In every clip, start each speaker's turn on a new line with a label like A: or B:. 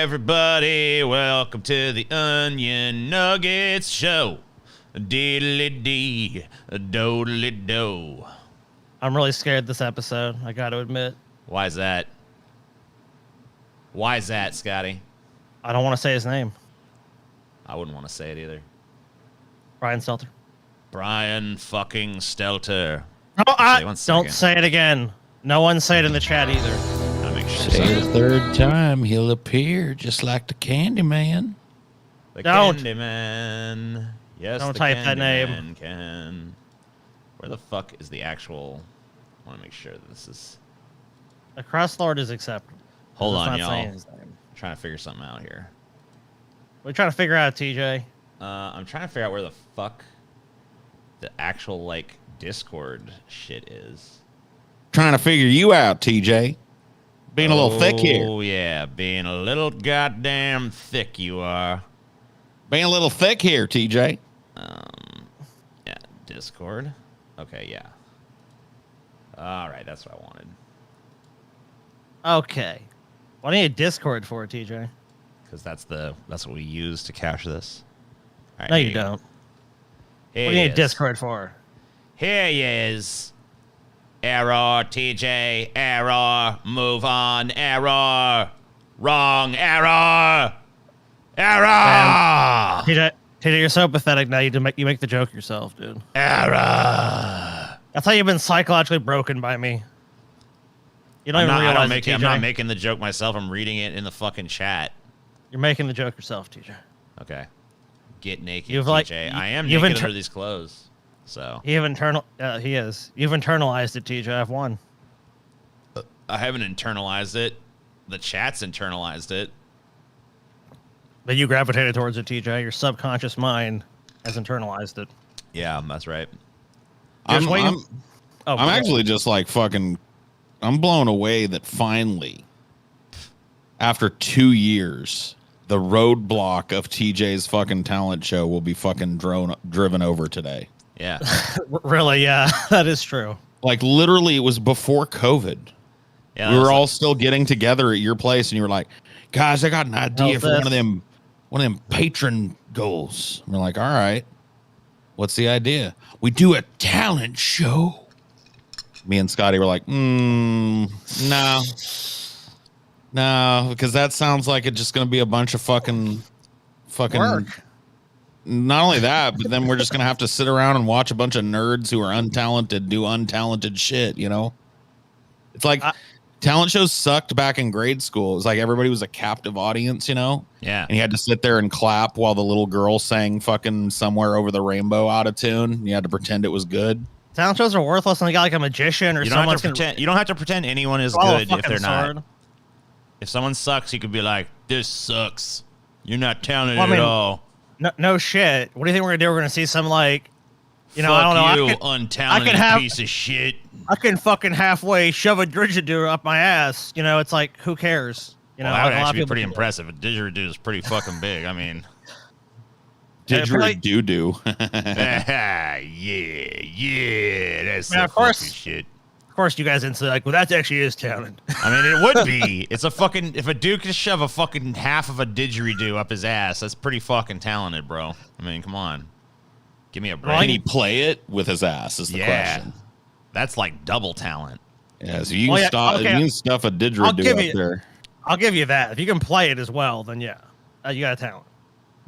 A: everybody, welcome to the Onion Nuggets show. Diddly-dee, doodly-do.
B: I'm really scared this episode, I gotta admit.
A: Why is that? Why is that, Scotty?
B: I don't want to say his name.
A: I wouldn't want to say it either.
B: Brian Stelter.
A: Brian fucking Stelter.
B: No, don't say it again. No one say it in the chat either.
A: I'll make sure.
C: Say it a third time, he'll appear just like the Candyman.
A: The
B: Don't.
A: Candyman. Yes,
B: Don't
A: the
B: type that name.
A: Candyman can. Where the fuck is the actual... I want to make sure that this is...
B: The Crosslord is acceptable.
A: Hold
B: It's
A: on,
B: not
A: y'all.
B: saying his name.
A: I'm trying to figure something out here.
B: What are you trying to figure out, TJ?
A: I'm trying to figure out where the fuck the actual, like, Discord shit is.
C: Trying to figure you out, TJ. Being a little thick here.
A: Oh, yeah. Being a little goddamn thick you are.
C: Being a little thick here, TJ.
A: Yeah, Discord. Okay, yeah. All right, that's what I wanted.
B: Okay. What do you need Discord for, TJ?
A: Because that's what we use to capture this. All right,
B: No,
A: here
B: you don't.
A: Here
B: What do
A: he
B: you need
A: is.
B: Discord for?
A: Here he is. Error, TJ. Error. Move on. Error. Wrong. Error. Error.
B: TJ, you're so pathetic now. You make the joke yourself, dude.
A: Error.
B: That's how you've been psychologically broken by me. You don't even realize it, TJ.
A: I'm not making the joke myself. I'm reading it in the fucking chat.
B: You're making the joke yourself, TJ.
A: Okay. Get naked,
B: You've,
A: TJ.
B: like,
A: I am
B: you've
A: naked under these clothes. So
B: He is. You've internalized it, TJ. I've won.
A: I haven't internalized it. The chat's internalized it.
B: But you gravitated towards it, TJ. Your subconscious mind has internalized it.
A: Yeah, that's right.
B: Just waiting.
C: I'm actually just like fucking... I'm blown away that finally, after 2 years, the roadblock of TJ's fucking talent show will be fucking driven over today.
A: Yeah.
B: Really, yeah, that is true.
C: Like, literally, it was before COVID.
A: Yeah,
C: We were all still getting together at your place, and you were like, guys, I got an idea for one of them patron goals. And we're like, all right, what's the idea? We do a talent show. Me and Scotty were like, no, because that sounds like it's just going to be a bunch of fucking
B: Work.
C: Not only that, but then we're just going to have to sit around and watch a bunch of nerds who are untalented do untalented shit, you know? It's like talent shows sucked back in grade school. It was like everybody was a captive audience, you know?
A: Yeah.
C: And you had to sit there and clap while the little girl sang fucking Somewhere Over the Rainbow out of tune. You had to pretend it was good.
B: Talent shows are worthless when you got like a magician or
A: You don't
B: someone.
A: have to pretend anyone is good if they're not. If someone sucks, you could be like, "This sucks. You're not talented at all."
B: No shit. What do you think we're gonna do? We're gonna see some like,
A: Fuck
B: I don't know.
A: you, untalented piece of shit.
B: I can fucking halfway shove a didgeridoo up my ass. You know, it's like, who cares? You know,
A: Well, that would
B: a lot of
A: actually be
B: people
A: pretty
B: do that.
A: impressive. A didgeridoo is pretty fucking big. I mean,
C: Didgeridoo.
A: yeah, that's
B: Man,
A: some
B: of course.
A: fucking shit.
B: Of course, you guys into like, well, that actually is talent.
A: I mean, it would be. It's a fucking. If a dude could shove a fucking half of a didgeridoo up his ass, that's pretty fucking talented, bro. I mean, come on. Give me a break.
C: Can he play it with his ass is the question.
A: That's like double talent.
C: Yeah, so you can, you can stuff a didgeridoo up there.
B: I'll give you that. If you can play it as well, then yeah, you got a talent.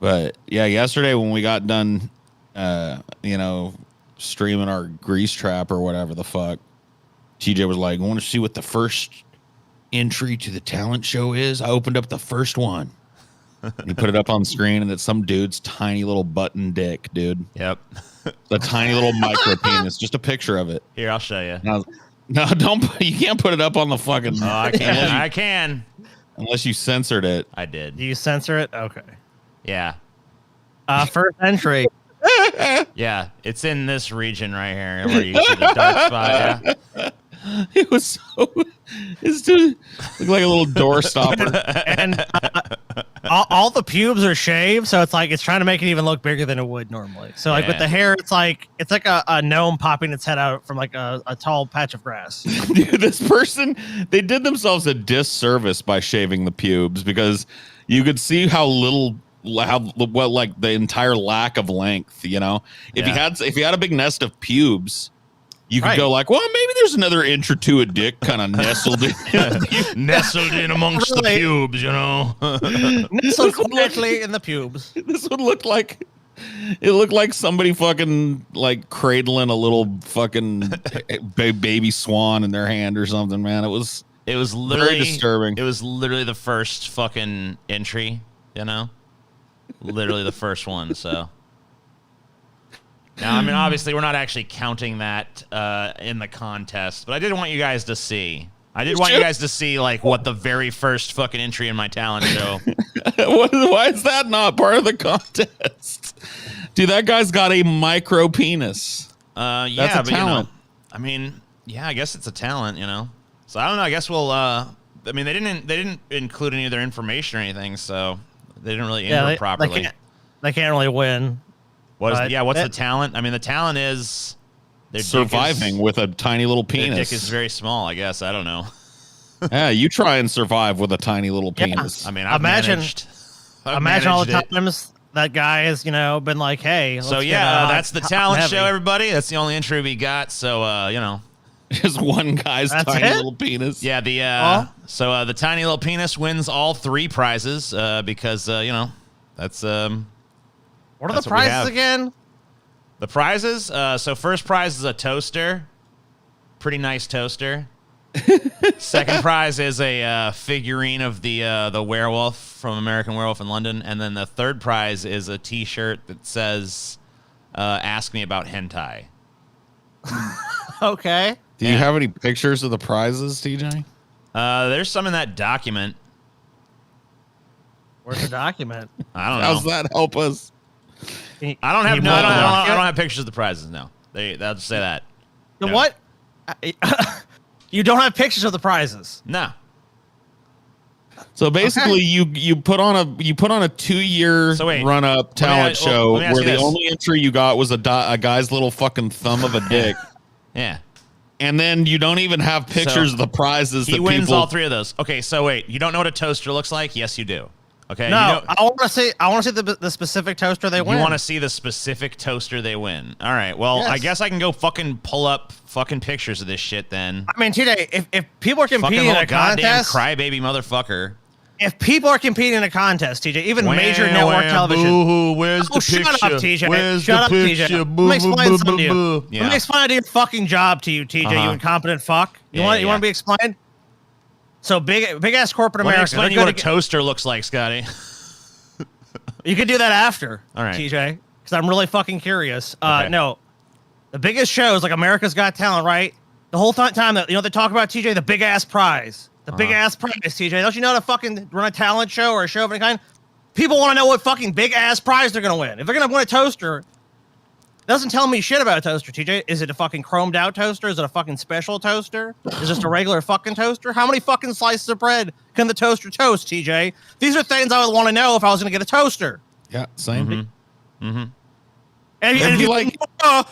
C: But yeah, yesterday when we got done, streaming our grease trap or whatever the fuck, TJ was like, I want to see what the first entry to the talent show is. I opened up the first one. He put it up on screen, and it's some dude's tiny little button dick, dude.
A: Yep.
C: The tiny little micro penis. Just a picture of it.
A: Here, I'll show you.
C: No, don't. You can't put it up on the fucking.
A: Oh, I can. I can.
C: Unless you censored it.
A: I did.
B: Do you censor it? Okay.
A: Yeah.
B: First entry.
A: Yeah, it's in this region right here where you see the dark spot. Yeah.
C: It was so. It's dude looked like a little door stopper.
B: And all the pubes are shaved, so it's like it's trying to make it even look bigger than it would normally. So like with the hair, it's like a gnome popping its head out from like a tall patch of grass.
C: Dude, this person, they did themselves a disservice by shaving the pubes because you could see how like the entire lack of length, you know. If you had a big nest of pubes, you could go like, well, maybe there's another inch or two of dick kind of nestled in.
A: Nestled in amongst the pubes, you know.
B: Nestled quietly in the pubes.
C: This would look like, it looked like somebody fucking like cradling a little fucking baby swan in their hand or something, man. It was literally very disturbing.
A: It was literally the first fucking entry, you know? Literally the first one, so. Now, I mean, obviously, we're not actually counting that in the contest, but I did want you guys to see. I did want you guys to see, like, what the very first fucking entry in my talent show.
C: Why is that not part of the contest? Dude, that guy's got a micro penis.
A: Yeah,
C: That's a
A: but,
C: talent.
A: you know, I mean, yeah, I guess it's a talent, you know? So, I don't know. I guess we'll, I mean, they didn't include any of their information or anything, so they didn't really enter properly.
B: They can't really win.
A: What's the talent? I mean, the talent is their
C: surviving with a tiny little penis.
A: Their dick is very small, I guess. I don't know.
C: Yeah, you try and survive with a tiny little penis.
A: I mean,
B: imagine all the times that guy has, you know, been like, hey.
A: So, that's the talent show, everybody. That's the only entry we got. So, you know.
C: Just one guy's tiny little penis.
A: Yeah, the tiny little penis wins all 3 prizes because, you know, that's...
B: What are the prizes again?
A: The prizes? So first prize is a toaster. Pretty nice toaster. Second prize is a figurine of the werewolf from American Werewolf in London. And then the third prize is a T-shirt that says, ask me about hentai.
B: Okay.
C: Do you have any pictures of the prizes, TJ?
A: There's some in that document.
B: Where's the document?
A: I don't know.
C: How's that help us?
A: I don't have pictures of the prizes. No, I'll just say that.
B: The what? You don't have pictures of the prizes.
A: No.
C: So basically, you put on a 2-year run up talent show where the only entry you got was a guy's little fucking thumb of a dick.
A: Yeah.
C: And then you don't even have pictures of the prizes.
A: He wins all 3 of those. Okay, so wait, you don't know what a toaster looks like? Yes, you do. Okay.
B: No, I want to see the specific toaster they win.
A: You want to see the specific toaster they win? All right. Well, yes. I guess I can go fucking pull up fucking pictures of this shit then.
B: I mean, TJ, if people are competing in a contest,
A: crybaby motherfucker.
B: If people are competing in a contest, TJ, even major network television.
A: Boo-hoo, where's the picture?
B: Shut up, TJ.
A: Where's
B: shut up,
A: picture?
B: TJ. Let me explain something to you.
A: Yeah.
B: Let me explain your fucking job to you, TJ. You incompetent fuck. You want to be explained? So big ass corporate America.
A: Explain you what a toaster looks like, Scotty.
B: You can do that after,
A: all right,
B: TJ, because I'm really fucking curious. No, the biggest shows like America's Got Talent, right? The whole time that they talk about TJ, the big ass prize, big ass prize, TJ. Don't you know to fucking run a talent show or a show of any kind? People want to know what fucking big ass prize they're gonna win. If they're gonna win a toaster, it doesn't tell me shit about a toaster, TJ. Is it a fucking chromed out toaster? Is it a fucking special toaster? Is it just a regular fucking toaster? How many fucking slices of bread can the toaster toast, TJ? These are things I would want to know if I was going to get a toaster.
C: Yeah, same.
A: Mm-hmm.
B: And you like,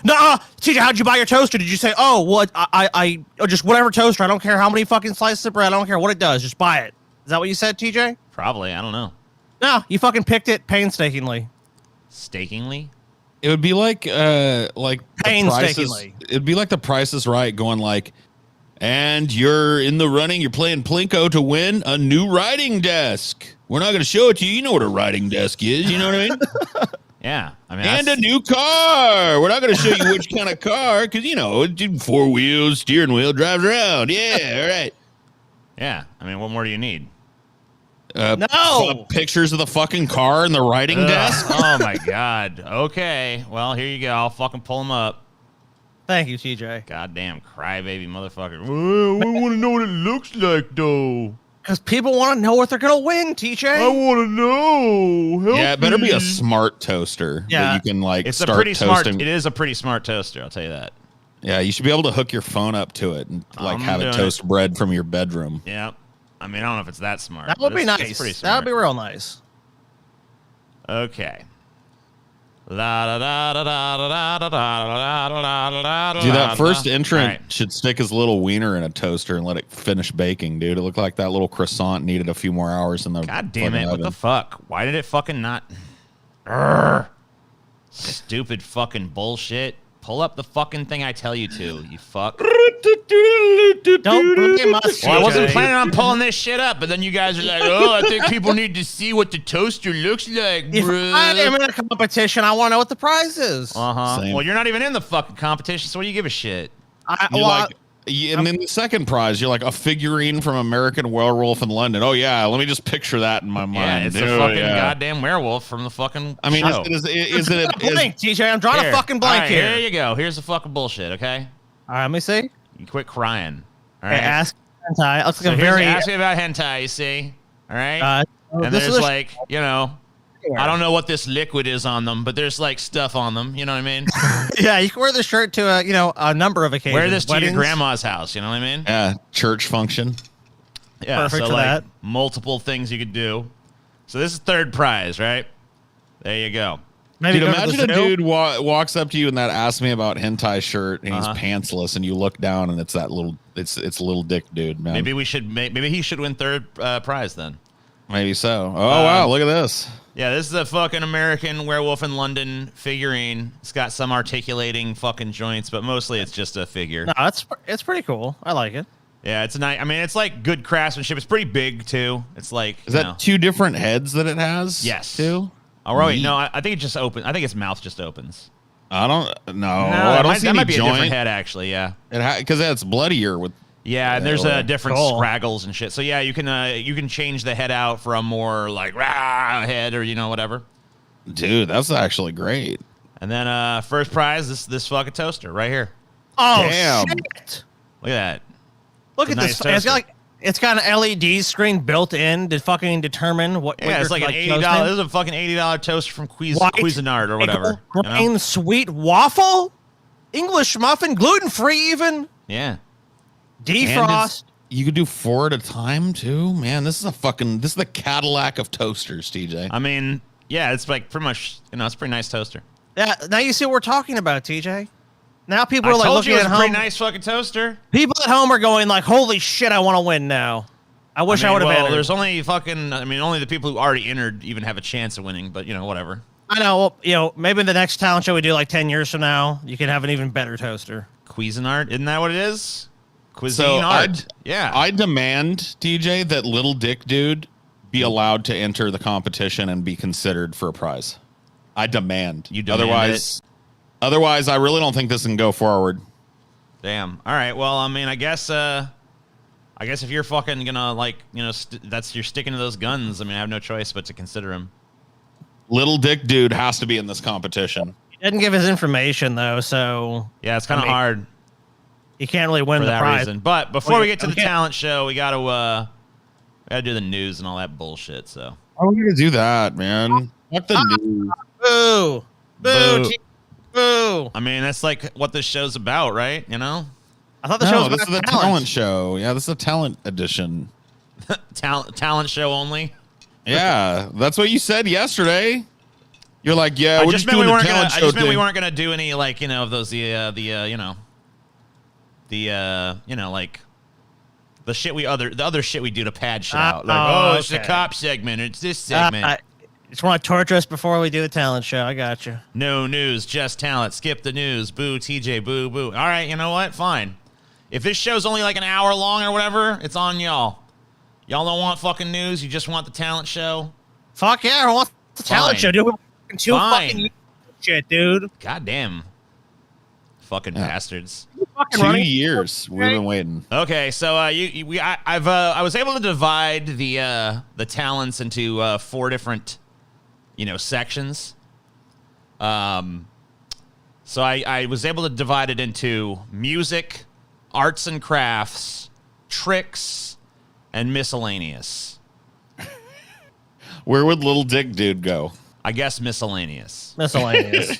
B: no, TJ, how'd you buy your toaster? Did you say, oh, what? I just whatever toaster. I don't care how many fucking slices of bread. I don't care what it does. Just buy it. Is that what you said, TJ?
A: Probably. I don't know.
B: No, you fucking picked it painstakingly.
A: Stakingly?
C: It would be like
B: painstakingly.
C: It'd be like the Price is Right, going like, and you're in the running. You're playing Plinko to win a new writing desk. We're not going to show it to you. You know what a writing desk is. You know what I mean?
A: Yeah. I mean,
C: and a new car. We're not going to show you which kind of car because, 4 wheels, steering wheel, drives around. Yeah, all right.
A: Yeah. I mean, what more do you need?
B: No
C: pictures of the fucking car and the writing desk.
A: Oh my god. Okay. Well, here you go. I'll fucking pull them up.
B: Thank you, TJ.
A: Goddamn crybaby motherfucker. Well, I want to know what it looks like, though.
B: Because people want to know what they're gonna win, TJ.
A: I want to know. Help
C: it better be a smart toaster that you can start toasting.
A: It is a pretty smart toaster. I'll tell you that.
C: Yeah, you should be able to hook your phone up to it and have it toast bread from your bedroom.
A: Yeah. I mean, I don't know if it's that smart.
B: That would be nice. That would be real nice.
A: Okay. La da da da da da da da da da da.
C: Dude, that first entrant
A: Right.
C: should stick his little wiener in a toaster and let it finish baking, dude. It looked like that little croissant needed a few more hours in the
A: God damn
C: fucking
A: it! What
C: oven.
A: the fuck? Why did it fucking not? Urgh. Stupid fucking bullshit. Pull up the fucking thing I tell you to. You fuck.
B: Don't blame us.
A: Well, I wasn't
B: TJ.
A: planning on pulling this shit up, but then you guys are like, "Oh, I think people need to see what the toaster looks like,
B: If I am
A: bro."
B: in a competition, I want to know what the prize is.
A: Uh huh.
C: Same.
A: Well, you're not even in the fucking competition, so what do you give a shit?
C: You're like, and then the second prize, you're like a figurine from American Werewolf in London. Oh yeah, let me just picture that in my
A: Yeah,
C: mind.
A: it's the
C: Dude,
A: fucking
C: yeah.
A: goddamn werewolf from the fucking
C: I mean,
A: show.
C: is it
B: blank, TJ. I'm drawing
A: Here.
B: a fucking blank
A: All right,
B: here.
A: Here you go. Here's the fucking bullshit. Okay,
B: All right, let me see.
A: you quit crying. All
B: Okay,
A: right.
B: ask hentai. Looks
A: So
B: like a
A: here's-
B: very.
A: ask me about hentai. You see? All right. and
B: this
A: there's
B: is a
A: like, you know, I don't know what this liquid is on them, but there's like stuff on them. You know what I mean?
B: Yeah, you can wear this shirt to a number of occasions.
A: Wear this to your
B: Weddings.
A: grandma's house. You know what I mean?
C: church function?
A: Yeah.
B: Perfect
A: so
B: for
A: like
B: that.
A: multiple things you could do. So this is third prize, right? There you go.
B: Maybe
C: Dude,
B: go to
C: imagine
B: the
C: a
B: zoo.
C: dude walks up to you and that asks me about hentai shirt and he's
A: Uh-huh.
C: pantsless and you look down and it's that little it's little dick dude, man.
A: Maybe we should. Maybe he should win third prize then.
C: Maybe so. Oh wow, look at this.
A: Yeah, this is a fucking American Werewolf in London figurine. It's got some articulating fucking joints, but mostly it's just a figure.
B: No, it's pretty cool. I like it.
A: Yeah, it's a nice. I mean, it's like good craftsmanship. It's pretty big too. It's like
C: Is
A: you
C: that
A: know.
C: two different heads that it has?
A: Yes.
C: Too?
A: Oh wait,
C: Neat.
A: no, I think it just opens. I think its mouth just opens.
C: I don't know. I
A: that
C: don't
A: might,
C: see
A: that
C: any
A: might be a different
C: joint.
A: head actually. Yeah.
C: Because it's bloodier with.
A: Yeah, and there's
C: Yeah,
A: different
B: cool.
A: scraggles and shit. So yeah, you can change the head out for a more like rah head or whatever.
C: Dude, that's actually great.
A: And then first prize this fucking toaster right here.
B: Oh
C: Damn.
B: shit!
A: Look at that.
B: Look
A: It's
B: at
A: a
B: this.
A: nice
B: It's got like it's got an LED screen built in to fucking determine what.
A: Yeah, it's
B: you're,
A: like an $80.
B: toasting.
A: This is a fucking $80 toaster from
B: White,
A: Cuisinart or whatever. you know?
B: Grain sweet waffle, English muffin, gluten free even.
A: Yeah.
B: Defrost.
C: You could do 4 at a time too, man. This is the Cadillac of toasters, TJ.
A: I mean, yeah, it's like pretty much it's a pretty nice toaster.
B: Yeah, now you see what we're talking about, TJ. Now people
A: I
B: are like
A: told
B: looking
A: you it
B: at
A: was a pretty
B: home.
A: nice fucking toaster.
B: People at home are going like, "Holy shit, I want to win now." I wish I would have
A: well,
B: entered.
A: there's only only the people who already entered even have a chance of winning, but whatever.
B: I know. Well, maybe in the next talent show we do like 10 years from now, you can have an even better toaster.
A: Cuisinart, isn't that what it is? Cuisine
C: So
A: art. Yeah.
C: I demand, TJ, that little dick dude be allowed to enter the competition and be considered for a prize. I demand.
A: You demand
C: Otherwise, I really don't think this can go forward.
A: Damn. All right. Well, I mean, I guess if you're fucking gonna you're sticking to those guns. I mean, I have no choice but to consider him.
C: Little dick dude has to be in this competition.
B: He didn't give his information though, so
A: Yeah, it's kind of hard
B: he can't really win
A: for
B: the
A: that
B: prize.
A: reason. But before we get to the
B: Okay.
A: talent show, we gotta do the news and all that bullshit. So
C: How are we gonna do that, man? What the news?
B: Boo! Boo!
A: Boo.
B: Boo!
A: I mean, that's like what this show's about, right?
B: I thought the show
C: No,
B: was
C: this
B: about
C: is the talent show. Yeah, this is a talent edition.
A: talent show only.
C: Yeah, that's what you said yesterday. You're like, yeah, we're just
A: meant
C: doing
A: we
C: a
A: weren't
C: talent
A: gonna. I
C: show
A: just meant we
C: thing.
A: weren't gonna do any of those the shit the other shit we do to pad shit out. Like, it's the
B: okay.
A: cop segment. It's this segment.
B: I just want to torture us before we do the talent show. I got you.
A: No news, just talent. Skip the news. Boo, TJ. Boo, boo. All right, you know what? Fine. If this show's only like an hour long or whatever, it's on y'all. Y'all don't want fucking news. You just want the talent show.
B: Fuck yeah! I want the talent
A: Fine.
B: show, dude. We're fucking two
A: Fine.
B: fucking shit, dude.
A: God damn. Fucking bastards.
B: You fucking
C: 2
B: running-
C: years we've been waiting.
A: Okay, so I was able to divide the talents into 4 different sections. So I was able to divide it into music, arts and crafts, tricks, and miscellaneous.
C: Where would little dick dude go?
A: I guess miscellaneous.
B: Miscellaneous.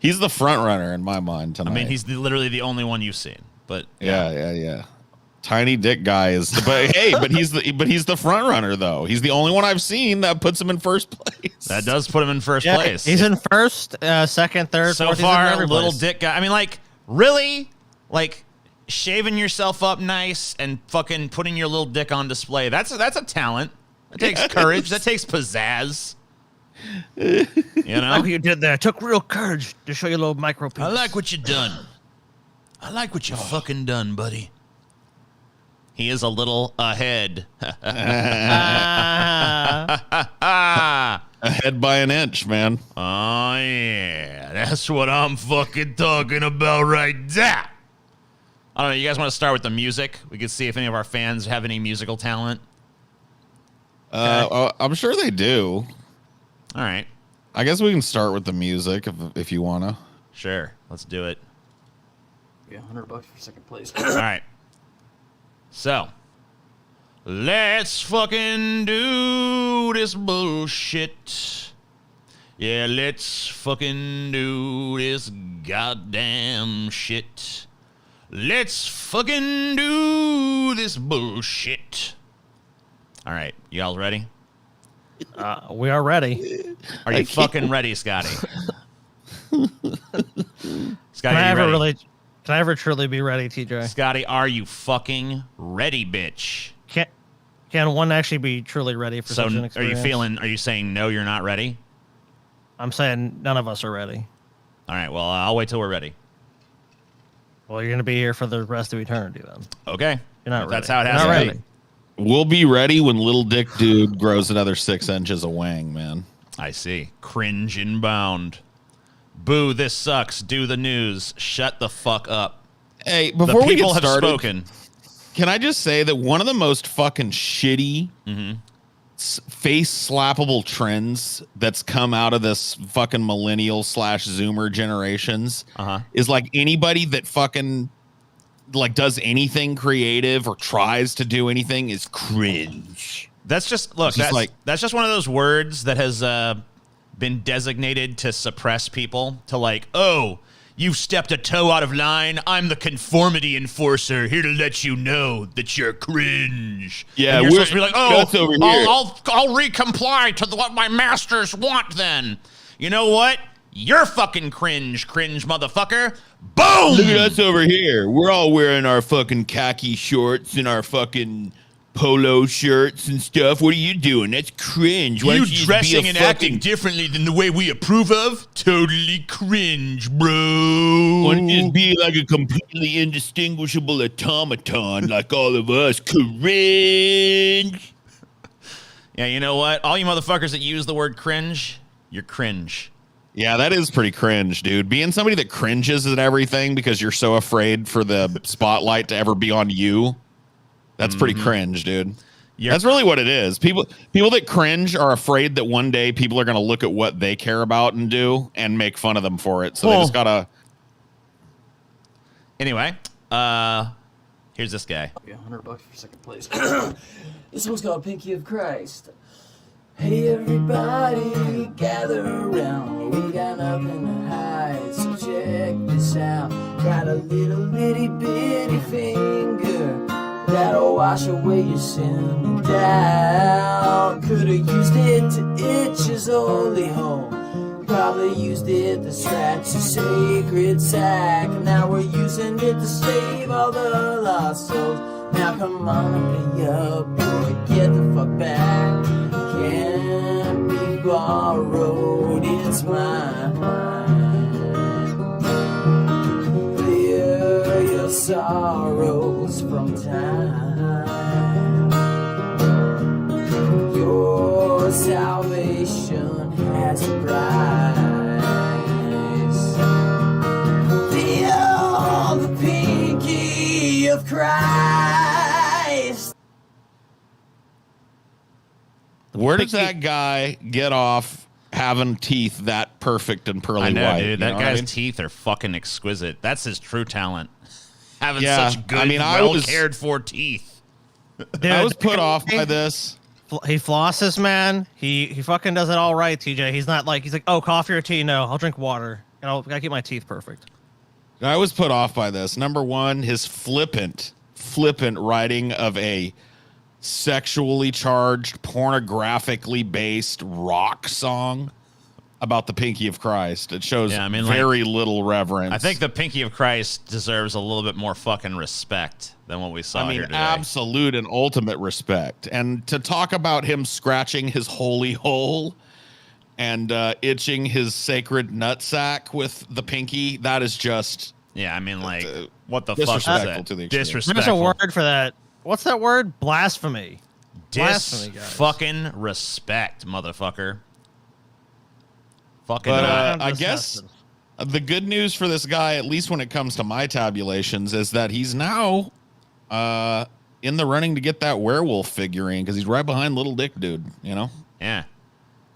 C: He's the front runner in my mind tonight.
A: I mean, he's literally the only one you've seen. But
C: yeah. Tiny dick guy is, but hey, but he's the front runner though. He's the only one I've seen that puts him in first place.
A: That does put him in first place.
B: He's in first, second, third,
A: so
B: fourth.
A: far.
B: He's in every
A: Little
B: place.
A: dick guy. I mean, like, really, like shaving yourself up nice and fucking putting your little dick on display. That's a talent. That takes courage. That takes pizzazz. You know,
B: Like what you did there. It took real courage to show your little micro penis.
A: I like what you done. I like what you fucking done, buddy. He is a little ahead.
C: Ahead by an inch, man.
A: Oh, yeah. That's what I'm fucking talking about right there. I don't know. You guys want to start with the music? We could see if any of our fans have any musical talent.
C: I'm sure they do.
A: All right.
C: I guess we can start with the music if you want to.
A: Sure. Let's do it.
D: Yeah, $100 for second place.
A: All right. So, let's fucking do this bullshit. Yeah, let's fucking do this goddamn shit. Let's fucking do this bullshit. All right. You all ready?
B: We are ready.
A: Are you fucking ready, Scotty? Scotty,
B: Can I ever truly be ready, TJ?
A: Scotty, are you fucking ready, bitch?
B: Can one actually be truly ready for such an experience?
A: Are you saying no, you're not ready?
B: I'm saying none of us are ready.
A: All right, well, I'll wait till we're ready.
B: Well, you're going to be here for the rest of eternity then.
A: Okay.
B: You're not
A: If
B: ready.
A: That's how it
B: You're
A: has
B: not
A: to
B: ready.
A: be.
C: We'll be ready when little dick dude grows another 6 inches of wang, man.
A: I see. Cringe inbound. Boo, this sucks. Do the news. Shut the fuck up.
C: Hey,
A: The
C: before we
A: people
C: get
A: have
C: started,
A: spoken.
C: can I just say that one of the most fucking shitty face slappable trends that's come out of this fucking millennial / Zoomer generations is like anybody that fucking like does anything creative or tries to do anything is cringe.
A: That's just look.
C: It's just
A: That's just one of those words that has been designated to suppress people. To like, oh, you've stepped a toe out of line. I'm the conformity enforcer here to let you know that you're cringe.
C: Yeah,
A: and you're
C: we're-
A: supposed to be like, oh,
C: that's over here.
A: I'll recomply to what my masters want. Then, you know what? You're fucking cringe, motherfucker. Boom!
C: Look at us over here. We're all wearing our fucking khaki shorts and our fucking polo shirts and stuff. What are you doing? That's cringe. Why
A: You
C: don't just
A: dressing
C: be a
A: and acting differently than the way we approve of? Totally cringe, bro.
C: Why don't you just be like a completely indistinguishable automaton like all of us? Cringe.
A: Yeah, you know what? All you motherfuckers that use the word cringe, you're cringe.
C: Yeah, that is pretty cringe, dude. Being somebody that cringes at everything because you're so afraid for the spotlight to ever be on you, that's pretty cringe, dude. That's really what it is. People that cringe are afraid that one day people are going to look at what they care about and do and make fun of them for it. So they just gotta.
A: Anyway, here's this guy.
D: Yeah, $100 for second place. This one's called Pinky of Christ. Hey everybody, gather around. We got nothing to hide, so check this out. Got a little itty bitty finger that'll wash away your sin and doubt. Could've used it to itch his holy home. Probably used it to scratch a sacred sack. Now we're using it to save all the lost souls. Now come on and pay up or get the fuck back. Can't be borrowed, it's mine. Clear your sorrows from time. Your salvation has a price. Feel the pinky of Christ.
C: Where does that guy get off having teeth that perfect and pearly
A: I know,
C: white?
A: dude.
C: You
A: That
C: know what I
A: guy's
C: mean?
A: teeth are fucking exquisite. That's his true talent. Having
C: Yeah,
A: such good,
C: I mean, I
A: well
C: was-
A: cared for teeth.
B: Dude,
C: I was put off by this.
B: He flosses, man. He fucking does it all right, TJ. He's not like, he's like, oh, coffee or tea? No, I'll drink water. And I'll gotta keep my teeth perfect.
C: I was put off by this. Number one, his flippant flippant writing of a sexually charged, pornographically based rock song about the Pinky of Christ. It shows very little reverence.
A: I think the Pinky of Christ deserves a little bit more fucking respect than what we saw here today.
C: Absolute and ultimate respect. And to talk about him scratching his holy hole and itching his sacred nutsack with the pinky, that is just...
A: Yeah, I mean, like, what the fuck is that?
C: To the
A: Disrespectful.
B: There's a word for that. What's that word? Blasphemy. Blasphemy, guys.
A: Fucking respect, motherfucker. Fucking.
C: But I guess the good news for this guy, at least when it comes to my tabulations, is that he's now in the running to get that werewolf figurine because he's right behind Little Dick Dude, you know?
A: Yeah.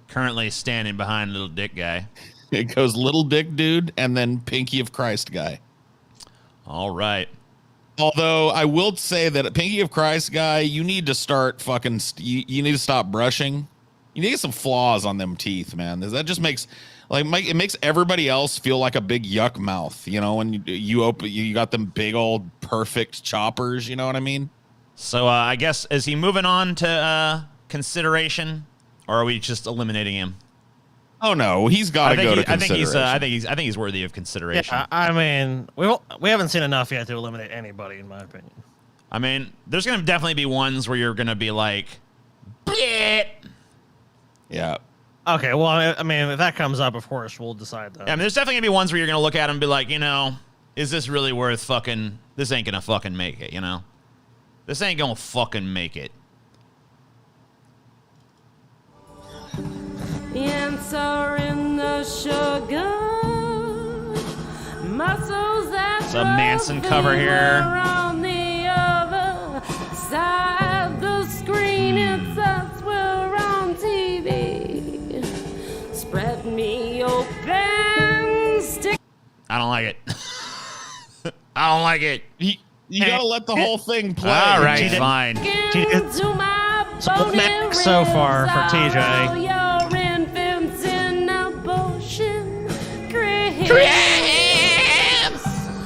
A: Currently standing behind Little Dick Guy.
C: It goes Little Dick Dude and then Pinky of Christ guy.
A: All right.
C: Although I will say that Pinky of Christ guy, you need to start fucking, you need to stop brushing. You need to get some flaws on them teeth, man. That just makes, it makes everybody else feel like a big yuck mouth, you know, when you got them big old perfect choppers, you know what I mean?
A: So I guess, is he moving on to consideration, or are we just eliminating him?
C: Oh no, he's got to go to consideration.
A: I think he's worthy of consideration.
B: Yeah, I mean, we haven't seen enough yet to eliminate anybody, in my opinion.
A: I mean, there's gonna definitely be ones where you're gonna be like, bleh.
C: Yeah.
B: Okay, well, I mean, if that comes up, of course, we'll decide that.
A: Yeah, I mean, there's definitely gonna be ones where you're gonna look at him and be like, is this really worth fucking? This ain't gonna fucking make it, you know? This ain't gonna fucking make it.
E: Answer in the sugar muscles that
A: Some Manson cover here.
E: on the other side the screen. It's us, we're on TV. Spread me open, stick.
A: I don't like it. I don't like it.
C: You gotta let the whole thing play.
A: All right, fine.
E: into my
B: So next so far for TJ.
E: Your infants in abortion cribs.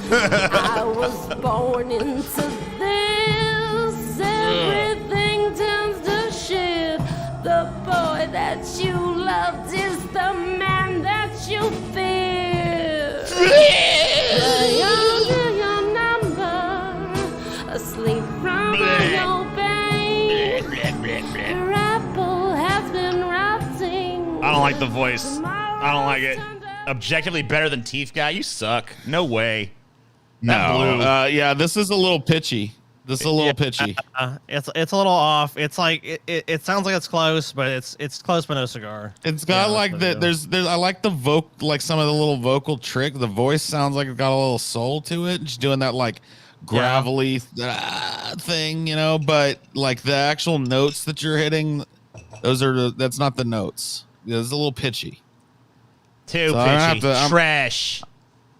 E: I was born into this. Everything turns to shit. The boy that you loved is the man that you fear. Your number, asleep from your pain. Your apple has been rotting.
A: I don't like the voice. I don't like it. Objectively better than Teeth Guy? You suck. No way. That
C: No.
A: blew.
C: Yeah, this is a little pitchy. This is a little pitchy.
B: It's a little off. It's like it sounds like it's close, but it's close but no cigar.
C: It's got like the there's I like the like some of the little vocal trick. The voice sounds like it's got a little soul to it. Just doing that like gravelly thing, you know. But like the actual notes that you're hitting, that's not the notes. It's a little pitchy.
A: Too
C: So I'm
A: pitchy.
C: gonna have to-
A: Trash.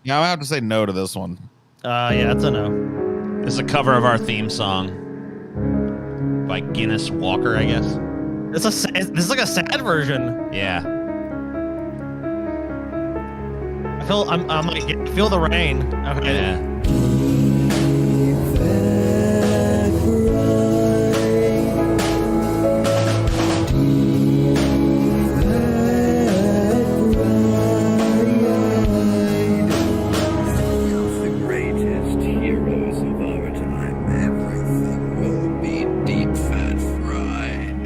C: Yeah, I'm gonna have to say no to this one.
B: Yeah, it's a no.
A: This is a cover of our theme song by Guinness Walker, I guess.
B: This is like a sad version.
A: Yeah.
B: I'm like feel the rain. Okay.
A: Yeah.
F: The greatest heroes of our time. Everything will be deep fat fried.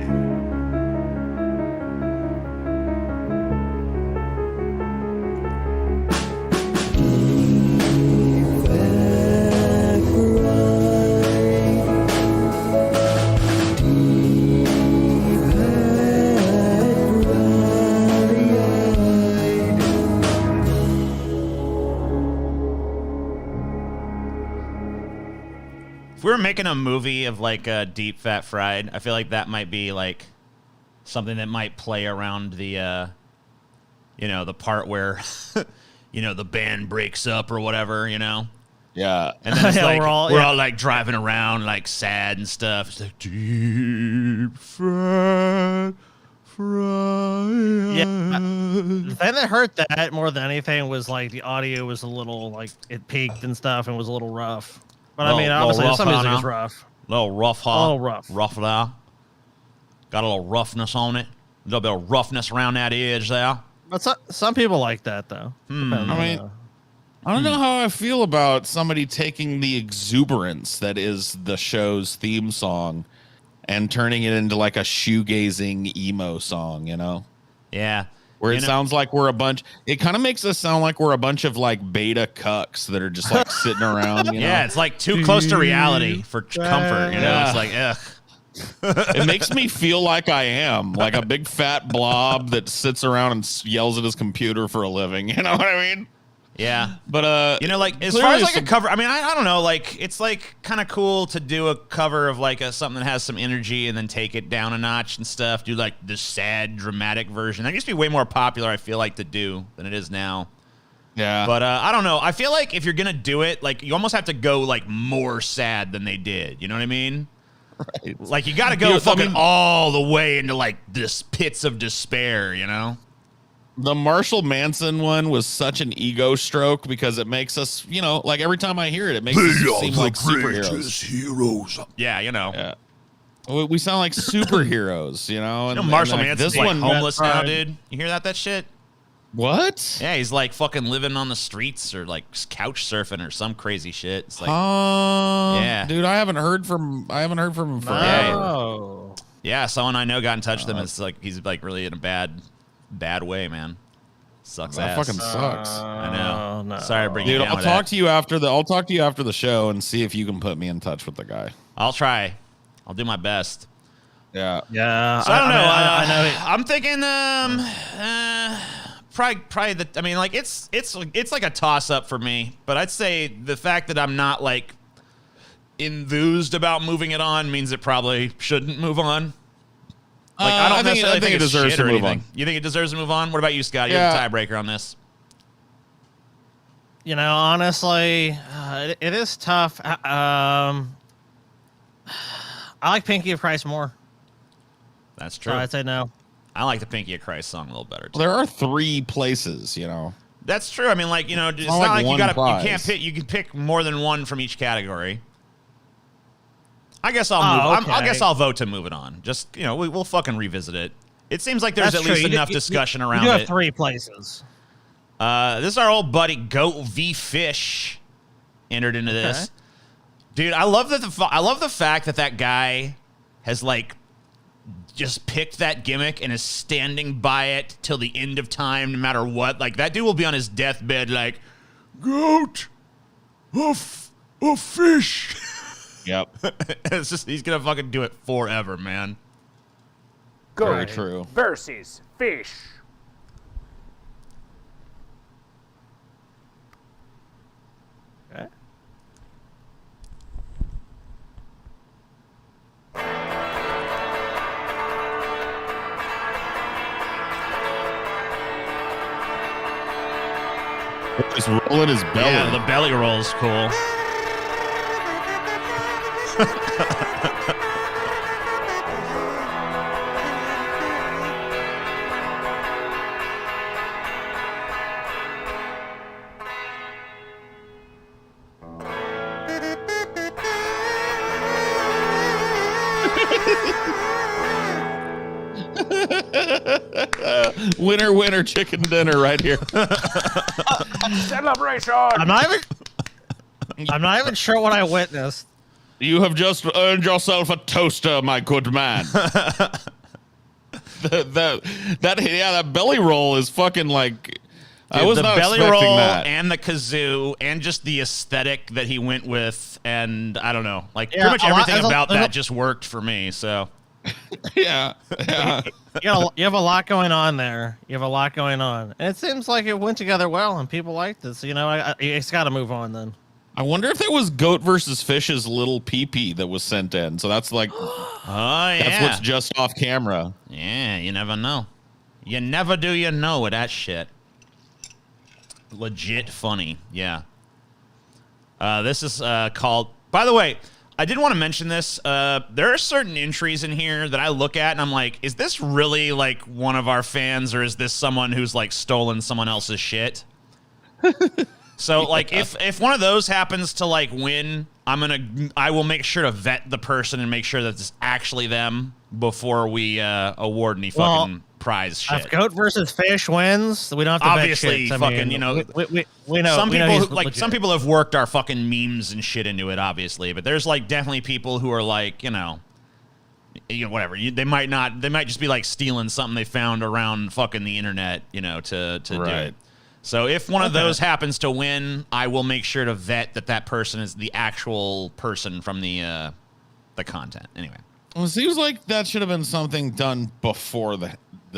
A: If we were making a movie of like Deep Fat Fried, I feel like that might be like something that might play around the, the part where, the band breaks up or whatever, you know?
C: Yeah.
A: And then it's
B: Yeah,
A: like,
B: we're all-
A: we're all like driving around like sad and stuff. It's like, Deep Fat Fried.
B: Yeah. The thing that hurt that more than anything was like the audio was a little like it peaked and stuff and was a little rough. But I mean,
A: Little
B: obviously,
A: rough
B: some music
A: on
B: is
A: her.
B: rough.
A: Little rough, huh?
B: A little rough.
A: Rough there. Got a little roughness on it. A little bit of roughness around that edge there.
B: But some people like that, though. Depends on,
C: I mean, I don't know how I feel about somebody taking the exuberance that is the show's theme song and turning it into like a shoegazing emo song, you know?
A: Yeah.
C: Where
A: You
C: it
A: know-
C: sounds like we're a bunch. It kind of makes us sound like we're a bunch of like beta cucks that are just like sitting around. You know?
A: Yeah, it's like too close to reality for comfort. You know,
C: Yeah.
A: it's like, ugh.
C: It makes me feel like I am like a big fat blob that sits around and yells at his computer for a living. You know what I mean?
A: Yeah.
C: But
A: You know, like as
C: clearly
A: far as like a
C: some-
A: cover, I mean, I don't know, like it's like kind of cool to do a cover of like something that has some energy and then take it down a notch and stuff. Do like the sad, dramatic version. That used to be way more popular, I feel like, to do than it is now.
C: yeah,
A: But I don't know. I feel like if you're gonna do it, like you almost have to go like more sad than they did. You know what I mean?
C: right.
A: Like you got to go
C: You know, I
A: fucking
C: mean-
A: all the way into like this pits of despair. You know?
C: The Marshall Manson one was such an ego stroke because it makes us, you know, like every time I hear it, it makes us seem like superheroes.
F: heroes.
A: Yeah, you know.
C: Yeah. We sound like superheroes, you know.
A: You know, Marshall
C: like,
A: Manson's
C: this
A: like
C: one,
A: homeless now,
B: Right.
A: dude. You hear that shit?
C: what?
A: Yeah, he's like fucking living on the streets or like couch surfing or some crazy shit. It's like, Yeah.
C: dude, I haven't heard from him forever.
B: Oh.
A: yeah, someone I know got in touch with him. It's like he's like really in a bad way, man. Sucks
C: That
A: ass.
C: fucking sucks.
A: I know.
B: No.
A: Sorry to bring you
C: Dude,
A: down
C: I'll
A: with
C: talk
A: that.
C: to you after the show and see if you can put me in touch with the guy.
A: I'll try. I'll do my best.
C: Yeah.
B: Yeah.
A: So I don't know.
B: I know.
A: I'm thinking, probably the. I mean, like it's like a toss up for me. But I'd say the fact that I'm not like enthused about moving it on means it probably shouldn't move on. Like I don't necessarily think
C: it
A: it's
C: deserves
A: shit
C: to
A: or
C: move
A: anything.
C: on.
A: You think it deserves to move on? What about you, Scott? You're
C: Yeah.
A: the tiebreaker on this.
B: You know, honestly, it is tough. I like Pinky of Christ more.
A: That's
B: So
A: true.
B: I'd say no.
A: I like the Pinky of Christ song a little better. Too.
C: Well, there are 3 places, you know.
A: That's true. I mean, like, you know, it's
C: not
A: not
C: like
A: like
C: one
A: you
C: prize.
A: can't pick. You can pick more than one from each category. I guess I'll
B: Oh,
A: move. I
B: okay.
A: guess I'll vote to move it on. Just we'll fucking revisit it. It seems like there's
B: That's
A: at least
B: true. You
A: enough
B: do-
A: discussion
B: you
A: around
B: do have
A: it.
B: 3 places.
A: This is our old buddy Goat v Fish entered into this. Dude, I love that I love the fact that guy has like just picked that gimmick and is standing by it till the end of time, no matter what. Like that dude will be on his deathbed, like goat, a fish.
C: Yep.
A: It's just he's gonna fucking do it forever, man.
C: Very true.
G: Versus fish.
B: Okay.
C: He's rolling his belly.
A: Yeah, the belly roll is cool.
C: Winner, winner, chicken dinner right here.
G: Celebration.
B: I'm not even sure what I witnessed.
C: You have just earned yourself a toaster, my good man. that belly roll is fucking like. I
A: Dude,
C: was
A: the
C: not
A: belly
C: expecting
A: roll
C: that.
A: and the kazoo and just the aesthetic that he went with, and I don't know, like
B: Yeah,
A: pretty much
B: a lot-
A: everything
B: there's a-
A: about
B: there's a-
A: that just worked for me. So
C: Yeah, yeah.
B: You have a lot going on there. You have a lot going on, and it seems like it went together well, and people like this. You know, it's got to move on then.
C: I wonder if that was Goat versus Fish's little pee-pee that was sent in. So that's like
A: oh yeah,
C: that's what's just off camera.
A: yeah, you never know. You never do, you know, with that shit. Legit funny, yeah. This is called. By the way, I did want to mention this. There are certain entries in here that I look at and I'm like, is this really like one of our fans, or is this someone who's like stolen someone else's shit? So like, if one of those happens to like win, I will make sure to vet the person and make sure that it's actually them before we award any fucking prize shit.
B: If goat versus fish wins, we don't have to
A: Obviously,
B: bet shit.
A: fucking,
B: I mean,
A: you know,
B: we know.
A: Some
B: we know
A: people,
B: he's legit.
A: some people have worked our fucking memes and shit into it, obviously, but there's like definitely people who are like, you know, whatever. They might just be like stealing something they found around fucking the internet, you know, to do it. So if one of those happens to win, I will make sure to vet that person is the actual person from the content. Anyway.
C: Well, it seems like that should have been something done before the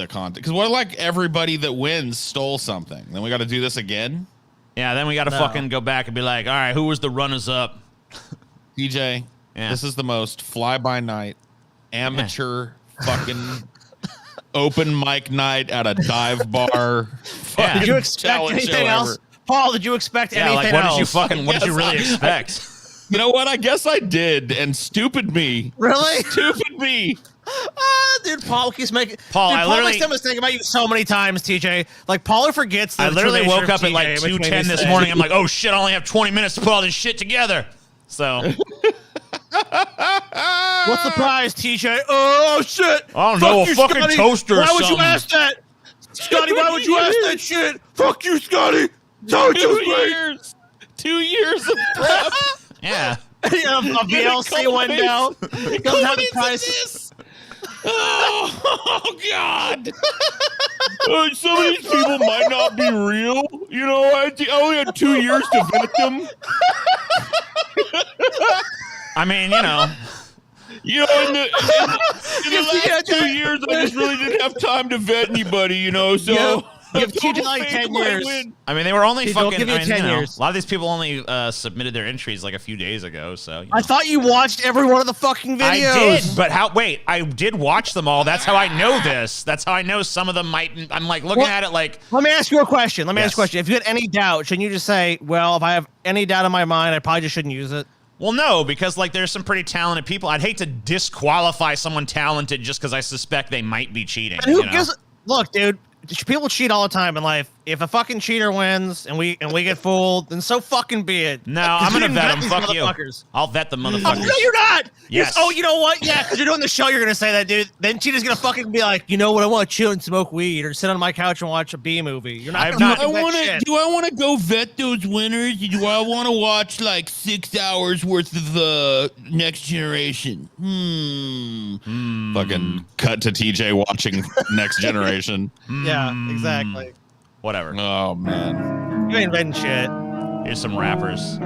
C: content. Because what like everybody that wins stole something? Then we got to do this again?
A: Yeah, then we got to fucking go back and be like, all right, who was the runners-up?
C: DJ, this is the most fly-by-night, amateur fucking open mic night at a dive bar.
A: Yeah.
B: Did you expect anything else? Paul, did you expect anything
A: like,
B: else?
A: What did you really expect?
C: You know what? I guess I did. And stupid me.
B: Really?
C: Stupid me.
B: Dude, Paul keeps making.
A: Paul,
B: dude,
A: I
B: Paul
A: literally
B: makes a mistake about you so many times, TJ. Like, Paul forgets that.
A: I literally woke up at like 2:10 this morning. I'm like, oh shit, I only have 20 minutes to put all this shit together. So.
B: What's the prize, TJ? Oh shit!
A: I don't know, a fucking
B: Scotty.
A: toaster or
B: Why would
A: something.
B: you ask that? Scotty, why would you ask that shit? Fuck you, Scotty! Sorry,
C: 2 years. 2 years of prep.
A: Yeah.
B: A VLC went down. Doesn't have the price.
C: Oh God! Some of these people might not be real. You know, I only had 2 years to vet them.
A: I mean, you know.
C: You know, in the last 2 years, I just really didn't have time to vet anybody. You know, so.
B: Give TJ like 10 years.
A: I mean, they were only
B: Dude,
A: fucking.
B: don't give you 10 years.
A: A lot of these people only submitted their entries like a few days ago. So you know.
B: I thought you watched every one of the fucking videos.
A: I did, but how? Wait, I did watch them all. That's how I know this. That's how I know some of them might. I'm like looking at it like.
B: Let me ask you a question.
A: Yes.
B: If you had any doubt, shouldn't you just say, "Well, if I have any doubt in my mind, I probably just shouldn't use it"?
A: Well, no, because like there's some pretty talented people. I'd hate to disqualify someone talented just because I suspect they might be cheating.
B: And who gives? Look, dude. People cheat all the time in life. If a fucking cheater wins and we get fooled, then so fucking be it.
A: No, I'm gonna vet them. Fuck you.
B: Motherfuckers.
A: I'll vet the
B: Oh,
A: motherfuckers.
B: no, you're not.
A: Yes.
B: Oh, you know what? Yeah, because you're doing the show. You're gonna say that, dude. Then cheater's gonna fucking be like, you know what? I want to chill and smoke weed or sit on my couch and watch a B movie. You're not.
A: Do I
C: want to go vet those winners? Do I want to watch like 6 hours worth of Next Generation? Fucking cut to TJ watching Next Generation.
B: Yeah, exactly.
A: Whatever.
C: Oh man,
B: You ain't vetting shit.
A: Here's some rappers.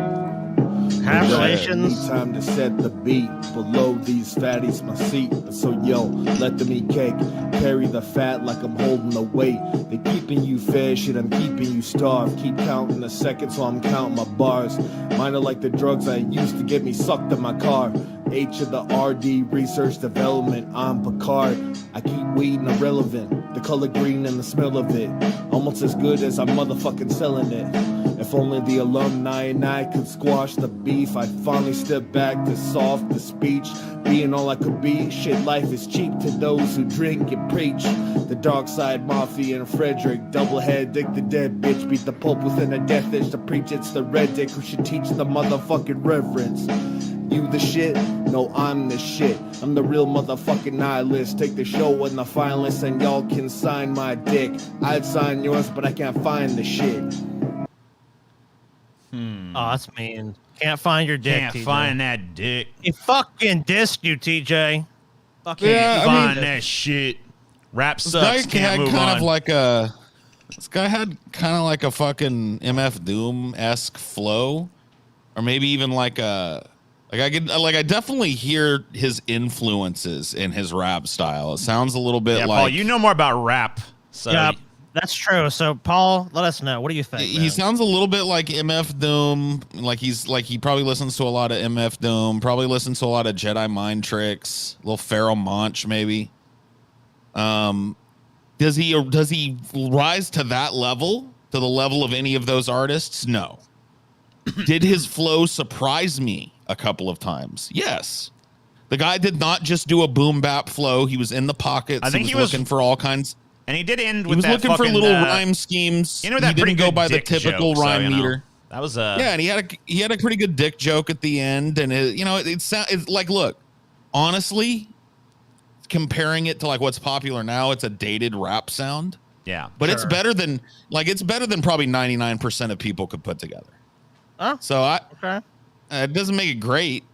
B: Congratulations.
G: Time to set the beat. Below these fatties, my seat. So yo, let them eat cake. Carry the fat like I'm holding the weight. They keeping you fed, shit, I'm keeping you starved. Keep counting the seconds while I'm counting my bars. Mine are like the drugs I used to get me sucked in my car. H of the RD, research development, I'm Picard. I keep weeding irrelevant, the color green and the smell of it. Almost as good as I'm motherfucking selling it. If only the alumni and I could squash the beef, I'd finally step back to soft the speech. Being all I could be, shit, life is cheap to those who drink and preach. The dark side mafia and Frederick, double head, dick the dead bitch, beat the pope within a death itch to preach. It's the red dick who should teach the motherfucking reverence. You the shit? No, I'm the shit. I'm the real motherfucking nihilist. Take the show on the finalists and y'all can sign my dick. I'd sign yours, but I can't find the shit.
B: Oh, that's mean. Can't find your dick,
A: Can't
B: TJ.
A: find that dick.
B: He fucking dissed you, TJ. Fucking
C: Yeah, I
A: Find
C: mean,
A: that shit. Rap
C: this
A: sucks.
C: guy
A: Can't
C: had
A: move
C: kind
A: on.
C: of like a. This guy had kind of like a fucking MF Doom-esque flow, or maybe even like a. I definitely hear his influences in his rap style. It sounds a little bit
A: yeah,
C: like
A: Paul, you know more about rap. So
B: Yeah, that's true. So, Paul, let us know. What do you think?
C: he
B: man?
C: sounds a little bit like MF Doom. Like he probably listens to a lot of MF Doom. Probably listens to a lot of Jedi Mind Tricks. A little Pharaoh Monch maybe. Does he rise to that level? To the level of any of those artists? No. Did his flow surprise me a couple of times? Yes. The guy did not just do a boom bap flow. He was in the pockets.
A: I think
C: he
A: he
C: was
A: was-
C: looking for all kinds.
A: and he did end
C: He
A: with
C: was
A: that
C: looking for
A: fucking,
C: little rhyme schemes.
A: you know
C: He
A: that pretty
C: didn't go
A: good
C: by the
A: dick
C: typical
A: joke, so,
C: rhyme
A: you know.
C: meter.
A: That was
C: yeah, and he had a pretty good dick joke at the end, and it's like, look, honestly, comparing it to like what's popular now, it's a dated rap sound.
A: Yeah,
C: but it's better than probably 99% of people could put together.
B: Oh,
C: so
B: okay.
C: It doesn't make it great.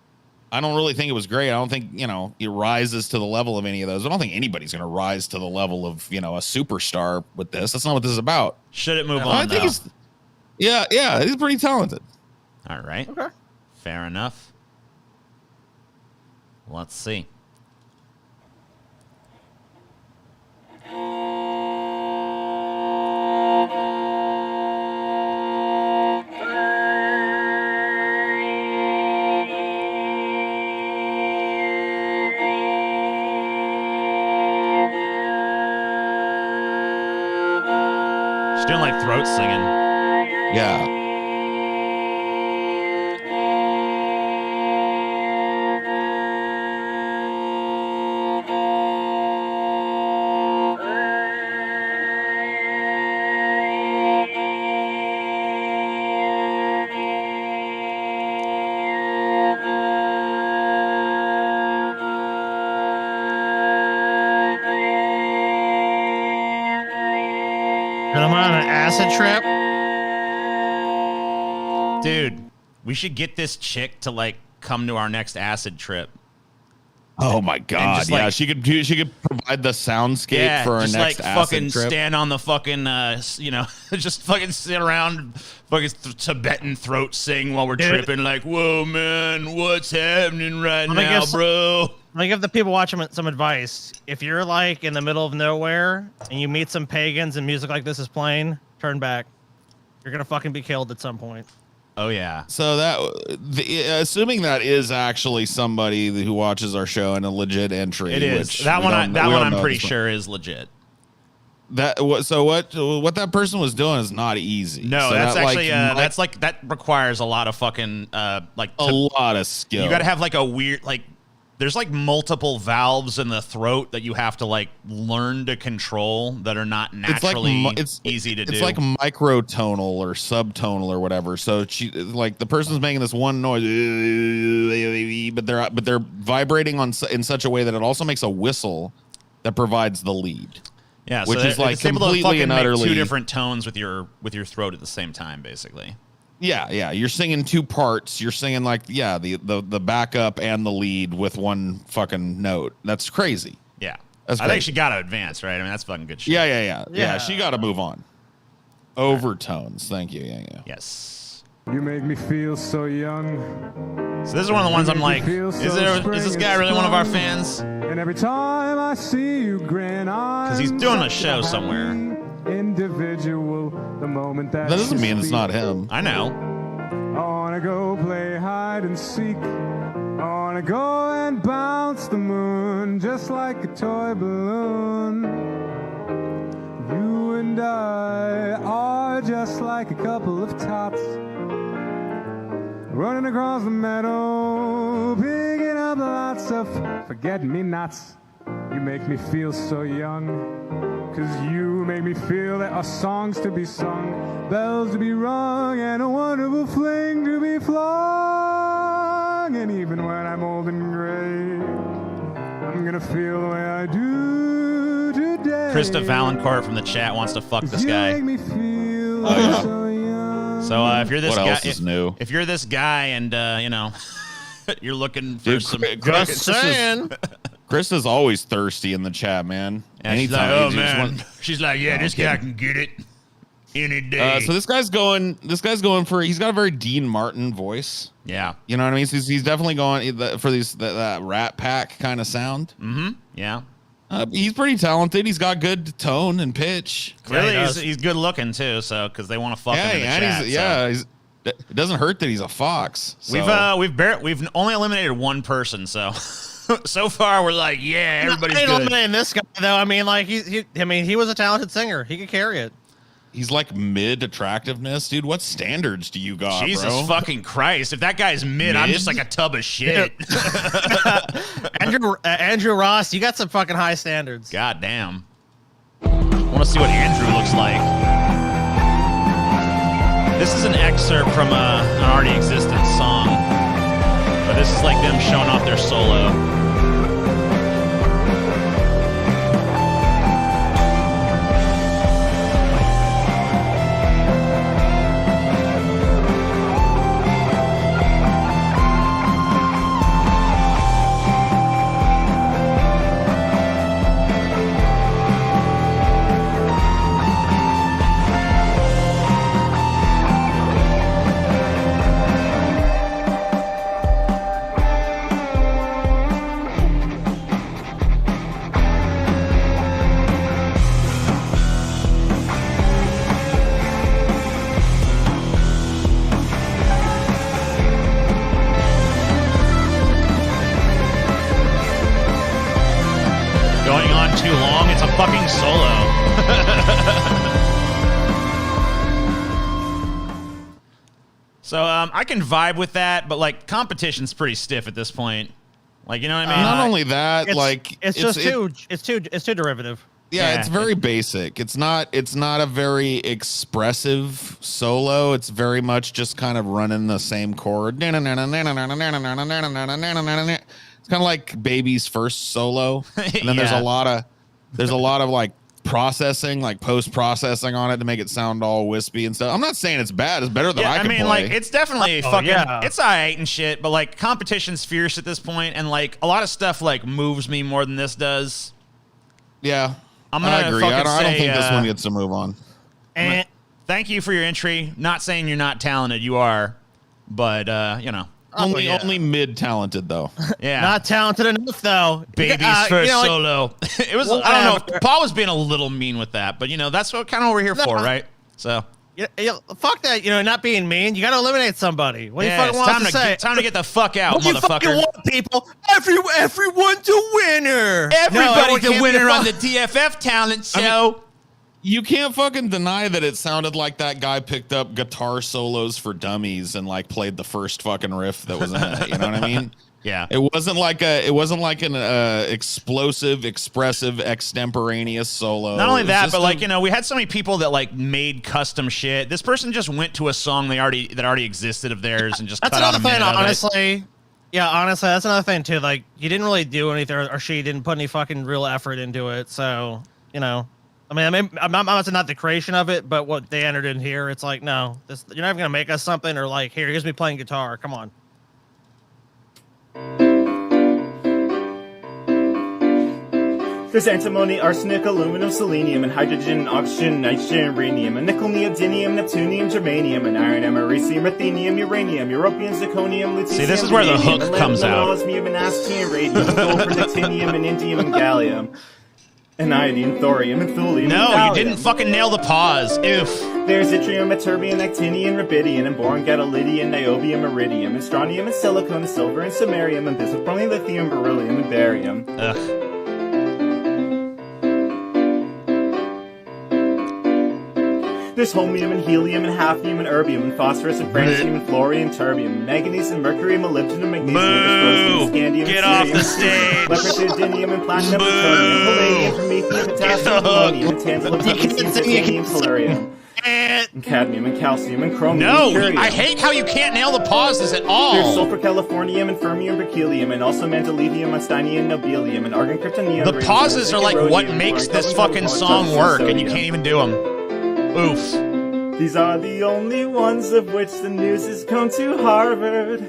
C: I don't really think it was great. I don't think, it rises to the level of any of those. I don't think anybody's going to rise to the level of, a superstar with this. That's not what this is about.
A: Should it move on?
C: I think he's pretty talented.
A: All right.
B: Okay.
A: Fair enough. Let's see. She's doing like throat singing.
C: Yeah.
B: And I'm on an acid trip.
A: Dude, we should get this chick to like come to our next acid trip.
C: Oh my God!
A: just,
C: Yeah,
A: like-
C: she could provide the soundscape for our
A: just
C: next
A: like
C: acid
A: fucking
C: trip.
A: stand on the fucking, just fucking sit around, fucking Tibetan throat sing while we're
B: Dude.
A: tripping. Like, whoa, man, what's happening right
B: Let me
A: now,
B: guess-
A: bro?
B: Let me give the people watching some advice. If you're like in the middle of nowhere and you meet some pagans and music like this is playing, turn back. You're gonna fucking be killed at some point.
A: Oh yeah.
C: So assuming that is actually somebody who watches our show and a legit entry.
A: It is.
C: which
A: That
C: we
A: one.
C: don't-
A: That
C: we
A: one
C: don't
A: I'm
C: know
A: pretty
C: at this point.
A: sure is legit.
C: What that person was doing is not easy.
A: No,
C: So
A: that's
C: that,
A: actually that requires a lot of fucking
C: a lot of skill.
A: You got to have like a weird like. There's like multiple valves in the throat that you have to like learn to control that are not naturally easy to do.
C: It's like microtonal or subtonal or whatever. So the person's making this one noise, but they're vibrating in such a way that it also makes a whistle that provides the lead.
A: Yeah,
C: which
A: so
C: is like
A: it's able to
C: completely
A: fucking
C: and
A: make
C: utterly
A: two different tones with your throat at the same time, basically.
C: Yeah. You're singing two parts. You're singing like the backup and the lead with one fucking note. That's crazy.
A: Yeah,
C: That's
A: I think
C: great.
A: she got to advance, right? I mean, that's fucking good shit.
C: Yeah. She got to move on. Overtones. Thank you. Yeah.
A: Yes.
H: You make me feel so young.
A: So this is one of the ones I'm like, is this guy really one of our fans?
H: And every time I see you grin,
A: Because he's doing a show somewhere.
H: Individual, the moment that
C: That doesn't
H: you
C: mean it's
H: speak.
C: not him.
A: I know.
H: I wanna go play hide and seek. I wanna go and bounce the moon just like a toy balloon. You and I are just like a couple of tots running across the meadow, picking up lots of forget-me-nots. You make me feel so young. 'Cause you make me feel there are songs to be sung, bells to be rung, and a wonderful fling to be flung. And even when I'm old and gray, I'm gonna feel the way I do today.
A: Krista Valancourt from the chat wants to fuck this
H: You
A: guy.
H: make me feel
C: Oh, yeah.
H: so young.
A: So if you're this
C: What
A: guy,
C: else is new?
A: If you're this guy and you're looking for
C: Dude,
A: some,
B: Just saying.
C: Chris is always thirsty in the chat, man.
A: and she's like,
C: Anytime
A: oh
C: he just
A: man,
C: wants-
A: she's like, yeah, this guy can get it any day.
C: So this guy's going for. He's got a very Dean Martin voice.
A: yeah,
C: You know what I mean? So he's definitely going for that Rat Pack kind of sound.
A: yeah.
C: He's pretty talented. He's got good tone and pitch.
A: Clearly,
B: does.
A: he's good looking too. So because they want to fuck him in the chat. so.
C: It doesn't hurt that he's a fox. So.
A: We've only eliminated one person. So so far we're like, yeah, everybody's
B: I ain't
A: good.
B: eliminating this guy though. I mean, like he was a talented singer. He could carry it.
C: He's like mid attractiveness, dude. What standards do you got,
A: Jesus
C: bro?
A: fucking Christ! If that guy's mid, I'm
C: Mid?
A: just like a tub of shit.
B: Andrew Ross, you got some fucking high standards.
A: God damn. I want to see what Andrew looks like. This is an excerpt from an already existent song, but this is like them showing off their solo. Too long, it's a fucking solo. So I can vibe with that, but like competition's pretty stiff at this point. Like, you know what I mean?
C: Not only that,
B: it's too derivative.
C: Yeah, it's very basic. It's not a very expressive solo. It's very much just kind of running the same chord. It's kind of like Baby's first solo, and then there's a lot of like processing, like post-processing on it to make it sound all wispy and stuff. I'm not saying it's bad. It's better than I can play.
A: Like it's definitely it's alright and shit, but like competition's fierce at this point, and like a lot of stuff like moves me more than this does.
C: Yeah,
A: I agree.
C: I don't think this one gets to move on.
A: And thank you for your entry. Not saying you're not talented, you are, but you know.
C: Only mid-talented though.
B: Yeah, not talented enough though.
A: Baby's first solo. It was. I don't know. Paul was being a little mean with that, but you know that's what kind of what we're here for, right? So.
B: Yeah, fuck that. You know, not being mean. You got to eliminate somebody. What do you fucking want to say?
A: Time to get the fuck out,
B: what
A: motherfucker.
B: You fucking want, people? Everyone's a winner.
A: Everybody's a winner on the DFF talent show.
C: You can't fucking deny that it sounded like that guy picked up guitar solos for dummies and like played the first fucking riff that was in it. You know what I mean?
A: Yeah.
C: It wasn't like an explosive, expressive, extemporaneous solo.
A: Not only that, but like, you know, we had so many people that like made custom shit. This person just went to a song that already existed of theirs and just
B: that's
A: cut out
B: another
A: a
B: thing,
A: minute
B: honestly. Yeah, honestly, that's another thing too. Like, you didn't really do anything, or she didn't put any fucking real effort into it. So, you know. I mean, I'm not the creation of it, but what they entered in here, it's like, no, you're not even gonna make us something, or like, here's me playing guitar. Come on.
I: There's antimony, arsenic, aluminum, selenium, and hydrogen, oxygen, nitrogen, radium, and nickel, neodymium, neptunium, germanium, and iron, americium, ruthenium, uranium, europium, zirconium, lutetium.
A: See, this is where the hook comes out.
I: Osmium, and astatine, radium, gold, actinium, and indium, and gallium. And iodine, thorium, and thulium.
A: No, you didn't fucking nail the pause. Oof.
I: There's yttrium, ytterbium, actinium, rubidium, and boron, gadolinium, niobium, iridium, and strontium, and silicon, and silver, and samarium, and bismuth, bromine, lithium, beryllium, and barium.
A: Ugh.
I: There's holmium and helium and hafnium and erbium and phosphorus and francium and fluorine and terbium and manganese and mercury and molybdenum and magnesium and scandium
A: Get
I: and
A: off the stage!
I: leopardidinium and platinum and chromium, palladium, promethium, potassium, polonium and tantalum, magnesium, titanium, tellurium. And cadmium and calcium and chromium.
A: No,
I: and
A: I hate how you can't nail the pauses at all.
I: There's sulfur, californium, and fermium, berkelium, and also mantelevium, unsteinium, nobelium, and argon, kryptonium.
A: The pauses are like what makes this fucking song work, and you can't even do them. Oof.
I: These are the only ones of which the news has come to Harvard.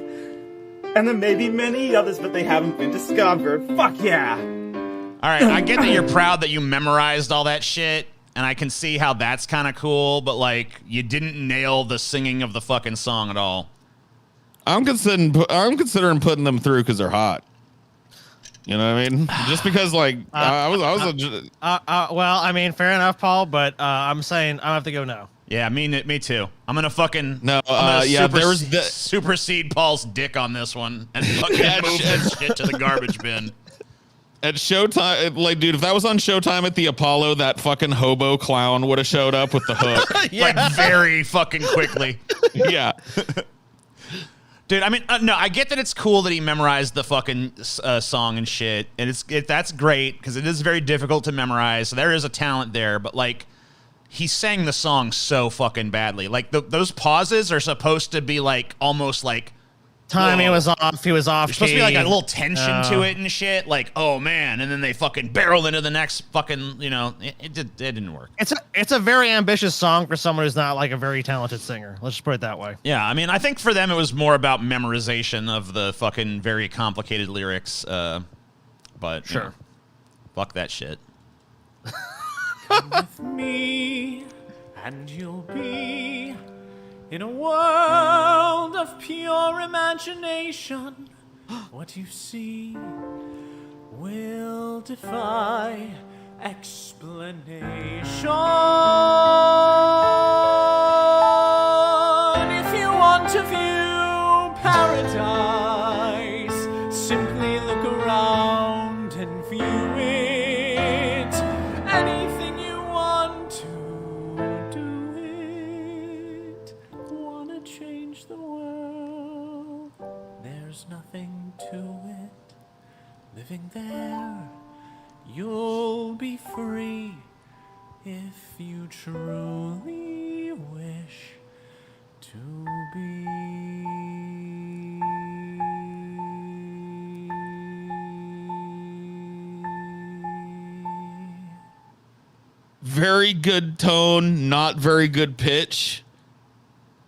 I: And there may be many others, but they haven't been discovered. Fuck yeah!
A: Alright, I get that you're proud that you memorized all that shit, and I can see how that's kind of cool, but like, you didn't nail the singing of the fucking song at all.
C: I'm considering putting them through because they're hot. You know what I mean? Just because, like, well,
B: I mean, fair enough, Paul, but I'm saying I have to go no.
A: Yeah, me too. I'm gonna fucking supersede Paul's dick on this one and fucking move that shit to the garbage bin.
C: At Showtime, like, dude, if that was on Showtime at the Apollo, that fucking hobo clown would have showed up with the hook.
A: Like, very fucking quickly.
C: Yeah.
A: Dude, I mean, no, I get that it's cool that he memorized the fucking song and shit, and that's great because it is very difficult to memorize. So there is a talent there, but like, he sang the song so fucking badly. Like those pauses are supposed to be like almost like
B: timing was off. He was off.
A: There's supposed to be like a little tension to it and shit. Like, oh man, and then they fucking barrel into the next fucking. You know, it didn't work.
B: It's a very ambitious song for someone who's not like a very talented singer. Let's just put it that way.
A: Yeah, I mean, I think for them it was more about memorization of the fucking very complicated lyrics. But
B: sure,
A: you know, fuck that shit.
J: With me, and you'll be in a world of pure imagination. What you see will defy explanation. If you want to view paradise, simply look around and view it. Anything you want to do it. Wanna change the world? There's nothing to it. Living there, you'll be free if you truly wish to be.
C: Very good tone, not very good pitch.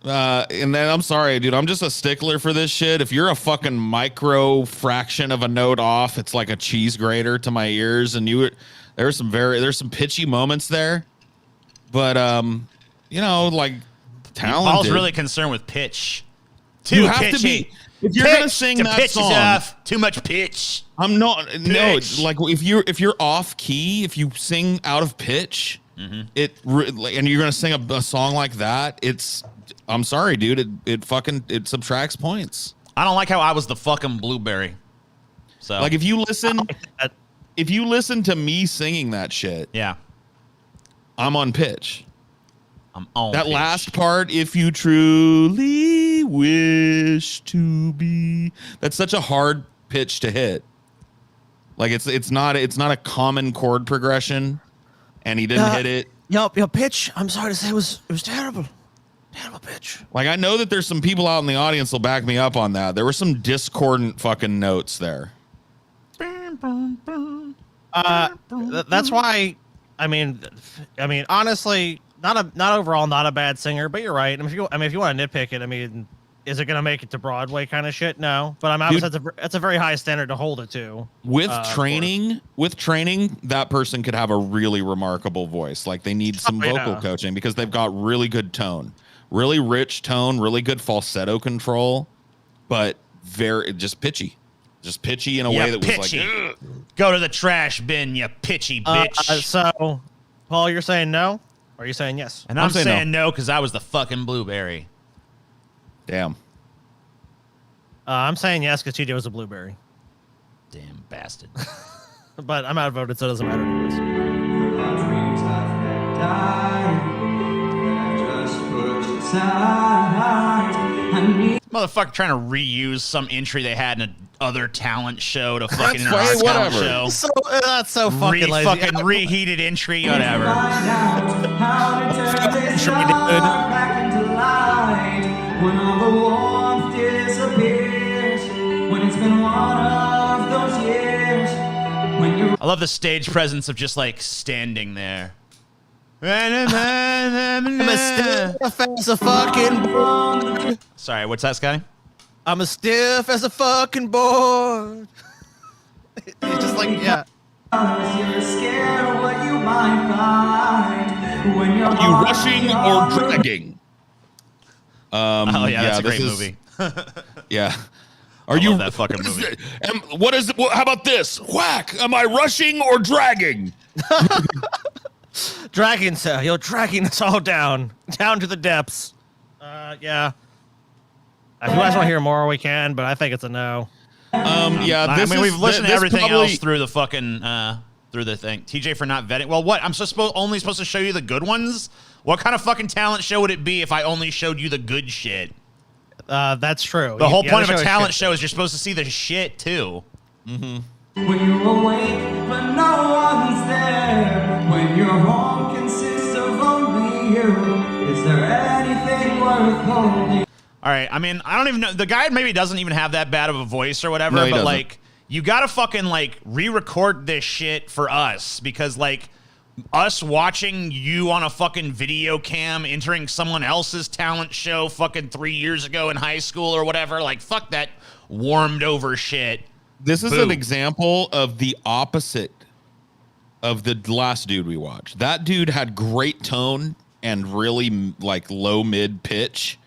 C: And then I'm sorry, dude. I'm just a stickler for this shit. If you're a fucking micro fraction of a note off, it's like a cheese grater to my ears. And there's some pitchy moments there, but you know, like talented.
A: Paul's really concerned with pitch.
C: You have to be if you're gonna sing that
A: pitch
C: song.
A: Is off. Too much pitch.
C: I'm not.
A: Pitch.
C: No, like if you're off key, if you sing out of pitch, and you're gonna sing a song like that, it's. I'm sorry, dude. It subtracts points.
A: I don't like how I was the fucking blueberry. So
C: like if you listen to me singing that shit,
A: yeah,
C: I'm on pitch.
A: I'm on
C: that
A: pitch.
C: last part. If you truly wish to be, that's such a hard pitch to hit. Like it's not a common chord progression, and he didn't hit it.
B: Your pitch. I'm sorry to say it was terrible. Terrible pitch.
C: Like I know that there's some people out in the audience will back me up on that. There were some discordant fucking notes there.
B: That's why. I mean, honestly, not overall not a bad singer, but you're right. If you want to nitpick it, I mean, is it gonna make it to Broadway kind of shit? No, but I'm obviously that's a very high standard to hold it to.
C: With training, that person could have a really remarkable voice. Like they need some vocal coaching because they've got really good tone, really rich tone, really good falsetto control, but very just pitchy in a way that
A: pitchy.
C: was like, ugh.
A: Go to the trash bin, you pitchy bitch.
B: So, Paul, you're saying no, or are you saying yes?
A: And I'm saying no because I was the fucking blueberry.
C: Damn.
B: I'm saying yes because TJ was a blueberry.
A: Damn bastard.
B: But I'm outvoted, so it doesn't matter.
A: Motherfucker trying to reuse some entry they had in another talent show to fucking in our talent show.
B: So that's so fucking lazy.
A: Fucking reheated entry, whatever.
J: When all the warmth disappears, when it's been one of those years, when you're
A: I love the stage presence of just like standing there.
B: I'm as stiff as a fucking board.
A: Sorry, what's that, Scotty?
B: I'm as stiff as a fucking board. It's just like, yeah.
J: you're scared of what you might find when you're
C: Are you rushing or dragging?
A: Oh yeah, that's a great movie.
C: Yeah.
A: I love that fucking movie?
C: What is it? How about this? Whack! Am I rushing or dragging?
B: Dragging, sir. You're dragging us all down to the depths. Yeah. If you guys want to hear more, we can, but I think it's a no.
C: Yeah.
A: I mean, we've listened to everything else through the fucking through the thing. TJ for not vetting. Well, what? I'm only supposed to show you the good ones? What kind of fucking talent show would it be if I only showed you the good shit?
B: That's true.
A: The whole point of a talent show is you're supposed to see the shit too.
J: When you're awake, but no one's there. When your home consists of only you. Is there anything worth holding?
A: All right, I mean, I don't even know. The guy maybe doesn't even have that bad of a voice or whatever,
C: No, he
A: but
C: doesn't.
A: like, you gotta fucking like re-record this shit for us because like, us watching you on a fucking video cam entering someone else's talent show fucking 3 years ago in high school or whatever, like, fuck that warmed over shit.
C: This is
A: Boo.
C: an example of the opposite of the last dude we watched. That dude had great tone and really like low mid pitch.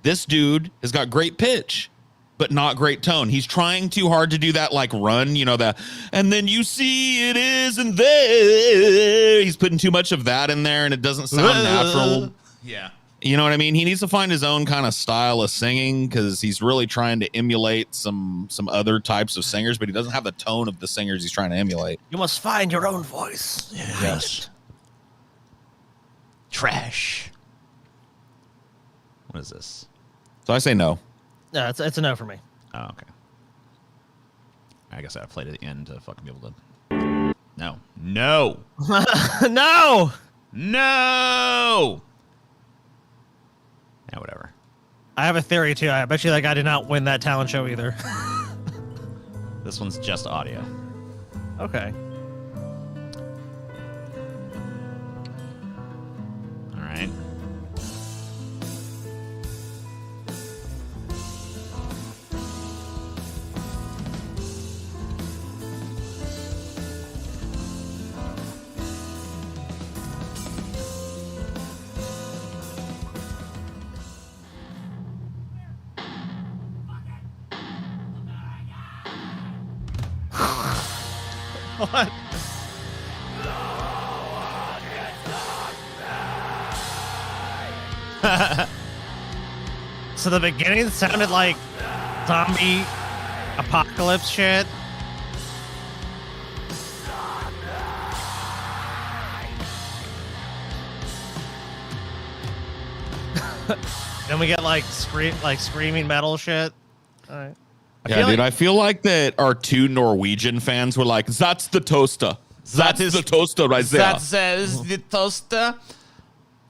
C: This dude has got great pitch, but not great tone. He's trying too hard to do that like run, you know, that, and then you see it isn't there. He's putting too much of that in there and it doesn't sound natural.
A: Yeah.
C: You know what I mean? He needs to find his own kind of style of singing because he's really trying to emulate some other types of singers, but he doesn't have the tone of the singers he's trying to emulate.
B: You must find your own voice.
A: Yes. Trash. What is this?
C: So I say no.
B: No, it's a no for me.
A: Oh, okay. I guess I played at the end to fucking be able to. No. No.
B: No.
A: No. Yeah, whatever.
B: I have a theory too. I bet you that guy did not win that talent show either.
A: This one's just audio.
B: Okay.
A: All right.
B: What? So the beginning sounded like zombie apocalypse shit. Then we get like screaming metal shit. All right.
C: Yeah, dude, I feel like that our two Norwegian fans were like, that's the toaster. That's the toaster right there.
A: That says the toaster.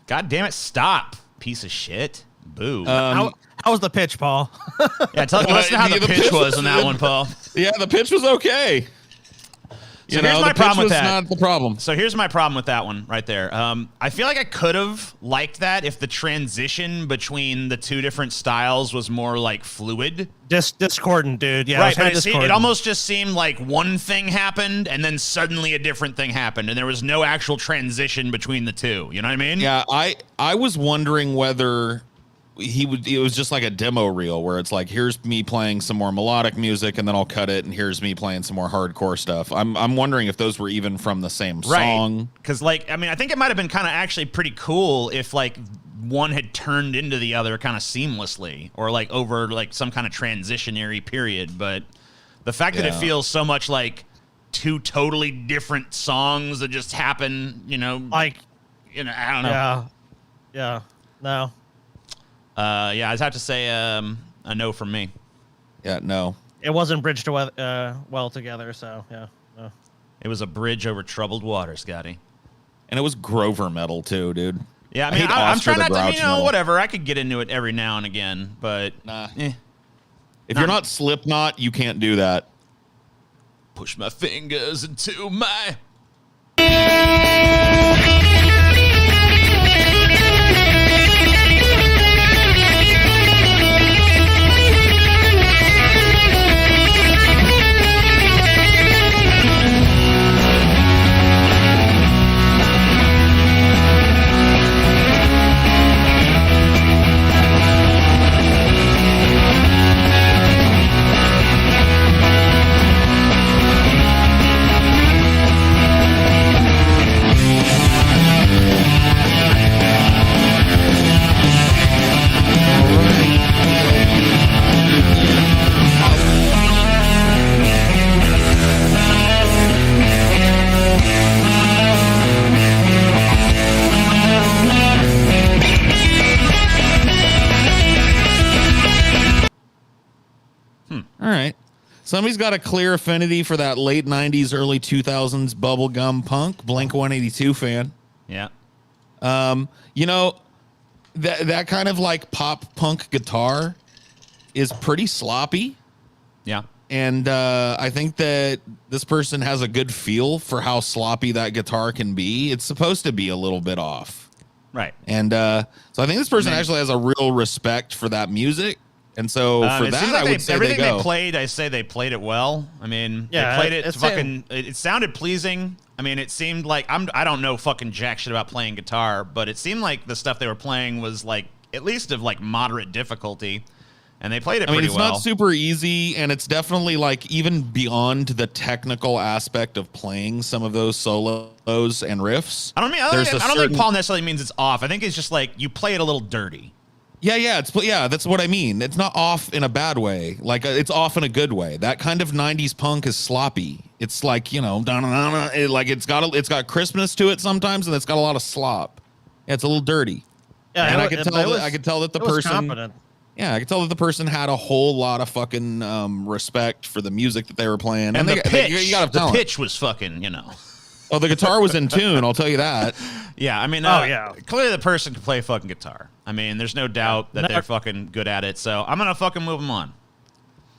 A: God damn it, stop. Piece of shit. Boo.
B: How was the pitch, Paul?
A: Yeah, listen to how the pitch was in that one, Paul.
C: Yeah, the pitch was okay.
A: So here's my problem with that.
C: Not the problem.
A: So here's my problem with that one right there. I feel like I could have liked that if the transition between the two different styles was more like fluid.
B: Discordant, dude. Yeah,
A: Right, but it
B: discordant.
A: almost just seemed like one thing happened and then suddenly a different thing happened, and there was no actual transition between the two. You know what I mean?
C: Yeah, I was wondering whether it was just like a demo reel where it's like, here's me playing some more melodic music and then I'll cut it, and here's me playing some more hardcore stuff. I'm wondering if those were even from the same song.
A: Because like, I mean, I think it might have been kind of actually pretty cool if like one had turned into the other kind of seamlessly, or like over like some kind of transitionary period. But the fact that it feels so much like two totally different songs that just happen, you know,
B: like,
A: you know, I don't know.
B: Yeah. No.
A: Yeah, I'd have to say a no from me.
C: Yeah, no.
B: It wasn't bridged well together, so yeah. No.
A: It was a bridge over troubled water, Scotty.
C: And it was Grover metal too, dude.
A: Yeah, I mean,
C: hate
A: I'm
C: Oscar
A: trying
C: the
A: not to,
C: Grouch
A: you know,
C: metal.
A: whatever. I could get into it every now and again, but
C: Nah.
A: eh.
C: If you're not Slipknot, you can't do that.
A: Push my fingers into my...
C: All right. Somebody's got a clear affinity for that late 90s, early 2000s bubblegum punk. Blink 182 fan.
A: Yeah.
C: You know, that kind of like pop punk guitar is pretty sloppy.
A: Yeah.
C: And I think that this person has a good feel for how sloppy that guitar can be. It's supposed to be a little bit off.
A: Right.
C: And so I think this person actually has a real respect for that music. And so for
A: it
C: that,
A: seems like
C: I would say
A: everything
C: they go.
A: they played, I say they played it well. I mean,
B: Yeah,
A: they played it
B: it's
A: fucking. It sounded pleasing. I mean, it seemed like I don't know fucking jack shit about playing guitar, but it seemed like the stuff they were playing was like at least of like moderate difficulty, and they played it.
C: I mean,
A: pretty
C: it's
A: well.
C: not super easy, and it's definitely like even beyond the technical aspect of playing some of those solos and riffs.
A: I don't think Paul necessarily means it's off. I think it's just like you play it a little dirty.
C: Yeah, that's what I mean. It's not off in a bad way. Like it's off in a good way. That kind of 90s punk is sloppy. It's like, you know, like it's got crispness to it sometimes, and it's got a lot of slop. Yeah, it's a little dirty.
B: Yeah,
C: and I could tell that the person
B: competent.
C: Yeah, I could tell that the person had a whole lot of fucking respect for the music that they were playing.
A: And the pitch,
C: you gotta
A: the pitch was fucking, you know.
C: Oh, the guitar was in tune, I'll tell you that.
A: Yeah, I mean, clearly the person can play fucking guitar. I mean, there's no doubt that they're fucking good at it. So I'm gonna fucking move them on.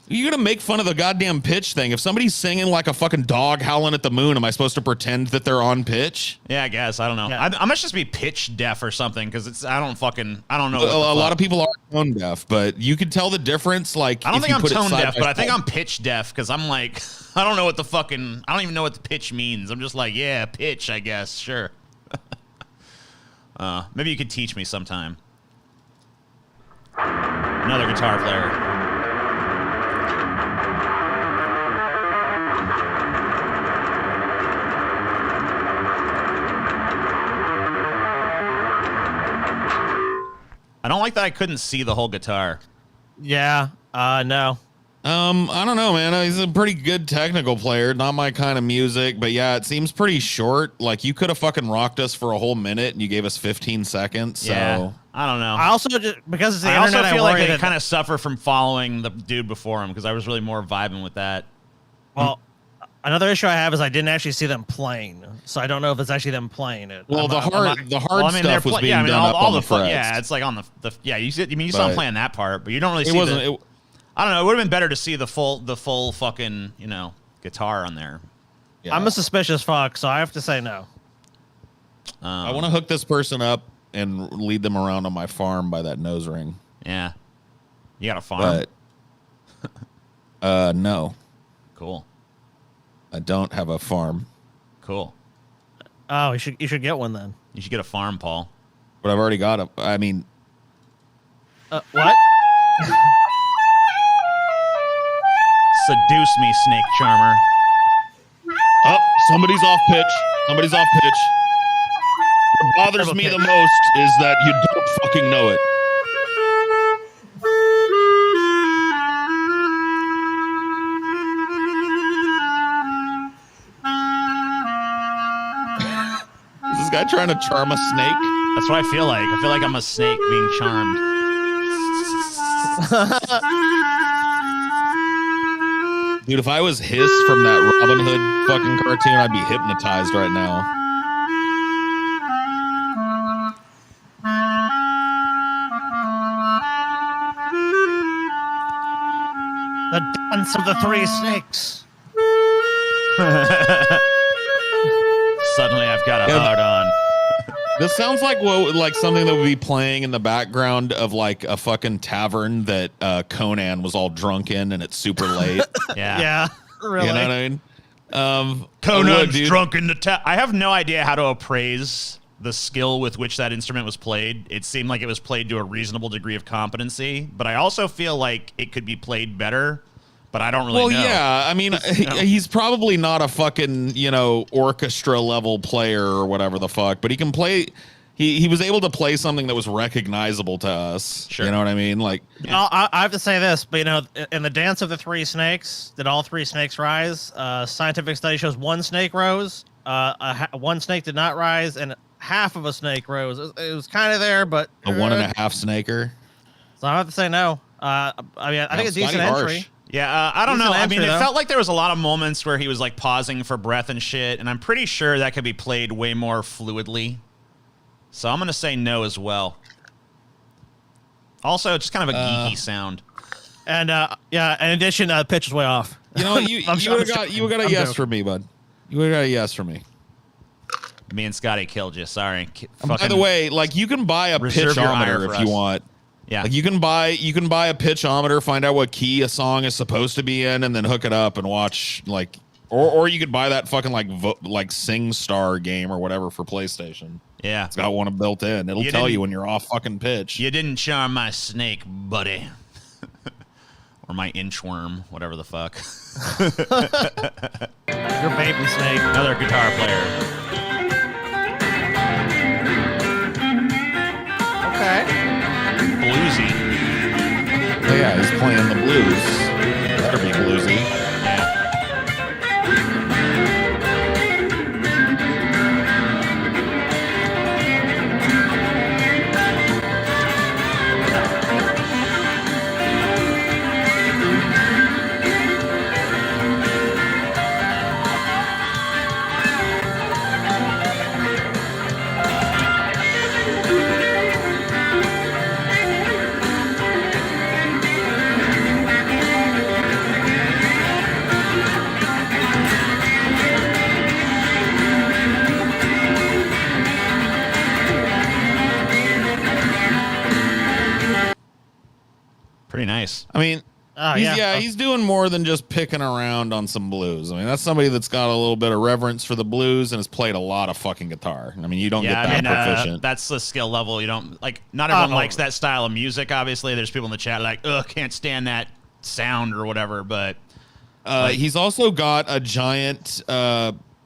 C: You're gonna make fun of the goddamn pitch thing. If somebody's singing like a fucking dog howling at the moon, am I supposed to pretend that they're on pitch?
A: Yeah, I guess. I don't know.
B: Yeah.
A: I must just be pitch deaf or something because I don't know.
C: A lot of people are tone deaf, but you can tell the difference. Like
A: I don't
C: if
A: think
C: you
A: I'm
C: put it
A: tone
C: side
A: deaf,
C: by
A: but I think
C: side.
A: I'm pitch deaf because I'm like I don't even know what the pitch means. I'm just like, yeah, pitch, I guess, sure. Maybe you could teach me sometime. Another guitar player. I don't like that I couldn't see the whole guitar.
B: Yeah, no.
C: I don't know, man. He's a pretty good technical player. Not my kind of music, but yeah, it seems pretty short. Like you could have fucking rocked us for a whole minute, and you gave us 15 seconds. So
A: Yeah, I don't know.
B: I also just because it's the
A: I
B: internet,
A: also feel like
B: worry
A: I
B: that-
A: kind of suffer from following the dude before him because I was really more vibing with that.
B: Well, another issue I have is I didn't actually see them playing, so I don't know if it's actually them playing it.
C: Well, the hard stuff was being
A: I mean,
C: done up
A: all
C: on
A: the
C: the frets.
A: yeah, it's like on the yeah. You said, I mean, you saw him
C: But
A: playing that part, but you don't really
C: it
A: see
C: wasn't.
A: the. I don't know. It would have been better to see the full fucking guitar on there.
C: Yeah.
B: I'm a suspicious fuck, so I have to say no.
C: I want to hook this person up and lead them around on my farm by that nose ring.
A: Yeah, you got a farm.
C: But no,
A: Cool.
C: I don't have a farm.
A: Cool.
B: Oh, you should get one then.
A: You should get a farm, Paul.
C: But I've already got a. I mean,
B: What?
A: Seduce me, snake charmer.
C: oh, somebody's off pitch. Somebody's off pitch. What bothers me the most is that you don't fucking know it. Is this guy trying to charm a snake?
A: That's what I feel like. I feel like I'm a snake being charmed.
C: Dude, if I was Hiss from that Robin Hood fucking cartoon, I'd be hypnotized right now.
B: The dance of the three snakes.
A: Suddenly I've got a hard on.
C: This sounds like something that would be playing in the background of like a fucking tavern that Conan was all drunk in, and it's super late.
A: Yeah.
B: Yeah, really.
C: You know what I mean?
A: Conan's
C: dude.
A: drunk in the I have no idea how to appraise the skill with which that instrument was played. It seemed like it was played to a reasonable degree of competency, but I also feel like it could be played better, but I don't really know.
C: Well, yeah. I mean, he's probably not a fucking, orchestra level player or whatever the fuck, but he can play. He was able to play something that was recognizable to us.
A: Sure.
C: You know what I mean? Like,
B: I have to say this, but in the dance of the three snakes, did all three snakes rise? Scientific study shows one snake rose, one snake did not rise, and half of a snake rose. It was kind of there, but
C: a 1.5 snaker.
B: So I have to say no. I think it's a decent entry.
A: Yeah, I don't know.
B: Decent
A: I mean,
B: entry,
A: it
B: though.
A: felt like there was a lot of moments where he was like pausing for breath and shit, and I'm pretty sure that could be played way more fluidly. So I'm gonna say no as well. Also, it's kind of a geeky sound.
B: And yeah, in addition, pitch is way off.
C: You know, you would have got a yes for me, bud. You would have got a yes for me.
A: Me and Scotty killed you. Sorry.
C: By the way, like you can buy a pitchometer if you want.
A: Yeah.
C: Like you can buy a pitchometer, find out what key a song is supposed to be in, and then hook it up and watch like, or you could buy that fucking like SingStar game or whatever for PlayStation.
A: Yeah.
C: It's got one built in. It'll tell you when you're off fucking pitch.
A: You didn't charm my snake, buddy. Or my inchworm, whatever the fuck.
B: Your baby snake.
A: Another guitar player.
B: Okay.
A: Bluesy.
C: Oh, yeah, he's playing the blues. Better be bluesy.
A: Yeah. Pretty nice.
C: I mean, he's doing more than just picking around on some blues. I mean, that's somebody that's got a little bit of reverence for the blues and has played a lot of fucking guitar. I mean, you don't get that proficient.
A: That's the skill level. You don't like. Not everyone likes that style of music. Obviously, there's people in the chat like, ugh, can't stand that sound or whatever. But
C: he's also got a giant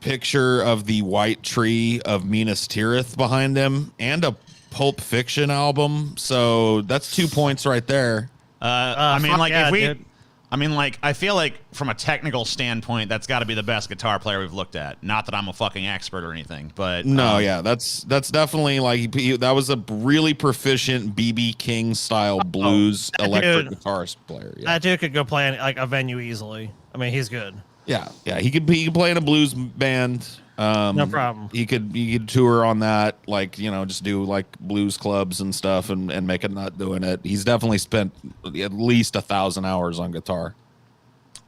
C: picture of the white tree of Minas Tirith behind him and a Pulp Fiction album. So that's 2 points right there.
A: I mean, like,
B: yeah,
A: if we,
B: dude.
A: I mean, like, I feel like from a technical standpoint, that's got to be the best guitar player we've looked at. Not that I'm a fucking expert or anything, but
C: no, yeah, that's definitely like that was a really proficient BB King style blues electric guitarist player. Yeah.
B: That dude could go play in like a venue easily. I mean, he's good.
C: Yeah, he could play in a blues band.
B: No problem.
C: He could tour on that, like, you know, just do like blues clubs and stuff and make a nut doing it. He's definitely spent at least 1,000 hours on guitar.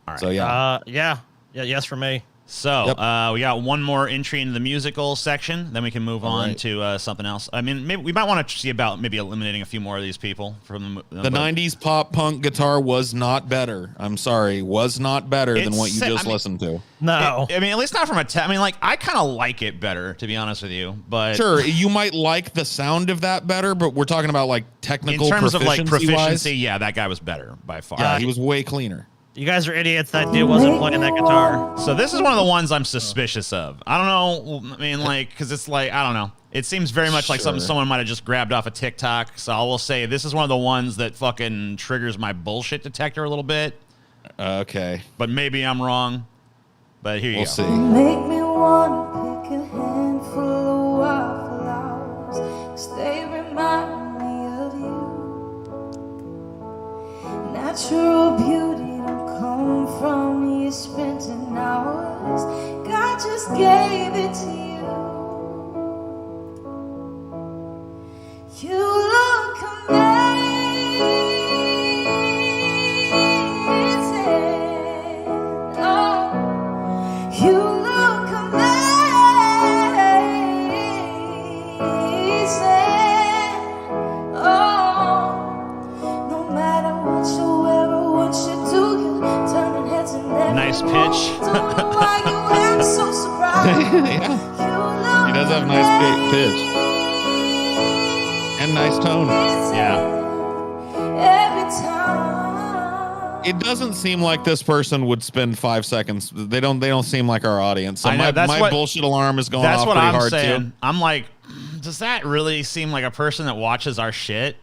A: All right.
C: So yeah.
B: Yes for me.
A: So we got one more entry into the musical section, then we can move on to something else. I mean, maybe we might want to see about maybe eliminating a few more of these people from
C: the 90s pop punk guitar was not better. I'm sorry, was not better than what you just listened to.
B: No,
A: I mean, at least not from a. I mean, like, I kind of like it better, to be honest with you. But
C: sure, you might like the sound of that better, but we're talking about like technical
A: in terms of like proficiency.
C: Wise,
A: yeah, that guy was better by far.
C: Yeah, he was way cleaner.
B: You guys are idiots. That dude wasn't playing that guitar.
A: So this is one of the ones I'm suspicious of. I don't know. I mean, like, because it's like, I don't know. It seems very much like something someone might have just grabbed off a TikTok. So I will say this is one of the ones that fucking triggers my bullshit detector a little bit.
C: Okay.
A: But maybe I'm wrong. But here you go.
C: We'll see.
E: Make me wanna pick a handful of wildflowers, 'cause they remind me of you. Natural beauty don't come from you spending hours. God just gave it to you. You look amazing. Oh, you look amazing. Oh, no matter what you wear or what you do, you're turning heads and never.
A: Nice pitch.
E: Don't know why you act so surprised.
C: Yeah. He does have nice pitch. And nice tone.
A: Yeah.
E: Every time.
C: It doesn't seem like this person would spend 5 seconds. They don't seem like our audience. So
A: I know,
C: my bullshit alarm is going
A: That's
C: off
A: what
C: pretty
A: I'm
C: hard
A: saying.
C: too.
A: I'm like, does that really seem like a person that watches our shit?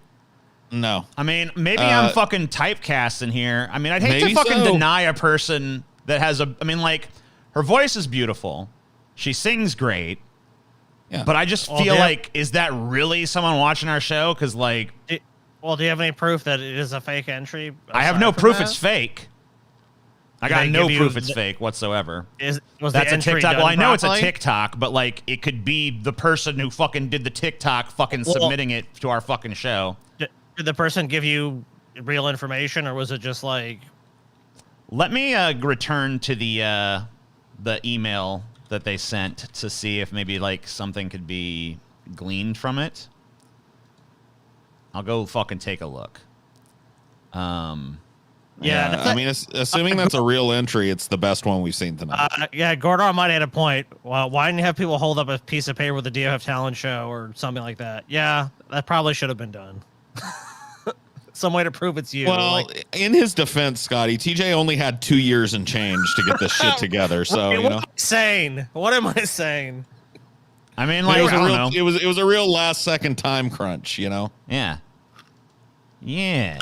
C: No.
A: I mean, maybe I'm fucking typecasting here. I mean, I'd hate to
C: maybe
A: fucking
C: so.
A: deny a person that has a. I mean, like, her voice is beautiful. She sings great.
C: Yeah.
A: But I just feel like, is that really someone watching our show? Because, like,
B: Well, do you have any proof that it is a fake entry?
A: I have no
B: aside from
A: proof
B: that?
A: it's fake. I got
B: they
A: no
B: give you
A: proof it's
B: the-
A: fake whatsoever.
B: Was
A: That's
B: the
A: a
B: entry
A: TikTok.
B: done
A: Well, I know it's a
B: properly?
A: TikTok, but like it could be the person who fucking did the TikTok fucking submitting it to our fucking show.
B: Did the person give you real information, or was it just like?
A: Let me return to the email that they sent to see if maybe like something could be gleaned from it. I'll go fucking take a look.
B: Yeah,
C: I mean, assuming that's a real entry, it's the best one we've seen tonight.
B: Yeah, Gordon might have had a point. Well, why didn't you have people hold up a piece of paper with the DOF talent show or something like that? Yeah, that probably should have been done. Some way to prove it's you.
C: Well,
B: like,
C: in his defense, Scotty, TJ only had 2 years and change to get this shit together. So
B: what
C: you know,
B: am I saying? What am I saying?
A: I mean, like,
C: it was
A: I
C: a
A: don't
C: real,
A: know.
C: it was a real last second time crunch. You know.
A: Yeah. Yeah.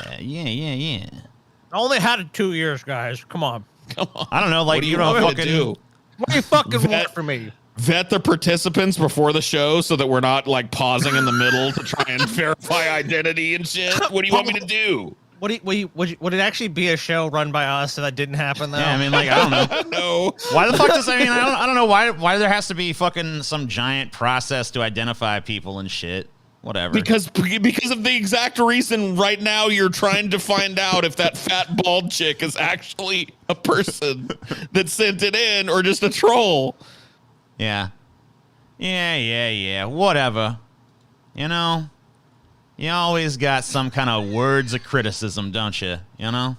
B: I only had 2 years, guys. Come on.
C: Come on.
A: I don't know. Like,
C: What do
A: you
C: want
A: know,
C: me to
A: fucking
C: do?
B: What do you fucking
C: Vet-
B: want from me?
C: Vet the participants before the show so that we're not like pausing in the middle to try and verify identity and shit. What do you want me to do?
B: Would it actually be a show run by us so that didn't happen though?
A: Yeah, I mean, like, I don't know.
C: No.
A: Why the fuck does I mean? I don't know why there has to be fucking some giant process to identify people and shit. Whatever.
C: Because of the exact reason right now you're trying to find out if that fat bald chick is actually a person that sent it in or just a troll.
A: Yeah. Whatever. You know, you always got some kind of words of criticism, don't you? You know?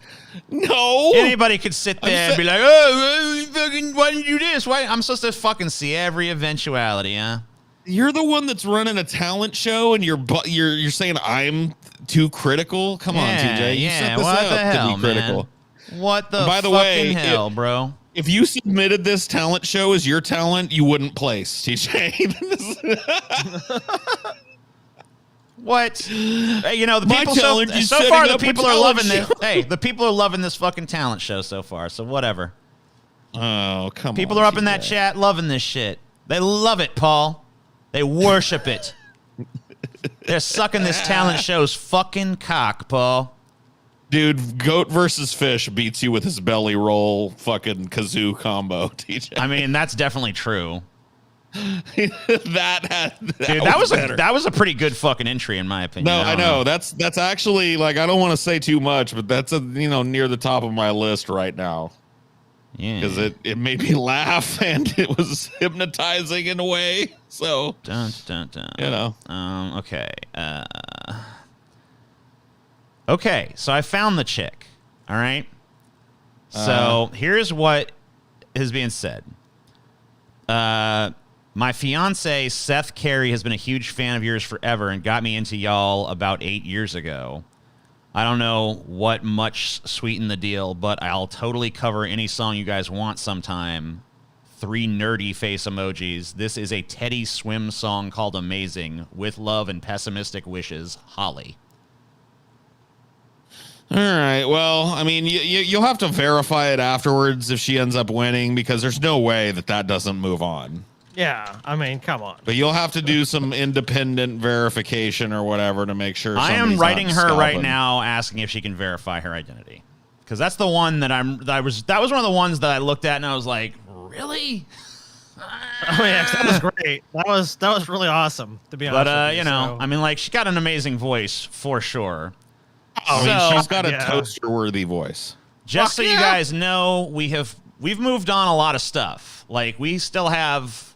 C: No.
A: Anybody could sit there and be like, oh, fucking, why didn't you do this? Why? I'm supposed to fucking see every eventuality, huh?
C: You're the one that's running a talent show, and you're saying I'm too critical. Come on, TJ. You set this
A: what
C: up
A: the hell,
C: to be critical.
A: man? What the
C: By the
A: fucking
C: way,
A: hell, bro?
C: If you submitted this talent show as your talent, you wouldn't place, TJ.
A: What? You know, the
C: My
A: people
C: talent is
A: so
C: setting
A: far the
C: up a
A: people are
C: talent
A: loving this.
C: show.
A: Hey, the people are loving this fucking talent show so far. So whatever.
C: Oh, come on.
A: People are up in that
C: TJ.
A: chat loving this shit. They love it, Paul. They worship it. They're sucking this talent show's fucking cock, Paul.
C: Dude, goat versus fish beats you with his belly roll fucking kazoo combo, TJ.
A: I mean, that's definitely true.
C: Dude,
A: that was a pretty good fucking entry in my opinion.
C: No, I
A: don't
C: know. That's actually like I don't want to say too much, but that's near the top of my list right now.
A: Yeah.
C: Because it made me laugh and it was hypnotizing in a way. So
A: Dun, dun, dun.
C: you know.
A: Okay. Okay, so I found the chick. All right. So here's what is being said. My fiance, Seth Carey, has been a huge fan of yours forever and got me into y'all about 8 years ago. I don't know what much sweetened the deal, but I'll totally cover any song you guys want sometime. 3 nerdy face emojis. This is a Teddy Swim song called Amazing. With love and pessimistic wishes, Holly.
C: All right. Well, I mean, you'll have to verify it afterwards if she ends up winning, because there's no way that doesn't move on.
B: Yeah, I mean, come on.
C: But you'll have to do some independent verification or whatever to make sure.
A: I am
C: somebody's
A: writing
C: not
A: her right
C: scalping.
A: now, asking if she can verify her identity, because that's the one that that was one of the ones that I looked at and I was like, really?
B: Oh yeah, 'cause that was great. That was really awesome, to be honest.
A: But
B: with you, so.
A: I mean, like, she got an amazing voice for sure.
C: I mean,
A: So-
C: she's got a
B: yeah.
C: toaster-worthy voice.
A: Just so
B: Fuck
A: you
B: yeah.
A: guys know, we've moved on a lot of stuff. Like, we still have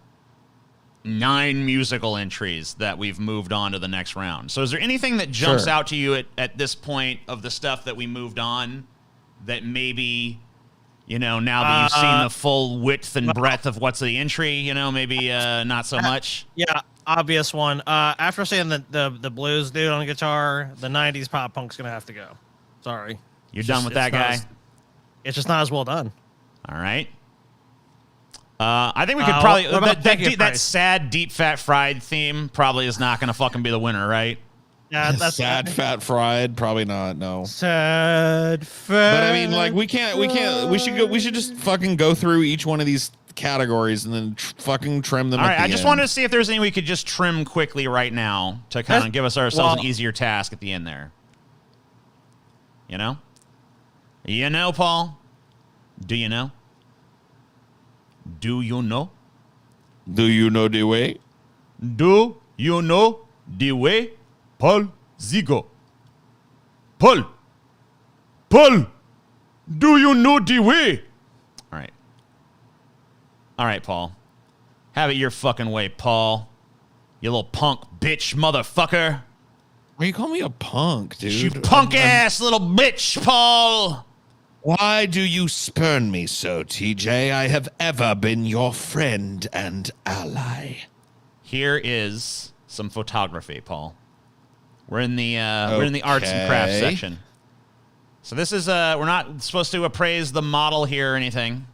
A: 9 musical entries that we've moved on to the next round. So is there anything that jumps
C: Sure.
A: out to you at this point of the stuff that we moved on that maybe, now that you've seen the full width and breadth of what's the entry, maybe not so much?
B: Yeah, obvious one. After saying the blues dude on guitar, the '90s pop punk's gonna have to go. Sorry,
A: You're done with that guy?
B: It's just not as well done.
A: All right. I think we could
B: what
A: probably
B: about Peggy
A: that
B: Price?
A: sad deep fat fried theme probably is not going to fucking be the winner, right?
B: Yeah, that's
C: Sad, fat, fried. Probably not. No.
B: sad. Fat,
C: But I mean, like, we can't. We should just fucking go through each one of these categories and then fucking trim them.
A: All
C: at
A: right,
C: the
A: I just
C: end.
A: wanted to see if there's any we could just trim quickly right now to kind of
B: That's-
A: give us ourselves an
B: well-
A: easier task at the end there. You know, Paul. Do you know? Do you know?
C: Do you know the way?
A: Do you know the way? Paul Zigo. Paul. Paul. Do you know the way? All right. All right, Paul. Have it your fucking way, Paul. You little punk bitch motherfucker.
C: Why you call me a punk, dude?
A: You punk ass little bitch, Paul.
C: Why do you spurn me so, TJ? I have ever been your friend and ally.
A: Here is some photography, Paul. We're in the arts and crafts section. So this is we're not supposed to appraise the model here or anything.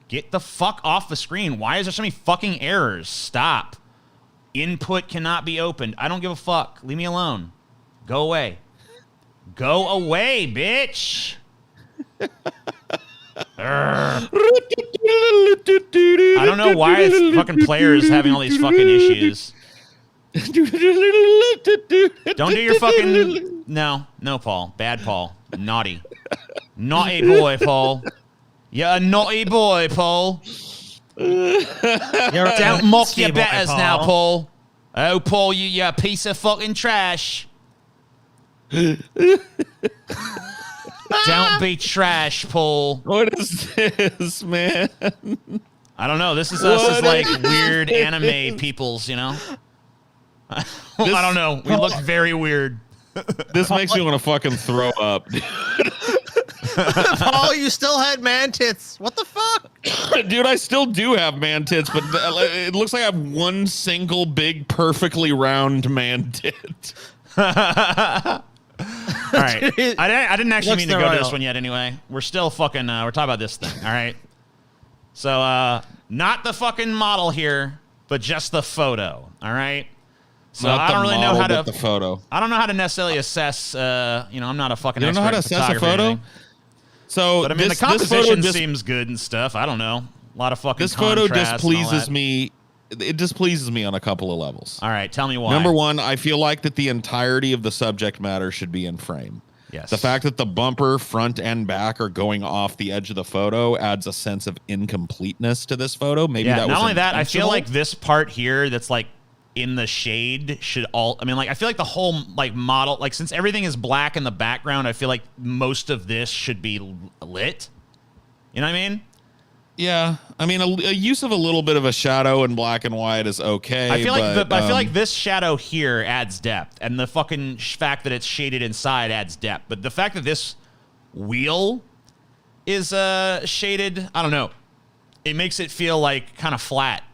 A: Get the fuck off the screen. Why is there so many fucking errors? Stop. Input cannot be opened. I don't give a fuck. Leave me alone. Go away. Go away, bitch. I don't know why this fucking player is having all these fucking issues. Don't do your fucking... No, Paul. Bad Paul. Naughty. Naughty boy, Paul. You're a naughty boy, Paul. Don't mock your betters now, Paul. Oh, Paul, you're a piece of fucking trash. Don't be trash, Paul.
C: What is this, man?
A: I don't know. This is us as like weird anime peoples, you know? I don't know. We look very weird.
C: This makes me want to fucking throw up.
B: Paul, you still had man tits. What the fuck?
C: Dude, I still do have man tits, but it looks like I have one single big, perfectly round man tit.
A: All right. I didn't actually mean to go to this one yet anyway. We're still fucking, we're talking about this thing, all right? So, not the fucking model here, but just the photo, all right? So I don't really know how to...
C: the photo.
A: I don't know how to necessarily assess, I'm not a fucking expert.
C: You don't know how to assess a photo? So,
A: but I mean, the composition seems good and stuff. I don't know. A lot of fucking
C: This photo displeases me. It displeases me on a couple of levels.
A: All right, tell me why.
C: Number one, I feel like that the entirety of the subject matter should be in frame.
A: Yes.
C: The fact that the bumper, front and back, are going off the edge of the photo adds a sense of incompleteness to this photo. Maybe that was
A: not only that, I feel
C: intentional.
A: like this part here that's like in the shade should I feel like the whole like model, like since everything is black in the background, I feel like most of this should be lit. You know what I mean?
C: Yeah, I mean, a use of a little bit of a shadow in black and white is okay.
A: I feel like this shadow here adds depth, and the fucking fact that it's shaded inside adds depth. But the fact that this wheel is shaded, I don't know, it makes it feel like kind of flat.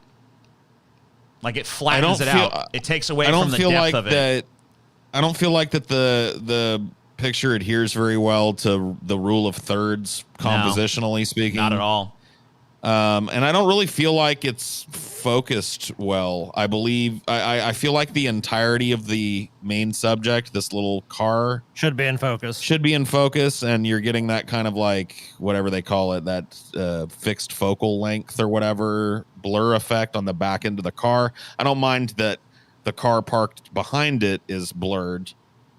A: Like it flattens it out. It takes away from the depth of it.
C: I don't feel like that the picture adheres very well to the rule of thirds, compositionally speaking.
A: Not at all.
C: And I don't really feel like it's focused well. I believe I feel like the entirety of the main subject, this little car,
B: should be in focus.
C: And you're getting that kind of like whatever they call it, that fixed focal length or whatever blur effect on the back end of the car. I don't mind that the car parked behind it is blurred,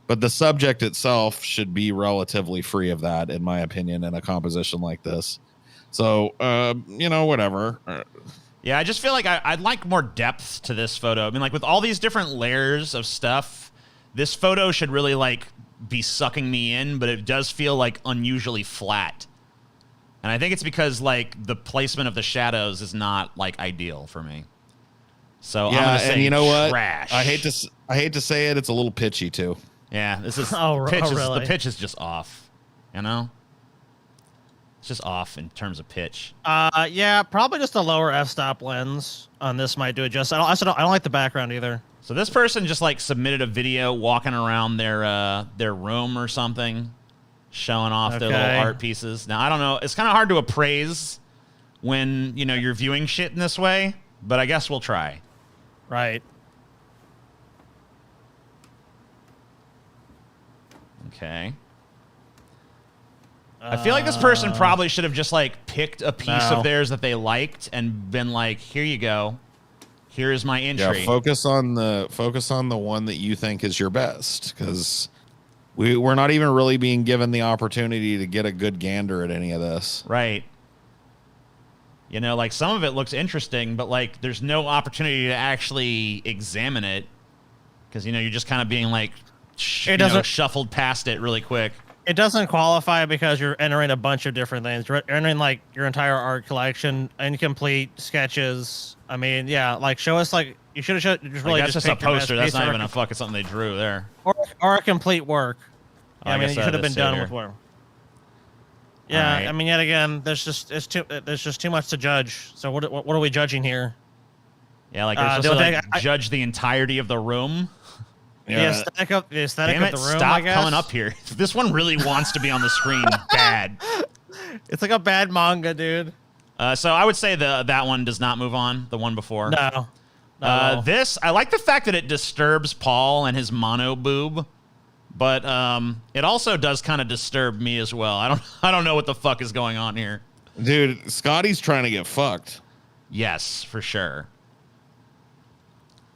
C: but the subject itself should be relatively free of that, in my opinion, in a composition like this. So, whatever.
A: Yeah, I just feel like I'd like more depth to this photo. I mean, like with all these different layers of stuff, this photo should really like be sucking me in, but it does feel like unusually flat. And I think it's because like the placement of the shadows is not like ideal for me. So
C: yeah,
A: I'm gonna say
C: and you know
A: trash.
C: what? I hate to say it, it's a little pitchy too.
A: Yeah, this is
B: really?
A: The pitch is just off. You know? It's just off in terms of pitch.
B: Yeah, probably just a lower f-stop lens on this might do it just. I don't like the background either.
A: So this person just like submitted a video walking around their room or something, showing off their little art pieces. Now I don't know. It's kind of hard to appraise when you're viewing shit in this way, but I guess we'll try.
B: Right.
A: Okay. I feel like this person probably should have just like picked a piece of theirs that they liked and been like, "Here you go. Here's my entry."
C: Yeah, focus on the one that you think is your best, because we're not even really being given the opportunity to get a good gander at any of this.
A: Right. You know, like some of it looks interesting, but like there's no opportunity to actually examine it because, you know, you're just kind of being like shuffled past it really quick.
B: It doesn't qualify because you're entering a bunch of different things. You're entering like your entire art collection, incomplete sketches. I mean, yeah, like show us like you should have just really
A: that's just a
B: picked your
A: poster. That's
B: masterpiece
A: not
B: or
A: even a fucking something they drew there.
B: or a complete work.
A: Oh,
B: I mean,
A: guess
B: you
A: that
B: should have
A: is
B: been done
A: here.
B: with work. Yeah,
A: Right.
B: I mean, yet again, there's just too much to judge. So what are we judging here?
A: Yeah, like you're supposed to like, judge the entirety of the room.
B: The aesthetic of the room.
A: Stop
B: I guess.
A: coming up here. This one really wants to be on the screen bad.
B: It's like a bad manga, dude.
A: So I would say that one does not move on. The one before.
B: No.
A: This I like the fact that it disturbs Paul and his mono boob, but it also does kind of disturb me as well. I don't know what the fuck is going on here.
C: Dude, Scotty's trying to get fucked.
A: Yes, for sure.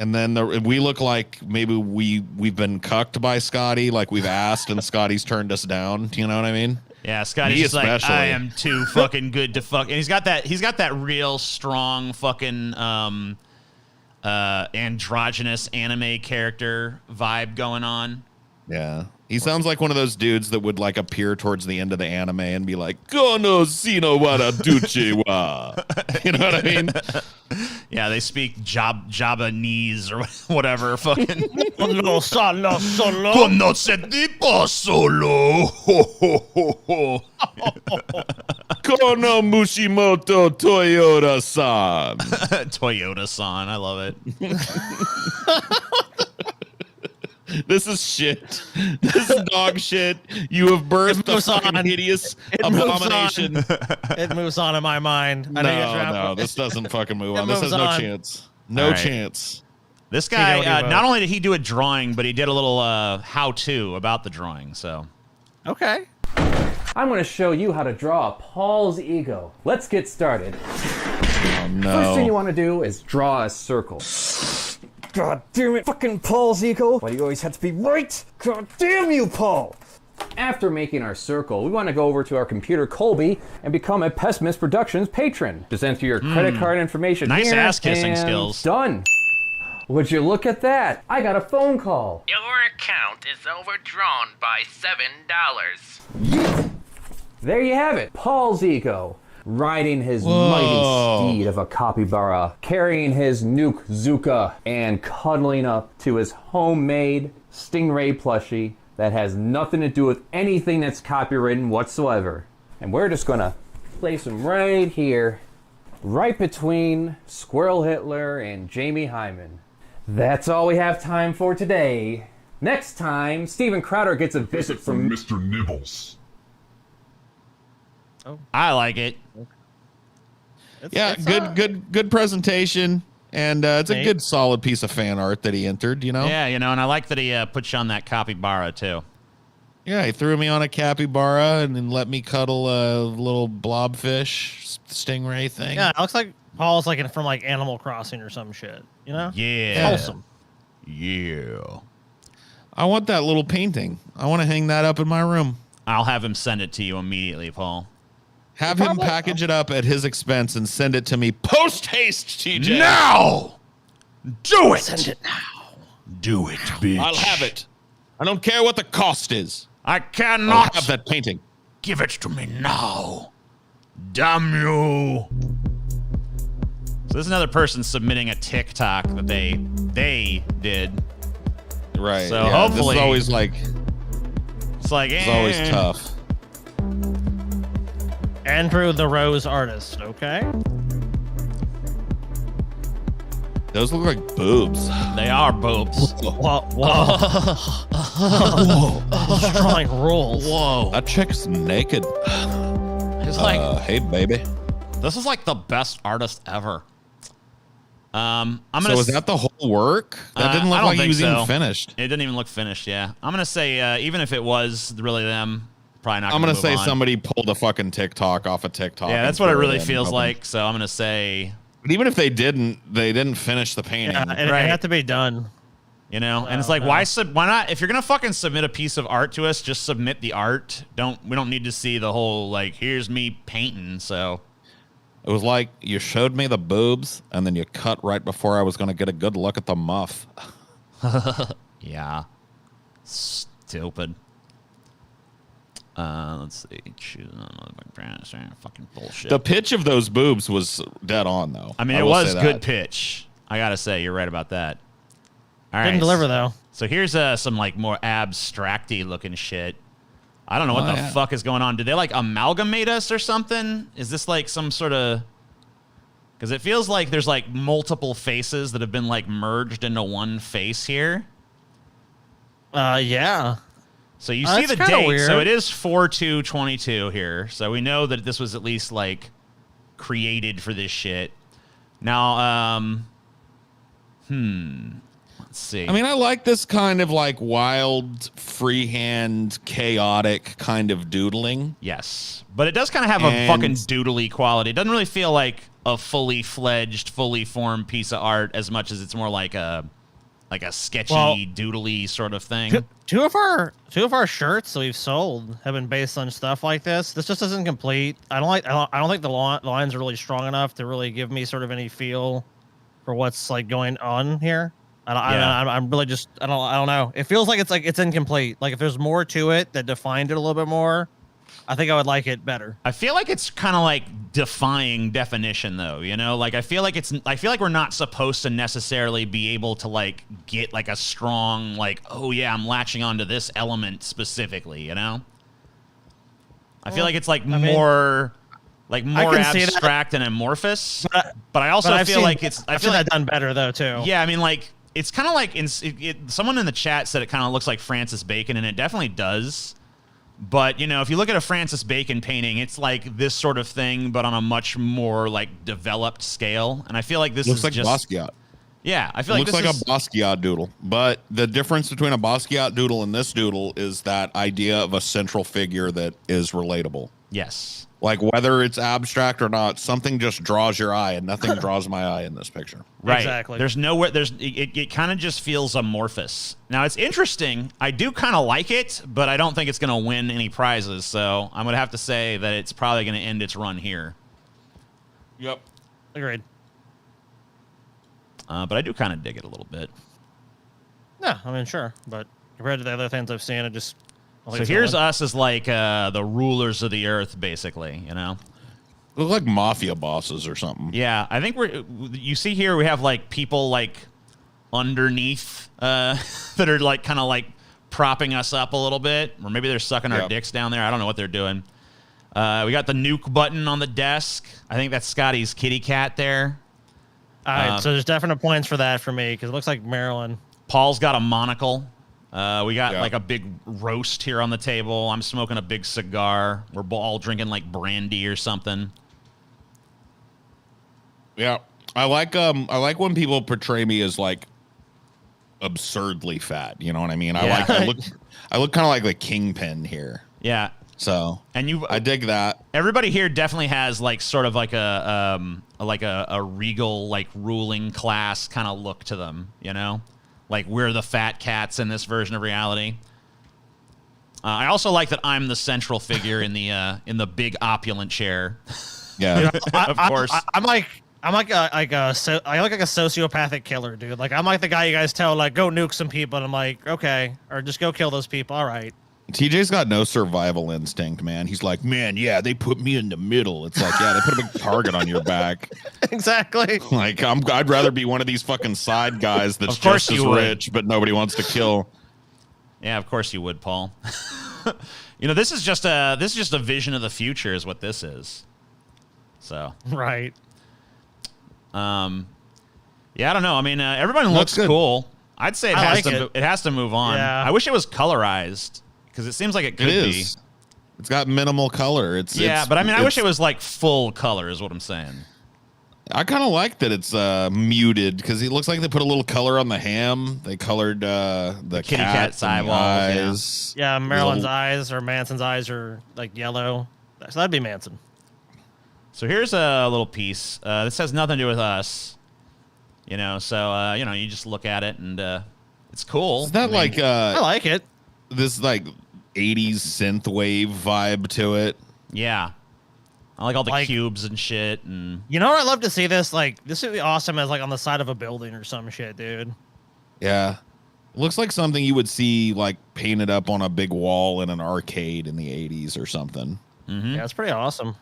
C: And then we look like maybe we've been cucked by Scotty, like we've asked and Scotty's turned us down. Do you know what I mean?
A: Yeah, Scotty's just like, I am too fucking good to fuck. And he's got that real strong fucking androgynous anime character vibe going on.
C: Yeah. He sounds like one of those dudes that would like appear towards the end of the anime and be like, Kono sino wara duchi wa. You know what I mean?
A: Yeah, they speak Japanese or whatever. Fucking.
B: No solo solo.
A: Conoce solo.
C: Kono Mushimoto Toyota-san.
A: Toyota-san, I love it.
C: This is shit. This is dog shit. You have birthed a fucking hideous abomination.
B: It moves on in my mind.
C: No, this doesn't fucking move on. This has no chance. No chance.
A: This guy, not only did he do a drawing, but he did a little how-to about the drawing, so.
B: Okay.
K: I'm going to show you how to draw Paul's ego. Let's get started.
C: Oh, no.
K: First thing you want to do is draw a circle. God damn it, fucking Paul's ego. Why do you always have to be right? God damn you, Paul. After making our circle, we want to go over to our computer, Colby, and become a Pessimist Productions patron. Just enter your credit card information
A: nice
K: here.
A: Nice ass-kissing
K: and
A: skills.
K: Done. Would you look at that? I got a phone call.
L: Your account is overdrawn by $7.
K: There you have it. Paul's ego. Riding his mighty steed of a capybara, carrying his Nuke Zuka, and cuddling up to his homemade Stingray plushie that has nothing to do with anything that's copywritten whatsoever. And we're just gonna place him right here, right between Squirrel Hitler and Jamie Hyman. That's all we have time for today. Next time, Steven Crowder gets a visit from
M: Mr. Nibbles.
A: I like it.
C: Good presentation, and it's a good solid piece of fan art that he entered. You know.
A: Yeah, you know, and I like that he put you on that capybara too.
C: Yeah, he threw me on a capybara and then let me cuddle a little blobfish stingray thing.
B: Yeah, it looks like Paul's like from like Animal Crossing or some shit. You know?
A: Yeah.
B: Wholesome.
A: Yeah.
C: I want that little painting. I want to hang that up in my room.
A: I'll have him send it to you immediately, Paul.
C: Have him package it up at his expense and send it to me post haste, TJ.
A: Now! Do it!
B: Send it now.
A: Do it, bitch.
C: I'll have it. I don't care what the cost is.
A: I cannot
C: have that painting.
A: Give it to me now. Damn you. So this is another person submitting a TikTok that they did.
C: Right.
A: So hopefully
C: this is always like
A: it's
C: always tough.
B: Andrew the Rose artist, okay?
C: Those look like boobs.
A: They are boobs.
B: Whoa. Whoa. Drawing rules.
A: Whoa.
C: That chick's naked.
A: It's like,
C: hey, baby.
A: This is like the best artist ever. I'm gonna.
C: So was that the whole work? That didn't look like he was even finished.
A: It didn't even look finished. Yeah, I'm gonna say even if it was really them, probably not.
C: I'm gonna say
A: on.
C: somebody pulled a fucking TikTok off of TikTok.
A: Yeah, that's what it really feels like. So I'm gonna say.
C: But even if they didn't finish the painting.
B: Yeah, it had to be done.
A: You know, and it's like, why not? If you're gonna fucking submit a piece of art to us, just submit the art. We don't need to see the whole like, here's me painting. So.
C: It was like you showed me the boobs, and then you cut right before I was going to get a good look at the muff.
A: Yeah. Stupid. Let's see. Fucking bullshit.
C: The pitch of those boobs was dead on, though.
A: I mean, it was good pitch. I gotta say, you're right about that. All right.
B: Didn't deliver, though.
A: So here's some like more abstracty looking shit. I don't know what the fuck is going on. Did they like amalgamate us or something? Is this like some sort of... Because it feels like there's like multiple faces that have been like merged into one face here.
B: Yeah.
A: So you see the date. Weird. So it is 4/2/22 here. So we know that this was at least like created for this shit. Now, let's see.
C: I mean, I like this kind of like wild, freehand, chaotic kind of doodling.
A: Yes. But it does kind of have a fucking doodly quality. It doesn't really feel like a fully fledged, fully formed piece of art as much as it's more like a sketchy, doodly sort of thing.
B: Two of our shirts that we've sold have been based on stuff like this. This just isn't complete. I don't think the lines are really strong enough to really give me sort of any feel for what's like going on here. I'm really just I don't know. It feels like it's incomplete. Like if there's more to it that defined it a little bit more, I think I would like it better.
A: I feel like it's kind of like defying definition, though. You know, like I feel like we're not supposed to necessarily be able to like get like a strong like, oh yeah, I'm latching onto this element specifically. You know, I feel like it's like more abstract and amorphous. But I also feel like
B: I've seen that done better though too.
A: Yeah, I mean like. It's kind of like someone in the chat said it kind of looks like Francis Bacon, and it definitely does. But, you know, if you look at a Francis Bacon painting, it's like this sort of thing, but on a much more like developed scale. And I feel like this
C: looks
A: is
C: like
A: just
C: Basquiat.
A: Yeah, I feel like
C: looks like a Basquiat doodle. But the difference between a Basquiat doodle and this doodle is that idea of a central figure that is relatable.
A: Yes.
C: Like whether it's abstract or not, something just draws your eye, and nothing draws my eye in this picture.
A: Right.
B: Exactly.
A: There's nowhere. It kind of just feels amorphous. Now it's interesting. I do kind of like it, but I don't think it's going to win any prizes. So I'm going to have to say that it's probably going to end its run here.
C: Yep.
B: Agreed.
A: But I do kind of dig it a little bit.
B: Yeah, I mean, sure, but compared to the other things I've seen, it just.
A: So here's us as like the rulers of the earth, basically, you know?
C: Look like mafia bosses or something.
A: Yeah, I think you see here we have like people like underneath that are like kind of like propping us up a little bit, or maybe they're sucking our dicks down there. I don't know what they're doing. We got the nuke button on the desk. I think that's Scotty's kitty cat there.
B: All right, so there's definite points for that for me because it looks like Maryland.
A: Paul's got a monocle. We got like a big roast here on the table. I'm smoking a big cigar. We're all drinking like brandy or something.
C: Yeah, I like when people portray me as like absurdly fat. You know what I mean? I look kind of like the kingpin here.
A: Yeah.
C: So I dig that.
A: Everybody here definitely has like sort of like a regal like ruling class kind of look to them. You know. Like, we're the fat cats in this version of reality. I also like that I'm the central figure in the big opulent chair.
C: Yeah,
A: of course.
B: I look like a sociopathic killer, dude. Like, I'm like the guy you guys tell, like, go nuke some people, and I'm like, okay, or just go kill those people. All right.
C: TJ's got no survival instinct, man. He's like, man, yeah, they put me in the middle. It's like, yeah, they put a big target on your back.
B: Exactly.
C: Like, I'd rather be one of these fucking side guys that's just as rich, but nobody wants to kill.
A: Yeah, of course you would, Paul. You know, this is just a vision of the future, is what this is. So
B: right.
A: Yeah, I don't know. I mean, everybody looks cool. I'd say it has to move on.
B: Yeah.
A: I wish it was colorized. Because it seems like it could be.
C: It's got minimal color.
A: But I mean, I wish it was like full color is what I'm saying.
C: I kind of like that it's muted because it looks like they put a little color on the ham. They colored the kitty cat's eyeballs.
B: Yeah, Marilyn's eyes or Manson's eyes are like yellow. So that'd be Manson.
A: So here's a little piece. This has nothing to do with us. You know, so, you know, you just look at it and it's cool.
C: Is that I
B: like it.
C: This like 80s synth wave vibe to it.
A: Yeah. I like all the cubes and shit. And
B: you know what? I'd love to see this. Like, this would be awesome as like on the side of a building or some shit, dude.
C: Yeah. It looks like something you would see like painted up on a big wall in an arcade in the 80s or something.
A: Mm-hmm.
B: Yeah, it's pretty awesome.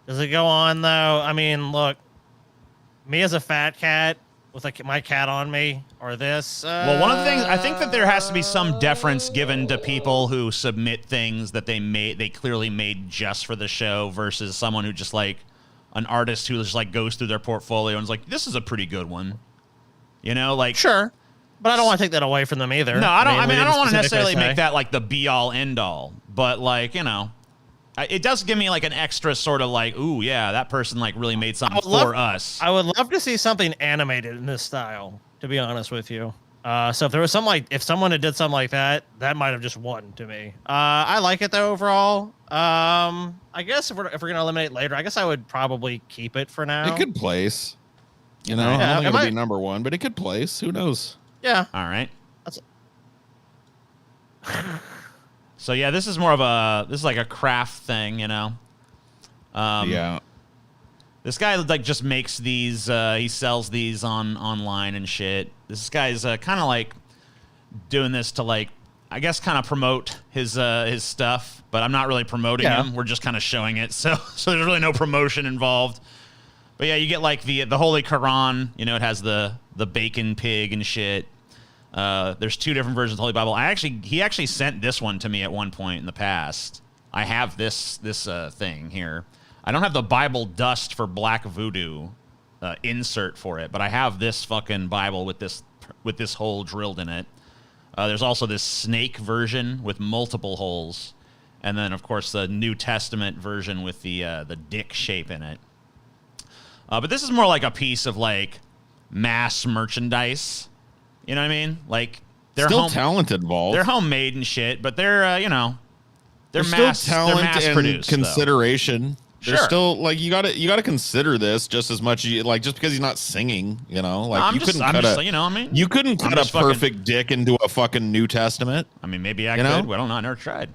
B: Does it go on though? I mean, look, me as a fat cat with my cat on me, or this.
A: Well, one of the things I think that there has to be some deference given to people who submit things that they clearly made just for the show versus someone who just like an artist who just like goes through their portfolio and is like, this is a pretty good one. You know, like
B: sure, but I don't want to take that away from them either.
A: No, I don't. I mean, I don't want to necessarily make that like the be all end all, but like, you know, it does give me like an extra sort of like, ooh, yeah, that person like really made something for us.
B: I would love to see something animated in this style, to be honest with you. So if there was some like, if someone had did something like that, that might have just won to me. I like it though overall. I guess if we're gonna eliminate later, I guess I would probably keep it for now.
C: It could place. You know,
B: yeah,
C: I don't think it'll be number one, but it could place. Who knows?
B: Yeah.
A: All right. So yeah, this is more of this is like a craft thing, you know.
C: Yeah.
A: This guy like just makes these. He sells these online and shit. This guy's kind of like doing this to like, I guess, kind of promote his stuff. But I'm not really promoting him. We're just kind of showing it. So there's really no promotion involved. But yeah, you get like the Holy Quran. You know, it has the bacon pig and shit. There's two different versions of the Holy Bible. He actually sent this one to me at one point in the past. I have this thing here. I don't have the Bible dust for Black Voodoo insert for it, but I have this fucking Bible with this hole drilled in it. There's also this snake version with multiple holes, and then of course the New Testament version with the dick shape in it. But this is more like a piece of like mass merchandise. You know what I mean? Like they're
C: still talent involved.
A: They're homemade and shit, but they're you know,
C: they're
A: mass,
C: still talent
A: they're mass
C: and
A: produced,
C: consideration.
A: Sure.
C: They're still like you gotta consider this just as much. Like just because he's not singing, you know, like you couldn't cut a perfect dick into a fucking New Testament.
A: I mean, maybe I could. Well, I don't know. I never tried.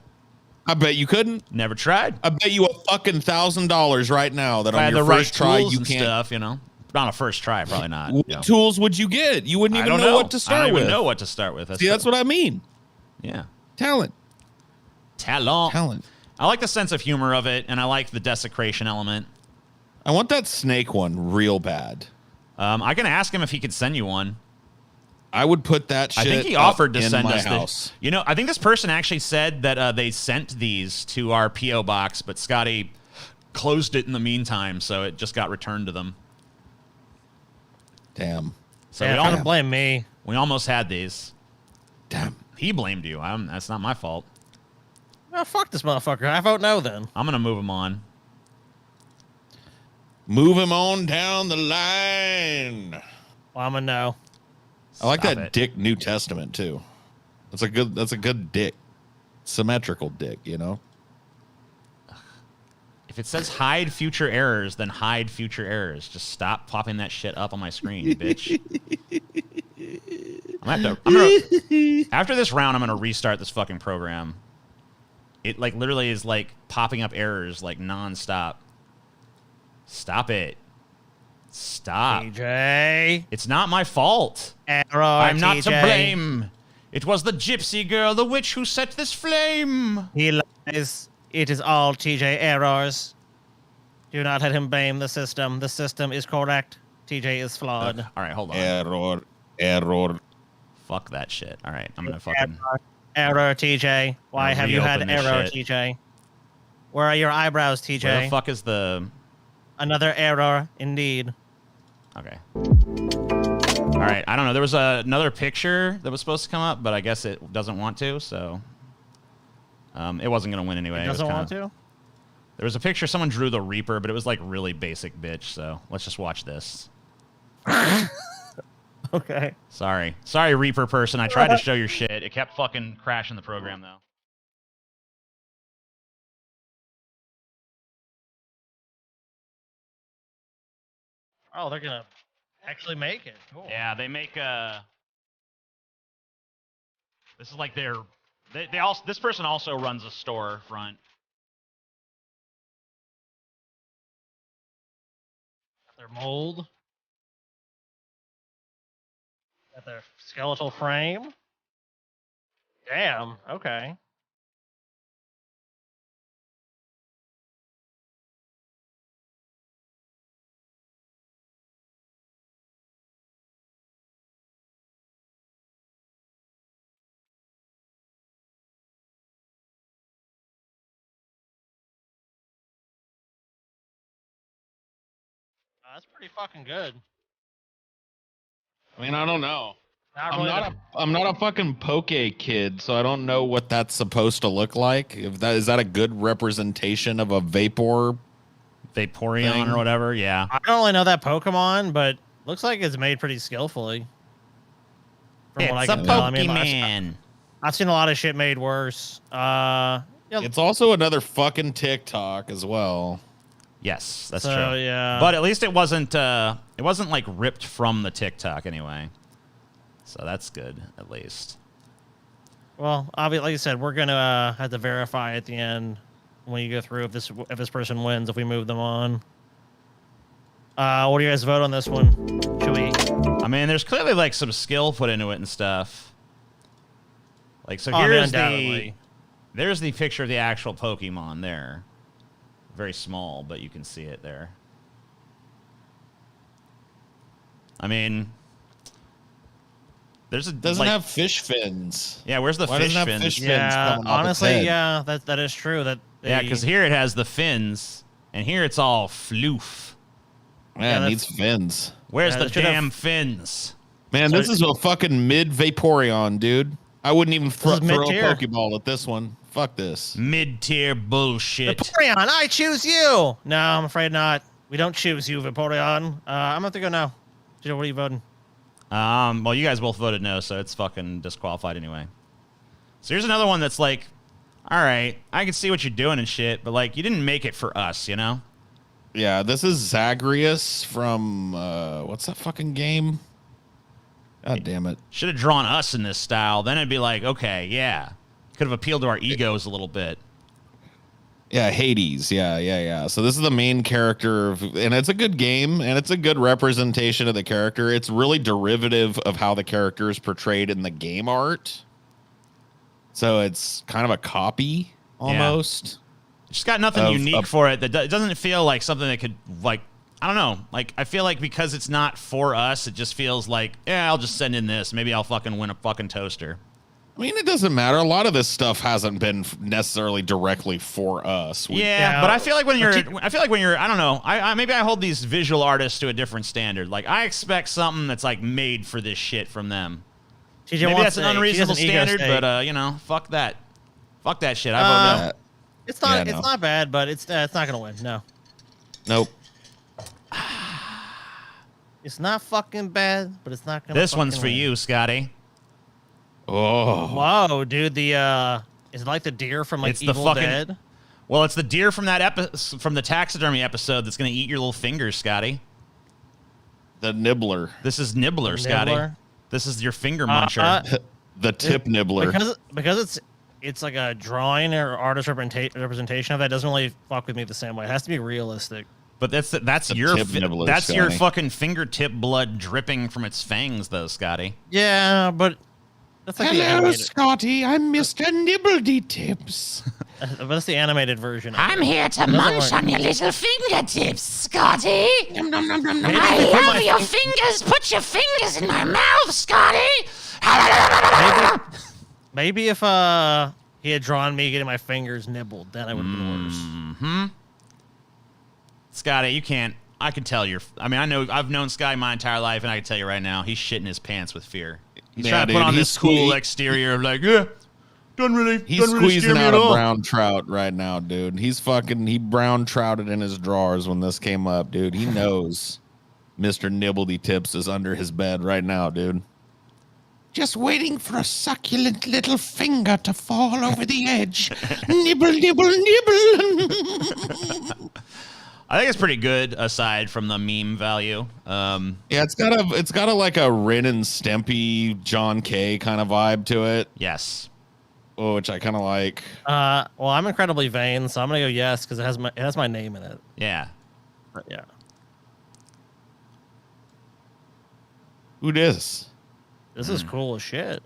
C: I bet you couldn't.
A: Never tried.
C: I bet you a fucking $1,000 right now that
A: if
C: on your first try you can't.
A: Stuff, you know, not a first try, probably not.
C: What tools would you get? You wouldn't even know what to start with.
A: I don't even know what to start with.
C: That's what I mean.
A: Yeah.
C: Talent.
A: I like the sense of humor of it, and I like the desecration element.
C: I want that snake one real bad.
A: I can ask him if he could send you one.
C: I would put that shit
A: I think he offered to send us
C: house.
A: You know, I think this person actually said that they sent these to our P.O. box, but Scotty closed it in the meantime, so it just got returned to them.
C: Damn.
A: So
B: yeah, don't blame me.
A: We almost had these.
C: Damn.
A: He blamed you. That's not my fault.
B: Oh, fuck this motherfucker. I vote no then.
A: I'm going to move him on.
C: Move him on down the line.
B: Well, I'm a no.
C: I like that dick New Testament too. That's a good dick. Symmetrical dick, you know?
A: If it says hide future errors, then hide future errors. Just stop popping that shit up on my screen, bitch. After this round, I'm gonna restart this fucking program. It like literally is like popping up errors like nonstop. Stop it. Stop.
B: TJ.
A: It's not my fault.
B: Error,
A: I'm not
B: TJ.
A: to blame. It was the gypsy girl, the witch, who set this flame.
B: He lies. It is all TJ errors. Do not let him blame the system. The system is correct. TJ is flawed.
A: All right, hold on.
C: Error.
A: Fuck that shit. All right, I'm gonna fucking...
B: Error, TJ. Why have you had error, TJ? Where are your eyebrows, TJ?
A: Where the fuck is the...
B: Another error, indeed.
A: Okay. All right, I don't know. There was another picture that was supposed to come up, but I guess it doesn't want to, so... it wasn't going to win anyway.
B: It doesn't want to?
A: There was a picture, someone drew the Reaper, but it was like really basic bitch, so let's just watch this.
B: Okay.
A: Sorry, Reaper person. I tried to show your shit. It kept fucking crashing the program, though.
B: Oh, they're gonna actually make it. Cool.
A: Yeah, they make this is like their... They also... This person also runs a storefront.
B: Their mold. Got their skeletal frame. Damn. Okay. That's pretty fucking good.
C: I mean, I don't know.
B: Not really.
C: I'm not a fucking poke kid, so I don't know what that's supposed to look like. If that is that a good representation of a Vaporeon
A: Vaporeon or whatever. Yeah.
B: I don't really know that Pokemon, but looks like it's made pretty skillfully. From what I
A: It's a
B: can tell. I mean,
A: Pokemon.
B: I've seen a lot of shit made worse. Yeah.
C: It's also another fucking TikTok as well.
A: Yes, that's
B: So,
A: true.
B: yeah.
A: But at least it wasn't like ripped from the TikTok anyway. So that's good, at least.
B: Well, obviously, like I said, we're gonna have to verify at the end when you go through if this person wins if we move them on. What do you guys vote on this one? Should we?
A: I mean, there's clearly like some skill put into it and stuff. Like so,
B: Oh,
A: here's
B: undoubtedly.
A: there's the picture of the actual Pokemon there. Very small, but you can see it there. I mean, there's a
C: Doesn't have fish fins.
A: Yeah, where's the
C: Why
A: fish
C: doesn't it have
A: fins?
C: fish fins
B: Yeah,
C: coming off its
B: honestly,
C: head?
B: yeah, that is true. That
A: Yeah, because here it has the fins, and here it's all floof.
C: Man, it needs fins.
A: Where's
B: Yeah,
A: the
B: they should have-
A: damn fins?
C: Man, this is a fucking mid Vaporeon, dude. I wouldn't even throw a
B: mid-tier.
C: Pokeball at this one. Fuck this.
A: Mid-tier bullshit.
B: Vaporeon, I choose you. No, I'm afraid not. We don't choose you, Vaporeon. I'm gonna have to go now. What are you voting?
A: Well, you guys both voted no, so it's fucking disqualified anyway. So here's another one that's like, all right, I can see what you're doing and shit, but like, you didn't make it for us, you know?
C: Yeah, this is Zagreus from what's that fucking game? God damn it.
A: Should have drawn us in this style. Then it'd be like, okay, yeah. Could have appealed to our egos a little bit.
C: Yeah, Hades. Yeah. So this is the main character, and it's a good game, and it's a good representation of the character. It's really derivative of how the character is portrayed in the game art. So it's kind of a copy, almost.
A: It's got nothing unique for it. It doesn't feel like something that could, like, I don't know. Like, I feel like because it's not for us, it just feels like, yeah, I'll just send in this. Maybe I'll fucking win a fucking toaster.
C: I mean, it doesn't matter. A lot of this stuff hasn't been necessarily directly for us.
A: Yeah, but I feel like when you're, I don't know. Maybe I hold these visual artists to a different standard. Like, I expect something that's like made for this shit from them.
B: TJ
A: Maybe
B: wants
A: that's an
B: a-
A: unreasonable
B: she has an ego
A: standard, but
B: stake.
A: you know, fuck that. Fuck that shit. I vote no.
B: It's not.
C: Yeah,
B: it's
C: no.
B: not bad, but it's not gonna win. No.
C: Nope.
B: It's not fucking bad, but it's not gonna.
A: This one's
B: fucking
A: for
B: win.
A: you, Scotty.
C: Oh.
B: Whoa, dude! Is it like the deer from like
A: It's the
B: Evil
A: fucking.
B: Dead?
A: Well, it's the deer from that from the taxidermy episode that's gonna eat your little fingers, Scotty.
C: The nibbler.
A: This is Nibbler, Scotty.
B: Nibbler?
A: This is your finger muncher.
C: The tip nibbler.
B: Because it's like a drawing or artist representation of that doesn't really fuck with me the same way. It has to be realistic.
A: But that's
C: The
A: your
C: tip nibbler,
A: that's your
C: Scotty.
A: fucking fingertip blood dripping from its fangs, though, Scotty.
B: Yeah, but that's like the
C: Hello,
B: animated.
C: Scotty. I'm Mr. Nibbledy Tips.
B: But that's the animated version. Of
L: I'm
B: it.
L: here to
B: It doesn't
L: munch
B: work.
L: on your little fingertips, Scotty.
C: Nom, nom, nom, nom, nom.
B: Maybe
L: I
B: if
L: love
B: my-
L: your fingers. Put your fingers in my mouth, Scotty.
B: Maybe if he had drawn me getting my fingers nibbled, then I would have been worse.
A: Mm-hmm. Scotty, you can't. I can tell you're. I mean, I've known Scotty my entire life, and I can tell you right now, he's shitting his pants with fear. He's
C: Yeah,
A: trying to
C: dude,
A: put on
C: he's
A: this cool
C: sque-
A: exterior of like, yeah,
C: He's
A: doesn't really scare
C: squeezing
A: me
C: out
A: at
C: a
A: all.
C: brown trout right now, dude. He brown trouted in his drawers when this came up, dude. He knows Mr. Nibbledy Tips is under his bed right now, dude. Just waiting for a succulent little finger to fall over the edge. Nibble, nibble, nibble.
A: I think it's pretty good, aside from the meme value.
C: Yeah, it's got a like a Ren and Stimpy John K kind of vibe to it.
A: Yes.
C: Oh, which I kind of like.
B: Well, I'm incredibly vain, so I'm gonna go yes because it has my name in it.
A: Yeah.
B: But yeah.
C: Who dis?
B: This is cool as shit.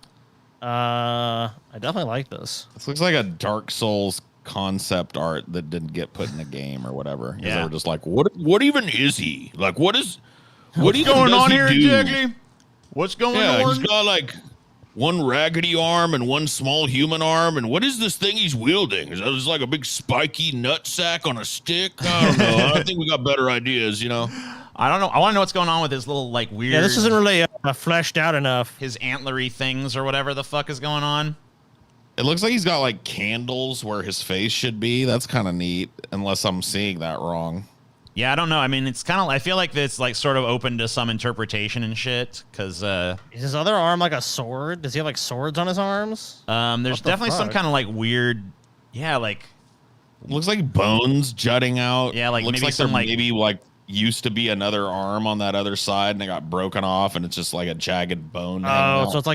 B: I definitely like this.
C: This looks like a Dark Souls concept art that didn't get put in a game or whatever. Yeah. They were just like, what even is he? Like, what's
A: going on here exactly? What's going on?
C: He's got like one raggedy arm and one small human arm. And what is this thing he's wielding? Is that just like a big spiky nutsack on a stick? I don't know. I think we got better ideas, you know?
A: I don't know. I want to know what's going on with his little like weird.
B: Yeah, this isn't really fleshed out enough.
A: His antlery things or whatever the fuck is going on.
C: It looks like he's got like candles where his face should be. That's kind of neat, unless I'm seeing that wrong.
A: Yeah, I don't know. I mean, it's kind of. I feel like it's like sort of open to some interpretation and shit. Because
B: is his other arm like a sword? Does he have like swords on his arms?
A: There's definitely some kind of like weird. Yeah, like
C: looks like bones jutting out.
A: Yeah, like
C: looks
A: maybe
C: like
A: some like
C: maybe like used to be another arm on that other side, and it got broken off, and it's just like a jagged bone.
B: Oh, so it's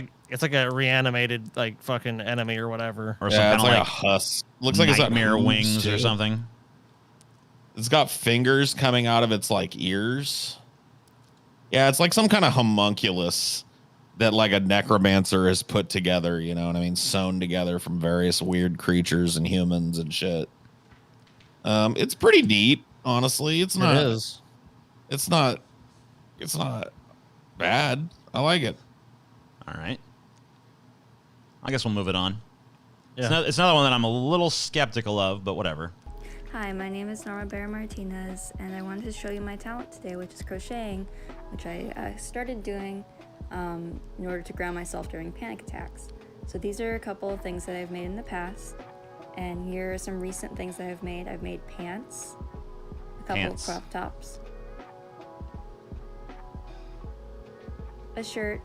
B: like a reanimated like fucking enemy or whatever.
A: Or some kind
C: of
A: like
C: a husk. Looks like it's got
A: nightmare wings or something.
C: It's got fingers coming out of its like ears. Yeah, it's like some kind of homunculus that like a necromancer has put together, you know what I mean? Sewn together from various weird creatures and humans and shit. It's pretty neat, honestly. It's not.
B: It is.
C: It's not bad. I like it.
A: All right. I guess we'll move it on.
B: Yeah.
A: It's another one that I'm a little skeptical of, but whatever.
M: Hi, my name is Norma Bear Martinez, and I wanted to show you my talent today, which is crocheting, which I started doing in order to ground myself during panic attacks. So these are a couple of things that I've made in the past, and here are some recent things that I've made. I've made pants, a couple of crop tops, a shirt,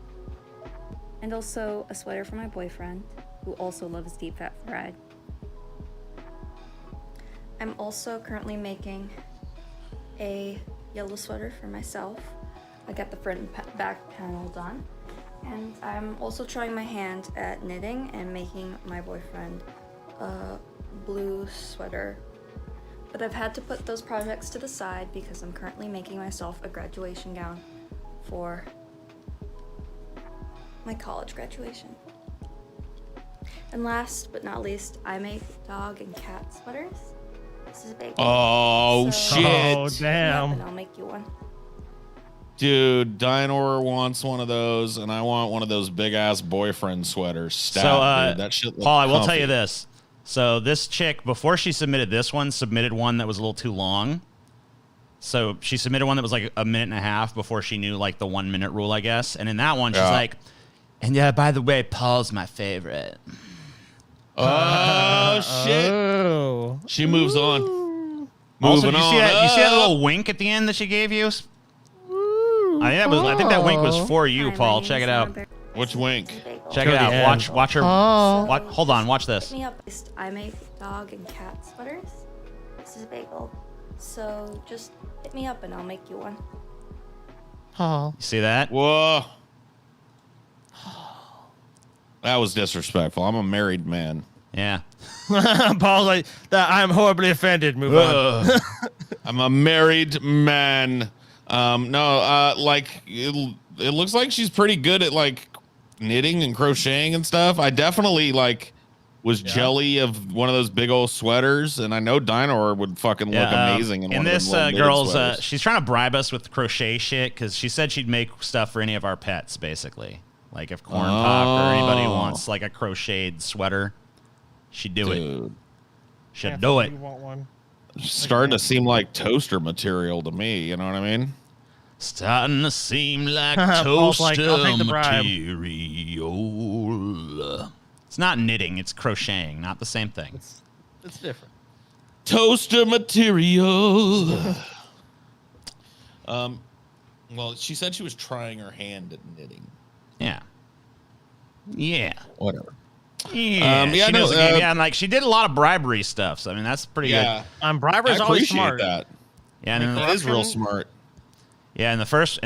M: and also a sweater for my boyfriend, who also loves deep fat fried. I'm also currently making a yellow sweater for myself. I got the front and back panel done. And I'm also trying my hand at knitting and making my boyfriend a blue sweater. But I've had to put those projects to the side because I'm currently making myself a graduation gown for my college graduation. And last but not least, I make dog and cat sweaters. This is a big
C: one. Shit.
B: Oh, damn.
M: And I'll make you one.
C: Dude, Dinor wants one of those, and I want one of those big-ass boyfriend sweaters. Dude, that shit looks
A: Paul, I will
C: comfy.
A: tell you this. So this chick, before she submitted this one, submitted one that was a little too long. So she submitted one that was like a minute and a half before she knew like the 1 minute rule, I guess. And in that one, she's like, and yeah, by the way, Paul's my favorite.
C: Oh, shit.
B: Oh.
C: She moves on.
A: Also,
C: Moving on.
A: You see that little wink at the end that she gave you? I think that wink was for you, Paul. Check it out.
C: Which wink?
A: Check it out. Watch her. Hold on. Watch this.
M: Me up. I make dog and cat sweaters. This is a bagel. So just hit me up and I'll make you one.
B: Paul.
A: You see that?
C: Whoa. That was disrespectful. I'm a married man.
A: Yeah.
B: Paul's like, I'm horribly offended. Move on.
C: I'm a married man. Like it looks like she's pretty good at like knitting and crocheting and stuff. I definitely like was jelly of one of those big old sweaters, and I know Dinor would fucking look amazing in one
A: this
C: of them little
A: girl's
C: sweaters.
A: she's trying to bribe us with crochet shit because she said she'd make stuff for any of our pets, basically. Like if Corn Pop or anybody wants like a crocheted sweater, she'd do it. She'd do it.
B: You want one?
C: Starting to seem like toaster material to me. You know what I mean?
A: Starting to seem like
B: Paul's
A: toaster
B: like, I'll take the bribe.
A: material. It's not knitting, it's crocheting, not the same thing.
B: It's different.
C: Toaster material. Well, she said she was trying her hand at knitting.
A: Yeah. Yeah.
C: Whatever.
A: Yeah. She knows the game. Yeah, and like she did a lot of bribery stuff. So I mean that's pretty good.
B: Bribery's always smart.
C: That.
A: Yeah, and
C: That is real smart.
A: Yeah, in the first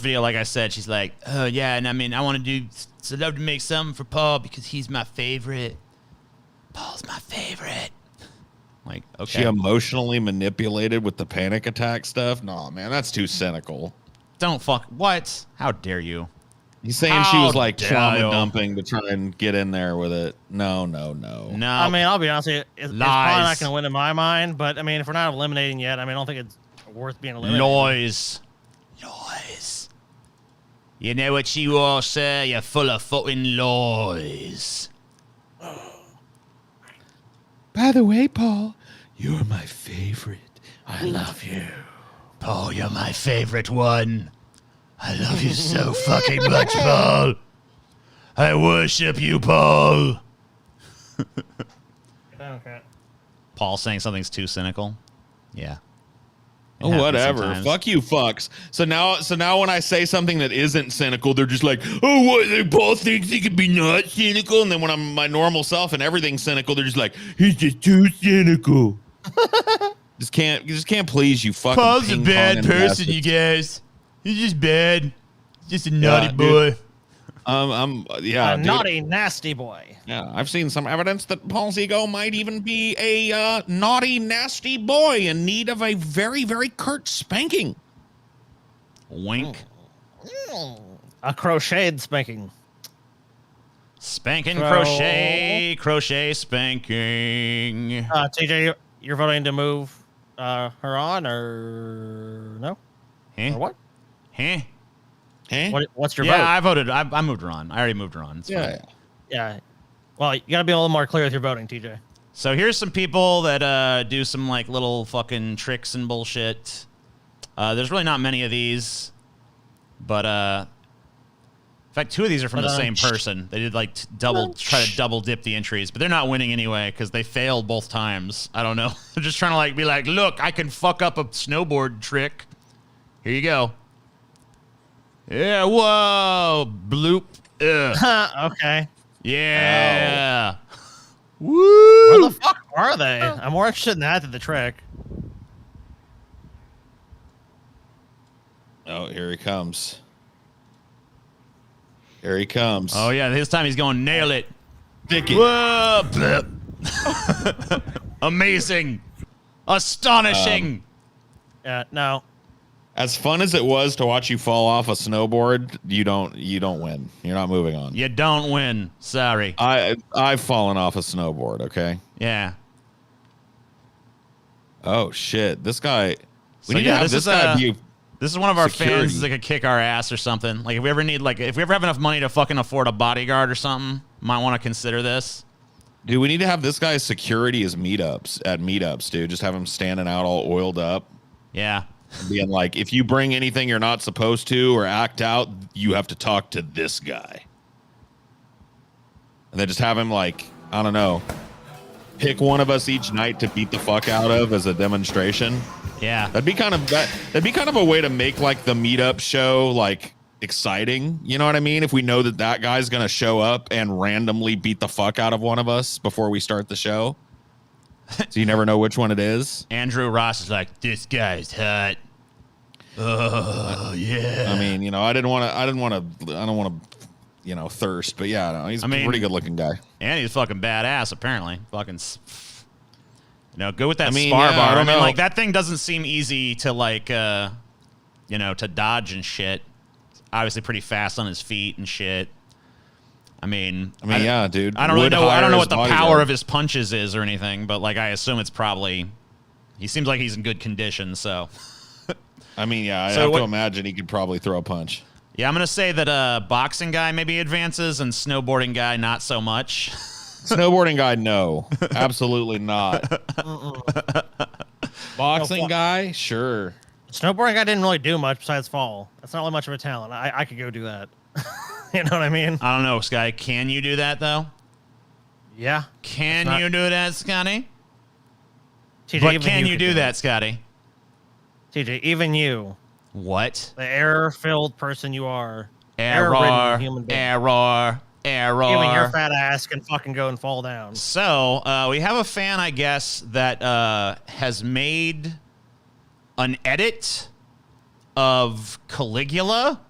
A: video, like I said, she's like, oh yeah, and I mean I want to do I'd love to make something for Paul because he's my favorite. Paul's my favorite. Like, okay.
C: She emotionally manipulated with the panic attack stuff? No, man, that's too cynical.
A: Don't fuck what? How dare you?
C: He's saying she was like
A: dare
C: trauma
A: you.
C: dumping to try and get in there with it. No.
A: No.
B: I mean, I'll be honest with you. It's probably not going to win in my mind. But I mean, if we're not eliminating yet, I mean, I don't think it's worth being eliminated.
A: Noise. You know what you are, sir? You're full of fucking lies.
C: By the way, Paul, you're my favorite. I love you.
A: Paul, you're my favorite one. I love you so fucking much, Paul. I worship you, Paul.
B: Okay.
A: Paul saying something's too cynical. Yeah. It
C: Oh,
A: happens
C: whatever.
A: sometimes.
C: Fuck you, fucks. So now when I say something that isn't cynical, they're just like, oh, what? Paul thinks he can be not cynical. And then when I'm my normal self and everything's cynical, they're just like, he's just too cynical. just can't please you, fucking.
A: Paul's a bad
C: ping-ponging
A: person,
C: bastards.
A: you guys. He's just bad. He's just a naughty
C: dude.
A: boy.
B: A naughty, nasty boy.
C: Yeah, I've seen some evidence that Paul's ego might even be a naughty, nasty boy in need of a very, very curt spanking.
A: Wink.
B: A crocheted spanking.
A: Spanking, crochet, spanking.
B: TJ, you're voting to move her on, or no?
A: Huh?
B: Or what?
A: Huh?
B: What's your
A: yeah,
B: vote?
A: I voted. I moved her on. I already moved her on. It's fine.
B: Yeah. Well, you gotta be a little more clear with your voting, TJ.
A: So here's some people that do some like little fucking tricks and bullshit. There's really not many of these, but in fact, 2 of these are from the same person. They did like try to double dip the entries, but they're not winning anyway because they failed both times. I don't know. They're just trying to like be like, look, I can fuck up a snowboard trick. Here you go. Yeah, whoa, bloop. Ugh.
B: Okay.
A: Yeah. Woo!
B: Where the fuck are they? I'm more interested in that than the trick.
C: Oh, here he comes. Here he comes.
A: Oh yeah, this time he's going nail it.
C: Dick it.
A: Whoa! Blip. Amazing. Astonishing.
B: Yeah, no.
C: As fun as it was to watch you fall off a snowboard, you don't win. You're not moving on.
A: You don't win. Sorry.
C: I've fallen off a snowboard, okay?
A: Yeah.
C: Oh shit. This guy
A: So, yeah, this is one of our
C: security.
A: fans that could kick our ass or something. Like if we ever have enough money to fucking afford a bodyguard or something, might want to consider this.
C: Dude, we need to have this guy's security as meetups, dude. Just have him standing out all oiled up.
A: Yeah.
C: And being like, if you bring anything you're not supposed to or act out, you have to talk to this guy. And then just have him like, I don't know, pick one of us each night to beat the fuck out of as a demonstration.
A: Yeah.
C: That'd be kind of a way to make like the meetup show like exciting. You know what I mean? If we know that guy's gonna show up and randomly beat the fuck out of one of us before we start the show. So you never know which one it is.
A: Andrew Ross is like, this guy's hot. Oh yeah.
C: I mean, I don't want to, thirst, but yeah, no, he's a pretty good looking guy.
A: And he's fucking badass, apparently. Fucking, good with that
C: I mean,
A: spar
C: yeah,
A: bar.
C: I don't know.
A: Like that thing doesn't seem easy to like, to dodge and shit. Obviously, pretty fast on his feet and shit. I mean,
C: yeah, dude.
A: I don't really know. I don't know what the power
C: bodyguard.
A: of his punches is or anything, but like, I assume it's probably. He seems like he's in good condition, so.
C: I mean, yeah, I
A: So
C: have
A: what-
C: to imagine he could probably throw a punch.
A: Yeah, I'm gonna say that boxing guy maybe advances and snowboarding guy not so much.
C: Snowboarding guy, no, absolutely not. Boxing guy, sure.
B: Snowboarding guy didn't really do much besides fall. That's not really much of a talent. I could go do that. You know what I mean?
A: I don't know, Sky. Can you do that though?
B: Yeah.
A: Can you do that, Scotty?
B: TJ,
A: But
B: even
A: can you
B: could
A: do
B: it.
A: that, Scotty?
B: TJ, even you.
A: What?
B: The error-filled person you are.
A: Error.
B: Error-ridden human being.
A: Error.
B: Even your fat ass can fucking go and fall down.
A: So we have a fan, I guess, that has made an edit of Caligula.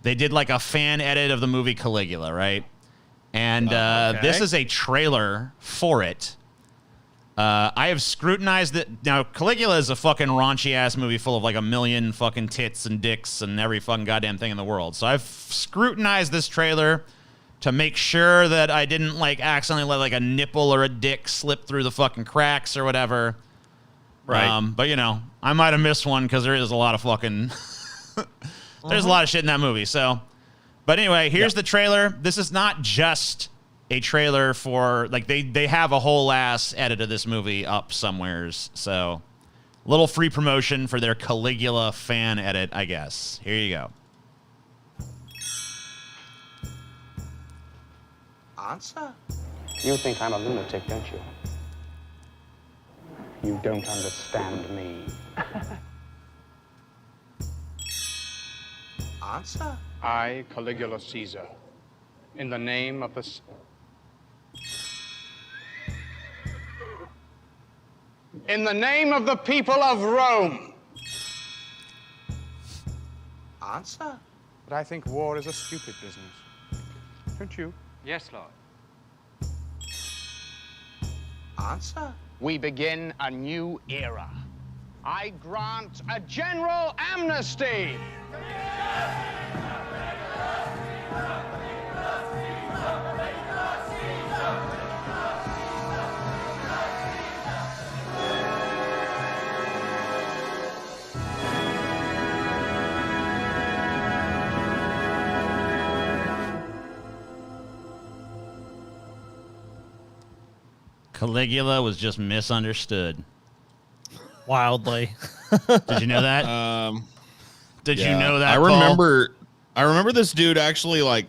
A: They did like a fan edit of the movie Caligula, right? And
B: okay.
A: this is a trailer for it. I have scrutinized it. Now, Caligula is a fucking raunchy ass movie full of like a million fucking tits and dicks and every fucking goddamn thing in the world. So I've scrutinized this trailer to make sure that I didn't like accidentally let like a nipple or a dick slip through the fucking cracks or whatever.
B: Right.
A: But you know, I might have missed one because there is a lot of fucking there's a lot of shit in that movie. So, but anyway, here's the trailer. This is not just a trailer for like they have a whole ass edit of this movie up somewheres. So, little free promotion for their Caligula fan edit, I guess. Here you go.
N: Answer?
O: You think I'm a lunatic, don't you? You don't understand me.
N: Answer?
O: I, Caligula Caesar, in the name of the... In the name of the people of Rome.
N: Answer?
O: But I think war is a stupid business. Don't you?
P: Yes, Lord.
N: Answer?
O: We begin a new era. I grant a general amnesty.
A: Caligula was just misunderstood.
B: Wildly.
A: Did you know that? Did you know that?
C: I
A: Paul?
C: remember this dude actually like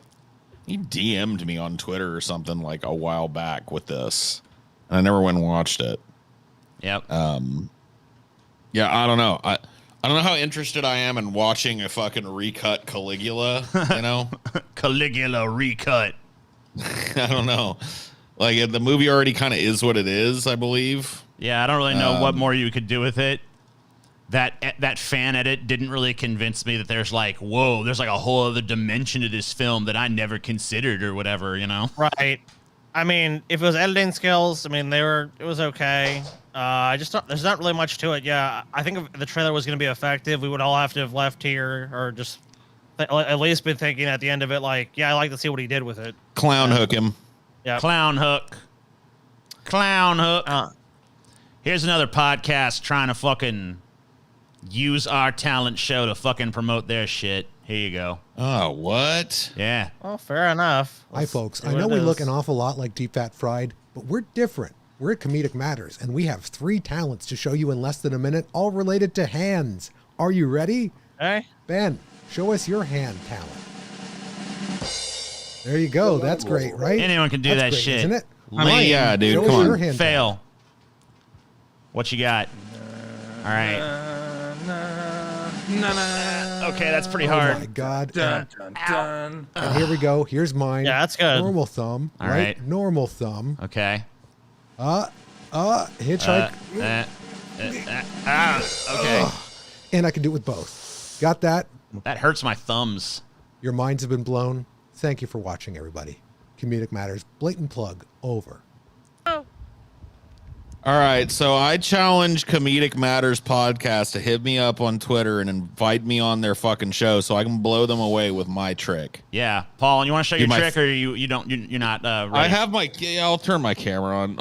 C: he DM'd me on Twitter or something like a while back with this. And I never went and watched it.
A: Yep.
C: Yeah, I don't know. I don't know how interested I am in watching a fucking recut Caligula, you know?
A: Caligula recut.
C: I don't know. Like the movie already kind of is what it is, I believe.
A: Yeah, I don't really know what more you could do with it. That fan edit didn't really convince me that there's like, whoa, there's like a whole other dimension to this film that I never considered or whatever, you know?
B: Right. I mean, if it was editing skills, I mean, it was okay. There's not really much to it. Yeah, I think if the trailer was going to be effective, we would all have to have left here or just at least been thinking at the end of it, like, yeah, I like to see what he did with it.
C: Clown hook him.
B: Yeah.
A: Clown hook. Here's another podcast trying to fucking use our talent show to fucking promote their shit. Here you go.
C: Oh, what?
A: Yeah.
B: Well, fair enough.
Q: Hi, folks. I know we look an awful lot like Deep Fat Fried, but we're different. We're at Comedic Matters, and we have 3 talents to show you in less than a minute, all related to hands. Are you ready?
B: Hey.
Q: Ben, show us your hand talent. There you go. That's great, right?
A: Anyone can do
Q: That's
A: that
Q: great,
A: shit.
Q: isn't it?
C: I mean, yeah, dude.
Q: Show
C: Come
Q: us your
C: on.
Q: hand
A: Fail.
Q: talent.
A: What you got? All right. Okay, that's pretty hard.
Q: Oh my God.
P: Dun, dun, dun.
Q: And here we go. Here's mine.
B: Yeah, that's good.
Q: Normal thumb.
A: All right.
Q: Normal thumb.
A: Okay.
Q: Hitchhike.
A: Okay.
Q: And I can do it with both. Got that?
A: That hurts my thumbs.
Q: Your minds have been blown. Thank you for watching, everybody. Comedic Matters. Blatant plug. Over.
C: All right, so I challenge Comedic Matters podcast to hit me up on Twitter and invite me on their fucking show so I can blow them away with my trick.
A: Yeah, Paul, you want to show your
C: my
A: trick, or you're not ready?
C: I have I'll turn my camera on.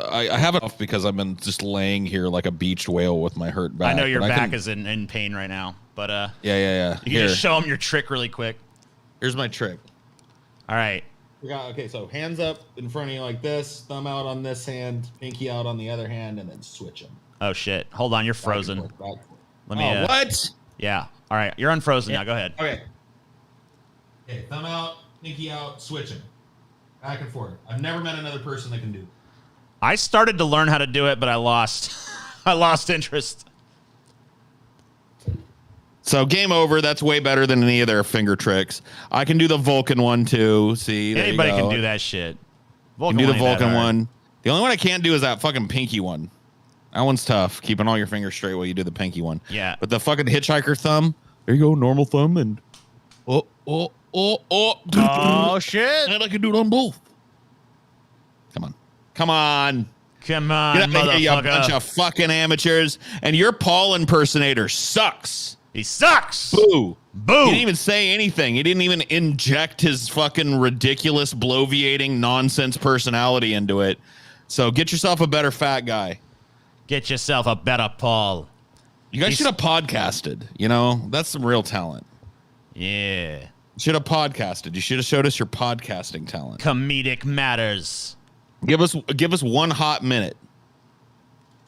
C: I have it off because I've been just laying here like a beached whale with my hurt back.
A: I know your
C: but
A: back is in pain right now, but
C: yeah.
A: You can just show them your trick really quick.
C: Here's my trick.
A: All right.
C: Okay, so hands up in front of you like this, thumb out on this hand, pinky out on the other hand, and then switch them.
A: Oh shit! Hold on, you're frozen.
C: Back and forth.
A: Let me.
C: What?
A: Yeah. All right, you're unfrozen now. Go ahead.
C: Okay, thumb out, pinky out, switch them. Back and forth. I've never met another person that can do.
A: I started to learn how to do it, but I lost. I lost interest.
C: So game over. That's way better than any of their finger tricks. I can do the Vulcan one too. See, there
A: Anybody
C: you go.
A: can do that shit.
C: Can do the
A: ain't that
C: Vulcan
A: hard.
C: one. The only one I can't do is that fucking pinky one. That one's tough. Keeping all your fingers straight while you do the pinky one.
A: Yeah.
C: But the fucking hitchhiker thumb. There you go. Normal thumb and
B: Oh shit!
C: And I can do it on both. Come on.
A: Come on,
C: Get out of here, you
A: motherfucker.
C: bunch of fucking amateurs. And your Paul impersonator sucks.
A: He sucks.
C: Boo.
A: Boo.
C: He didn't even say anything. He didn't even inject his fucking ridiculous, bloviating nonsense personality into it. So get yourself a better fat guy.
A: Get yourself a better Paul.
C: You guys should have podcasted. You know, that's some real talent.
A: Yeah.
C: Should have podcasted. You should have showed us your podcasting talent.
A: Comedic Matters.
C: Give us 1 hot minute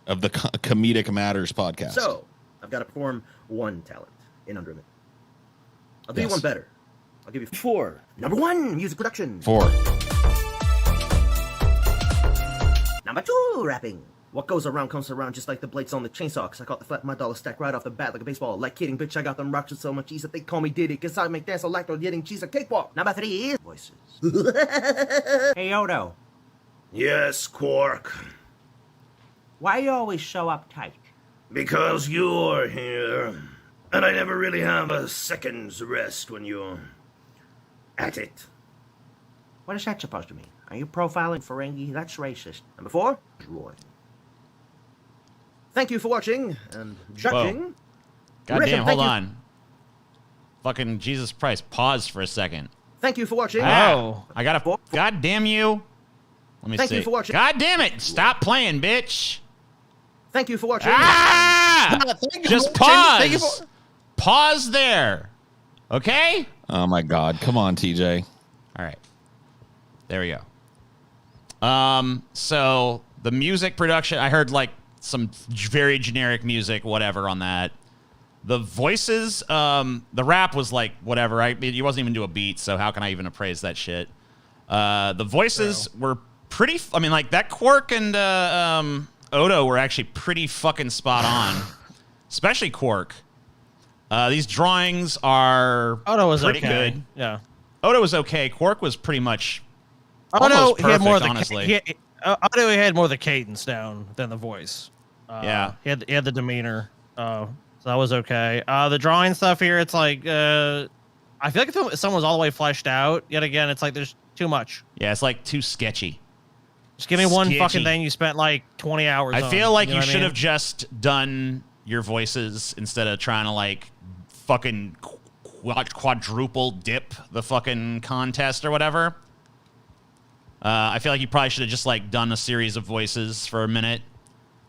C: of the Comedic Matters podcast.
R: So, I've got to perform 1 talent in under a minute. I'll do you
C: Yes.
R: 1 better. I'll give you 4. Number 1, music production.
C: 4.
R: Number 2, rapping. What goes around comes around just like the blades on the chainsaw. 'Cause I caught the flat of my dollar stack right off the bat like a baseball. Like kidding, bitch, I got them rocks with so much ease that they call me Diddy. 'Cause I make dance like they're getting cheese a cakewalk. Number 3 is voices.
S: Hey, Odo.
R: Yes, Quark.
S: Why you always so uptight?
R: Because you're here. And I never really have a second's rest when you're at it.
S: What is that supposed to mean? Are you profiling Ferengi? That's racist.
R: Number 4 is Roy. Thank you for watching and judging.
A: Goddamn, hold on. Fucking Jesus Christ. Pause for a second.
R: Thank you for watching.
A: Oh. I gotta. God damn you. Let me
R: Thank
A: see.
R: you for watching.
A: God damn it. Stop playing, bitch.
R: Thank you for watching.
A: Ah! Just
R: Thank you
A: pause. Pause there. Okay?
C: Oh my God. Come on, TJ.
A: All right. There we go. So the music production, I heard like some very generic music, whatever on that. The voices, the rap was like whatever. You wasn't even do a beat, so how can I even appraise that shit? The voices were pretty. I mean, like that Quark and Odo were actually pretty fucking spot on, especially Quark. These drawings are
B: Odo was
A: pretty
B: okay.
A: good.
B: Yeah.
A: Odo was okay. Quark was pretty much
B: Odo,
A: almost
B: he had
A: perfect,
B: more of the
A: honestly.
B: Odo had more of the cadence down than the voice.
A: Yeah.
B: He had the demeanor. So that was okay. The drawing stuff here, it's like I feel like if someone was all the way fleshed out, yet again, it's like there's too much.
A: Yeah, it's like too sketchy.
B: Just give me one
A: Sketchy.
B: fucking thing you spent like 20 hours on.
A: I feel like
B: know
A: you
B: what I
A: should
B: mean?
A: have just done your voices instead of trying to like fucking quadruple dip the fucking contest or whatever. I feel like you probably should have just like done a series of voices for a minute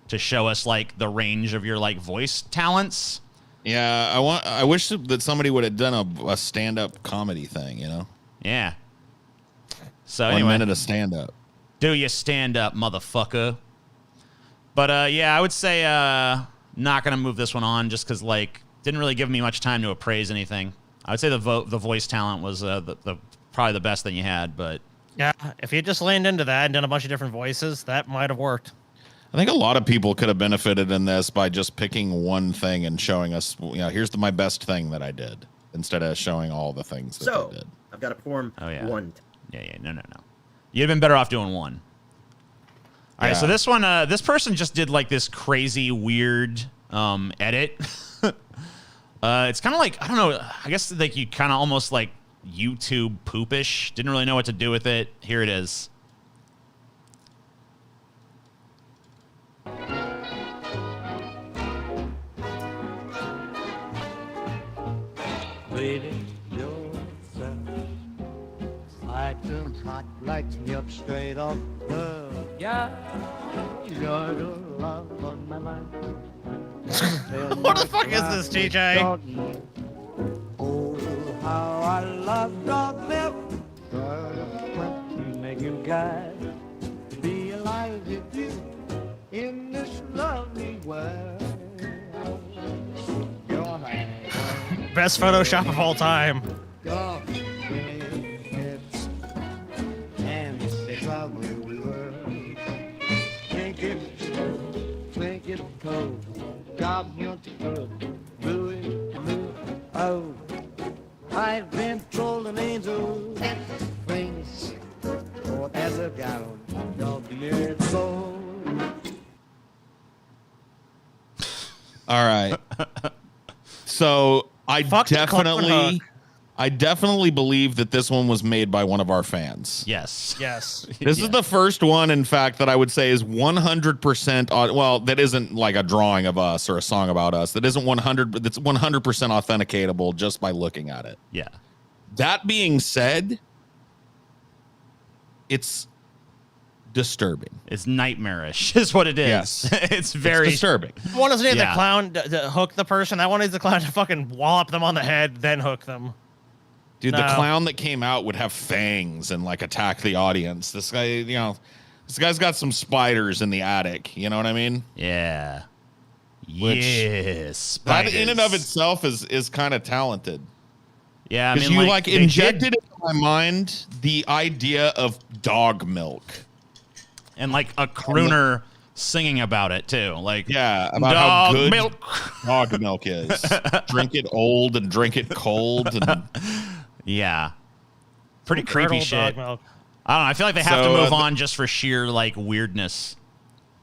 A: to show us like the range of your like voice talents.
C: Yeah, I wish that somebody would have done a stand-up comedy thing, you know?
A: Yeah. So
C: 1
A: anyway,
C: minute of stand-up.
A: do you stand up, motherfucker? But yeah, I would say not gonna move this one on just because like didn't really give me much time to appraise anything. I would say the voice talent was the probably the best thing you had, but
B: Yeah, if you just leaned into that and done a bunch of different voices, that might have worked.
C: I think a lot of people could have benefited in this by just picking one thing and showing us, you know, here's my best thing that I did, instead of showing all the things that
R: So,
C: they did.
R: I've got to perform one.
A: Yeah, no. You'd have been better off doing one. All right, so this one, this person just did like this crazy, weird edit. It's kind of like, I don't know, I guess like you kind of almost like YouTube poopish. Didn't really know what to do with it. Here it is.
T: Lady, yourself. Acting hot, lights me up straight off the yeah. You're the love on my mind.
B: What the fuck is this, TJ?
T: Oh, how I love dog milk. You make him guide. Be alive with you in this lovely world. Your hand.
B: Best Photoshop of all time.
T: Your hips and this lovely world. Think it cold. God, you're too good. Oh, I've been told an angel things for as a gown of your soul.
C: All right. So I
B: Fuck
C: definitely, I definitely believe that this one was made by one of our fans.
A: Yes.
B: Yes.
C: This is the first one, in fact, that I would say is 100% well, that isn't like a drawing of us or a song about us. That isn't 100, that's 100% authenticatable just by looking at it.
A: Yeah.
C: That being said, it's disturbing.
A: It's nightmarish is what it is.
C: Yes.
A: It's very
C: disturbing.
B: One doesn't need
A: Yeah.
B: the clown to hook the person. That one needs the clown to fucking wallop them on the head, then hook them.
C: Dude, the
B: No.
C: clown that came out would have fangs and like attack the audience. This guy, you know, this guy's got some spiders in the attic. You know what I mean?
A: Yeah.
C: Which,
A: yes.
C: that in and of itself is kind of talented.
A: Yeah, I
C: Because
A: mean,
C: you
A: like,
C: like
A: they
C: injected
A: did-
C: into my mind the idea of dog milk.
A: and like a crooner singing about it too. Like,
C: yeah, about
A: dog
C: how good
A: milk.
C: dog milk is. Drink it old and drink it cold. And
A: Yeah. Pretty creepy
B: Curdled
A: shit.
B: dog milk.
A: I don't know. I feel like they have to
C: So,
A: move on just for sheer like weirdness.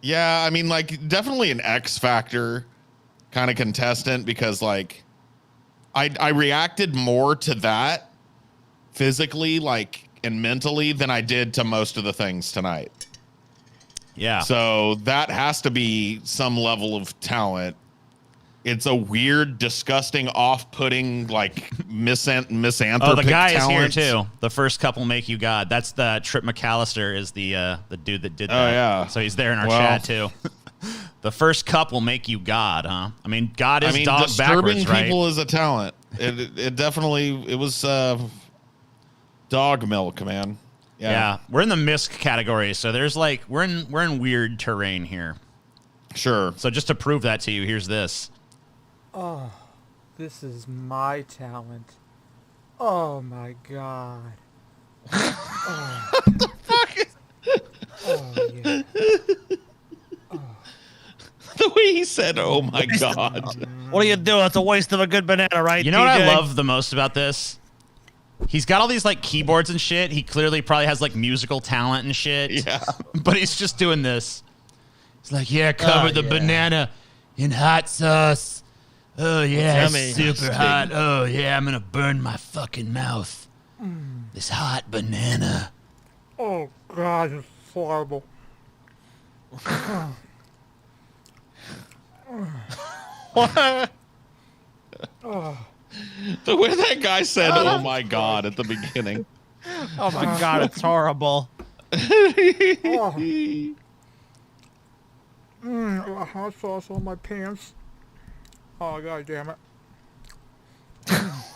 C: yeah, I mean, like definitely an X Factor kind of contestant because like I reacted more to that physically, like and mentally than I did to most of the things tonight.
A: Yeah.
C: So that has to be some level of talent. It's a weird, disgusting, off-putting, like misanthropic.
A: Oh, the guy
C: talent.
A: is here too. The first couple make you God. That's the Trip McAllister is the dude that did that.
C: Oh, yeah.
A: So he's there in our
C: Well-
A: chat too. The first couple make you God, huh? I mean, God is dog
C: disturbing
A: backwards, right?
C: people is a talent. It definitely it was dog milk, man.
A: Yeah. We're in the misc category, so there's like we're in weird terrain here.
C: Sure.
A: So just to prove that to you, here's this.
U: Oh, this is my talent. Oh my god. Oh.
C: What the fuck?
U: Oh, yeah.
C: The way he said, "Oh my god."
B: What do you do? It's a waste of a good banana, right?
A: You know what I
B: TJ?
A: love the most about this? He's got all these like keyboards and shit. He clearly probably has like musical talent and shit.
C: Yeah.
A: But he's just doing this. He's like, yeah, cover the banana in hot sauce. Oh yeah,
B: Yummy.
A: it's super hot. Oh yeah, I'm gonna burn my fucking mouth. This hot banana.
U: Oh god, it's horrible.
B: What?
U: Oh.
C: The way that guy said, "Oh my god" at the beginning.
B: Oh my god, it's horrible.
U: Hot sauce on my pants. Oh god damn it.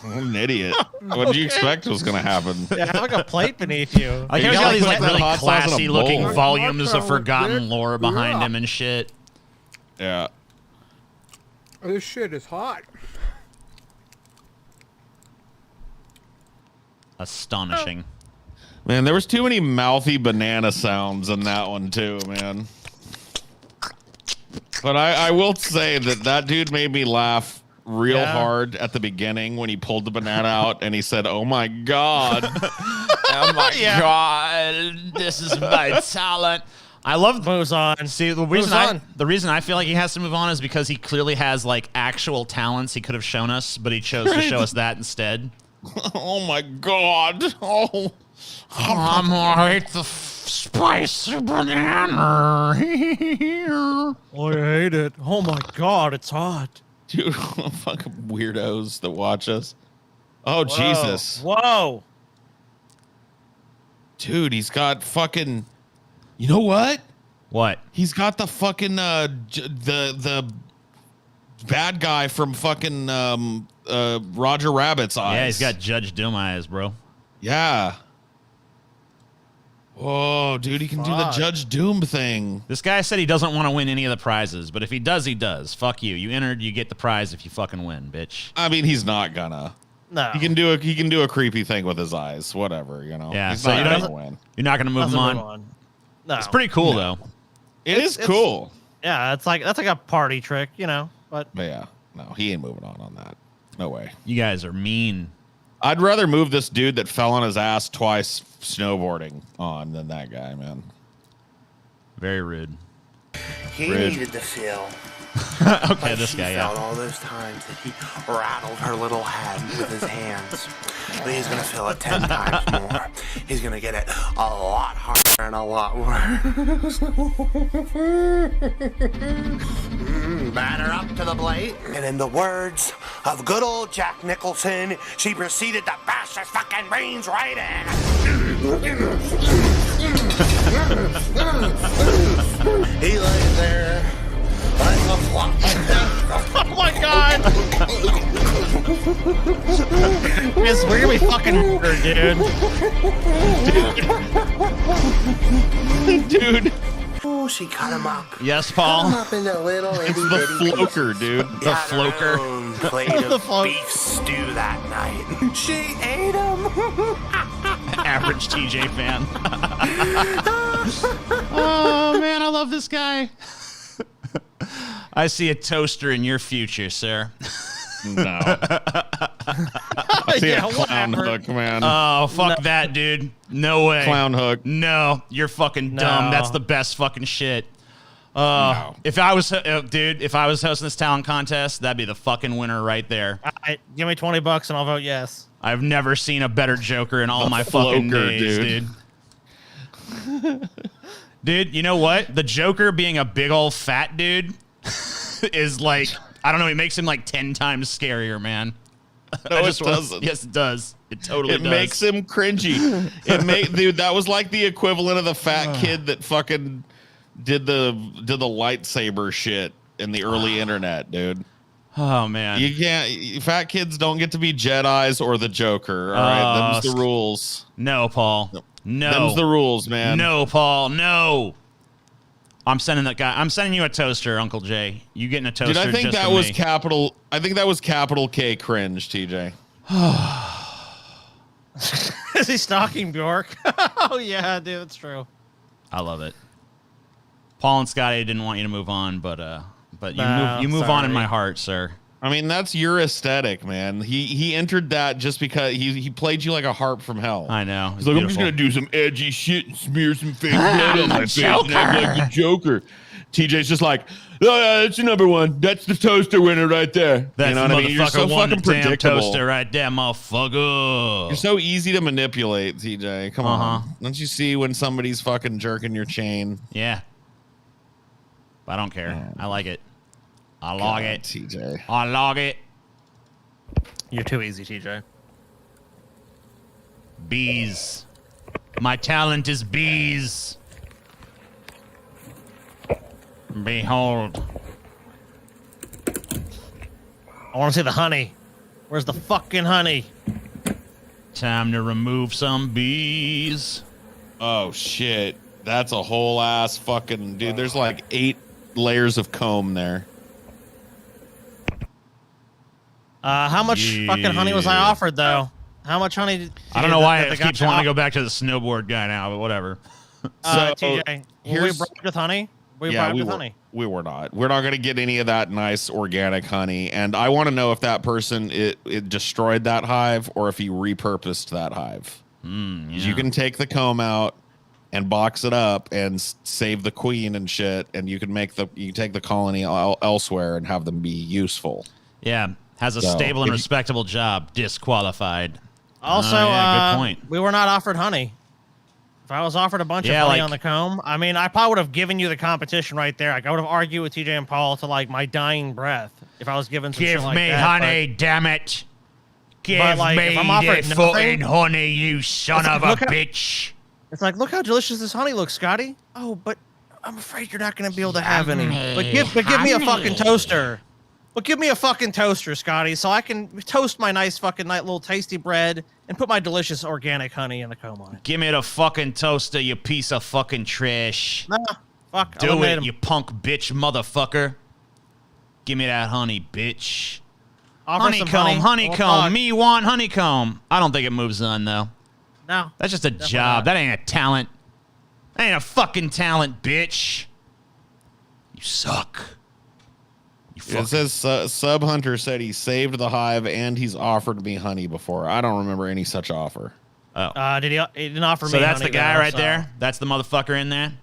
C: What an idiot. What did you expect was going to happen?
B: Yeah, have like a plate beneath you.
A: Like,
C: You
A: he's
C: gotta
A: got these
C: put
A: like
C: that
A: really
C: hot sauce in a
A: classy looking
C: bowl.
A: volumes of
U: Dick.
A: forgotten lore behind
U: Yeah.
A: him and shit.
C: Yeah.
U: This shit is hot.
A: Astonishing.
C: Man, there was too many mouthy banana sounds in that one too, man. But I will say that dude made me laugh real hard at the beginning when he pulled the banana out and he said, "Oh my god."
A: Oh my god, this is my talent. I love
B: moves on.
A: See, the reason I feel like he has to move on is because he clearly has like actual talents he could have shown us, but he chose to show us that instead.
C: Oh my god. Oh.
L: I'm gonna eat the spicy banana.
B: Oh, I hate it. Oh my god, it's hot.
C: Dude, fucking weirdos that watch us. Oh,
B: Whoa.
C: Jesus.
B: Whoa.
C: Dude, he's got fucking. You know what?
A: What?
C: He's got the fucking the bad guy from fucking Roger Rabbit's eyes.
A: Yeah, he's got Judge Doom eyes, bro.
C: Yeah. Whoa, dude, he can do the Judge Doom thing.
A: This guy said he doesn't want to win any of the prizes, but if he does, he does. Fuck you. You entered, you get the prize if you fucking win, bitch.
C: I mean, he's not gonna.
B: No.
C: He can do a creepy thing with his eyes, whatever, you know.
A: Yeah,
C: he's
A: so
C: not
A: you
C: gonna
A: don't-
C: win.
A: You're not gonna move him
B: Doesn't
A: on.
B: No.
A: It's pretty cool though.
C: It is cool.
B: Yeah, that's like a party trick, you know. But
C: yeah, no, he ain't moving on that. No way.
A: You guys are mean.
C: I'd rather move this dude that fell on his ass twice snowboarding on than that guy, man.
A: Very rude.
N: He
C: Rude.
N: needed to feel
A: Okay, this guy,
N: Felt
A: yeah.
N: all those times that he rattled her little head with his hands. But he's gonna feel it 10 times more. He's gonna get it a lot harder and a lot worse. Batter up to the plate. And in the words of good old Jack Nicholson, she proceeded to bash his fucking brains right in. He lays there like a flop.
B: Oh my god! Yes, we're gonna be fucking murdered, dude.
C: Dude.
N: Oh, she cut him up.
A: Yes, Paul.
N: Cut him up into little
C: It's
N: itty
C: the
N: bitty
C: floker, dude.
N: pieces.
C: The
N: He had her
C: floker.
N: own plate of beef stew that night. She ate him.
A: Average TJ fan. Oh, man, I love this guy. I see a toaster in your future, sir.
C: No. I see a clown hook, man.
A: Oh, fuck that, dude. No way.
C: Clown hook.
A: No, you're fucking dumb.
B: No.
A: That's the best fucking shit. If I was, dude, if I was hosting this talent contest, that'd be the fucking winner right there.
B: Give me $20 and I'll vote yes.
A: I've never seen a better Joker in all
C: The
A: my fucking
C: floker,
A: days, dude. Dude, you know what? The Joker being a big old fat dude is like, I don't know, it makes him like 10 times scarier, man.
C: No, it doesn't.
A: Yes, it does. It totally does.
C: It makes him cringy. Dude, that was like the equivalent of the fat kid that fucking did the lightsaber shit in the early internet, dude.
A: Oh man,
C: you can't. Fat kids don't get to be Jedis or the Joker. All right, them's the rules.
A: No, Paul. No,
C: them's the rules, man.
A: No, Paul. No. I'm sending that guy. I'm sending you a toaster, Uncle Jay. You getting a toaster?
C: Dude, I think
A: just
C: that
A: for
C: was
A: me.
C: capital. I think that was capital K cringe, TJ.
B: Is he stalking Bjork? Oh yeah, dude, that's true.
A: I love it. Paul and Scotty didn't want you to move on, but
B: No,
A: you move on in
B: sorry.
A: my heart, sir.
C: I mean, that's your aesthetic, man. He entered that just because he played you like a harp from hell.
A: I know.
C: He's like, I'm just gonna do some edgy shit and smear some fake blood on my face and act like the Joker. TJ's just like, oh yeah, that's your number one. That's the toaster winner right there.
A: That's
C: you know what I mean? You're so
A: won the
C: fucking
A: damn
C: predictable.
A: toaster right there, motherfucker.
C: You're so easy to manipulate, TJ. Come on. Don't you see when somebody's fucking jerking your chain?
A: Yeah. I don't care. I like it. I log it.
C: TJ.
A: I log it.
B: You're too easy, TJ.
A: Bees. My talent is bees. Behold.
B: I want to see the honey. Where's the fucking honey?
A: Time to remove some bees.
C: Oh shit. That's a whole ass fucking dude. There's like 8 layers of comb there.
B: How much fucking honey was I offered though? How much honey? Did
A: I don't know why
B: the
A: it
B: guy
A: keeps wanting to
B: offer-
A: go back to the snowboard guy now, but whatever.
B: TJ, were we
C: here's-
B: bribed with honey? We
C: yeah,
B: bribed
C: we
B: with
C: were.
B: honey.
C: We were not. We're not going to get any of that nice organic honey. And I want to know if that person it destroyed that hive or if he repurposed that hive. You can take the comb out and box it up and save the queen and shit, and you can take the colony elsewhere and have them be useful.
A: Yeah, has a
C: So,
A: stable and
C: if you-
A: respectable job. Disqualified.
B: Also,
A: yeah, good point.
B: we were not offered honey. If I was offered a bunch
A: Yeah,
B: of honey
A: like-
B: on the comb, I mean, I probably would have given you the competition right there. Like, I would have argued with TJ and Paul to like my dying breath if I was given some shit
A: Give
B: like
A: me
B: that,
A: honey, damn it. Give
B: like,
A: me
B: if I'm offered
A: the
B: nothing-
A: fucking honey, you son
B: It's like,
A: of a
B: look how-
A: bitch.
B: It's like, look how delicious this honey looks, Scotty. Oh, but I'm afraid you're not going to be able to have any. But give me a fucking toaster. But give me a fucking toaster, Scotty, so I can toast my nice fucking little tasty bread and put my delicious organic honey in the comb on it.
A: Give me the fucking toaster, you piece of fucking trash.
B: Nah, fuck.
A: Do
B: eliminate
A: it,
B: him.
A: you punk bitch motherfucker. Give me that honey, bitch.
B: Offer some
A: Honeycomb,
B: honey.
A: honeycomb.
B: Oh, fuck.
A: Me want honeycomb. I don't think it moves on, though.
B: No.
A: That's just a
B: Definitely
A: job.
B: not.
A: That ain't a talent. That ain't a fucking talent, bitch. You suck.
C: It says Sub Hunter said he saved the hive and he's offered me honey before. I don't remember any such offer.
A: Oh.
B: Did he didn't offer me
A: So that's
B: honey
A: the guy
B: though,
A: right
B: so-
A: there? That's the motherfucker in there?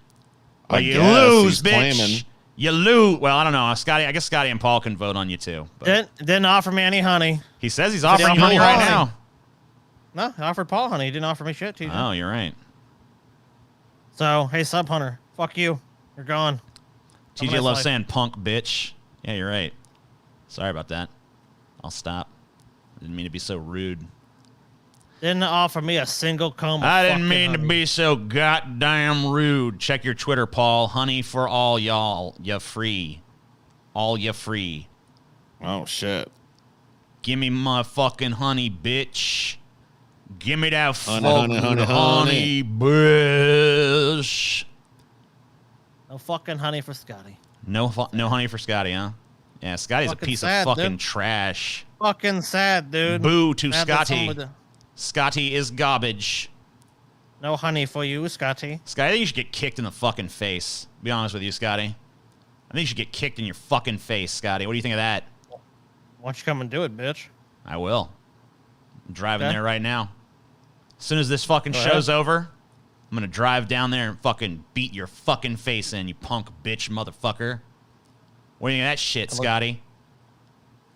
C: I
A: Well, you
C: guess
A: lose,
C: he's
A: bitch.
C: claiming.
A: You lose. Well, I don't know. Scotty, I guess Scotty and Paul can vote on you too. But
B: Didn't offer me any honey.
A: he says he's offering you honey right now.
B: No, I offered Paul honey. He didn't offer me shit, TJ.
A: Oh, you're right.
B: So, hey, Sub Hunter, fuck you. You're gone.
A: TJ loves saying punk bitch. Yeah, you're right. Sorry about that. I'll stop. Didn't mean to be so rude.
B: Didn't offer me a single comb.
A: I didn't mean to be so goddamn rude. Check your Twitter, Paul. Honey for all y'all. You free. All you free.
C: Oh, shit.
A: Give me my fucking honey, bitch. Give me that
C: Honey,
A: honey, bitch.
B: No fucking honey for Scotty.
A: No honey for Scotty, huh? Yeah, Scotty's
B: Fucking
A: a piece
B: sad,
A: of fucking
B: dude.
A: trash.
B: Fucking sad, dude.
A: Boo to
B: Sad that
A: Scotty.
B: someone would-
A: Scotty is garbage.
B: No honey for you, Scotty.
A: Scotty, I think you should get kicked in the fucking face. Be honest with you, Scotty. I think you should get kicked in your fucking face, Scotty. What do you think of that?
B: Why don't you come and do it, bitch?
A: I will. I'm driving
B: Okay.
A: there right now. As soon as this fucking
B: Go
A: show's
B: ahead.
A: over, I'm gonna drive down there and fucking beat your fucking face in, you punk bitch motherfucker. What do you think of that shit, Scotty?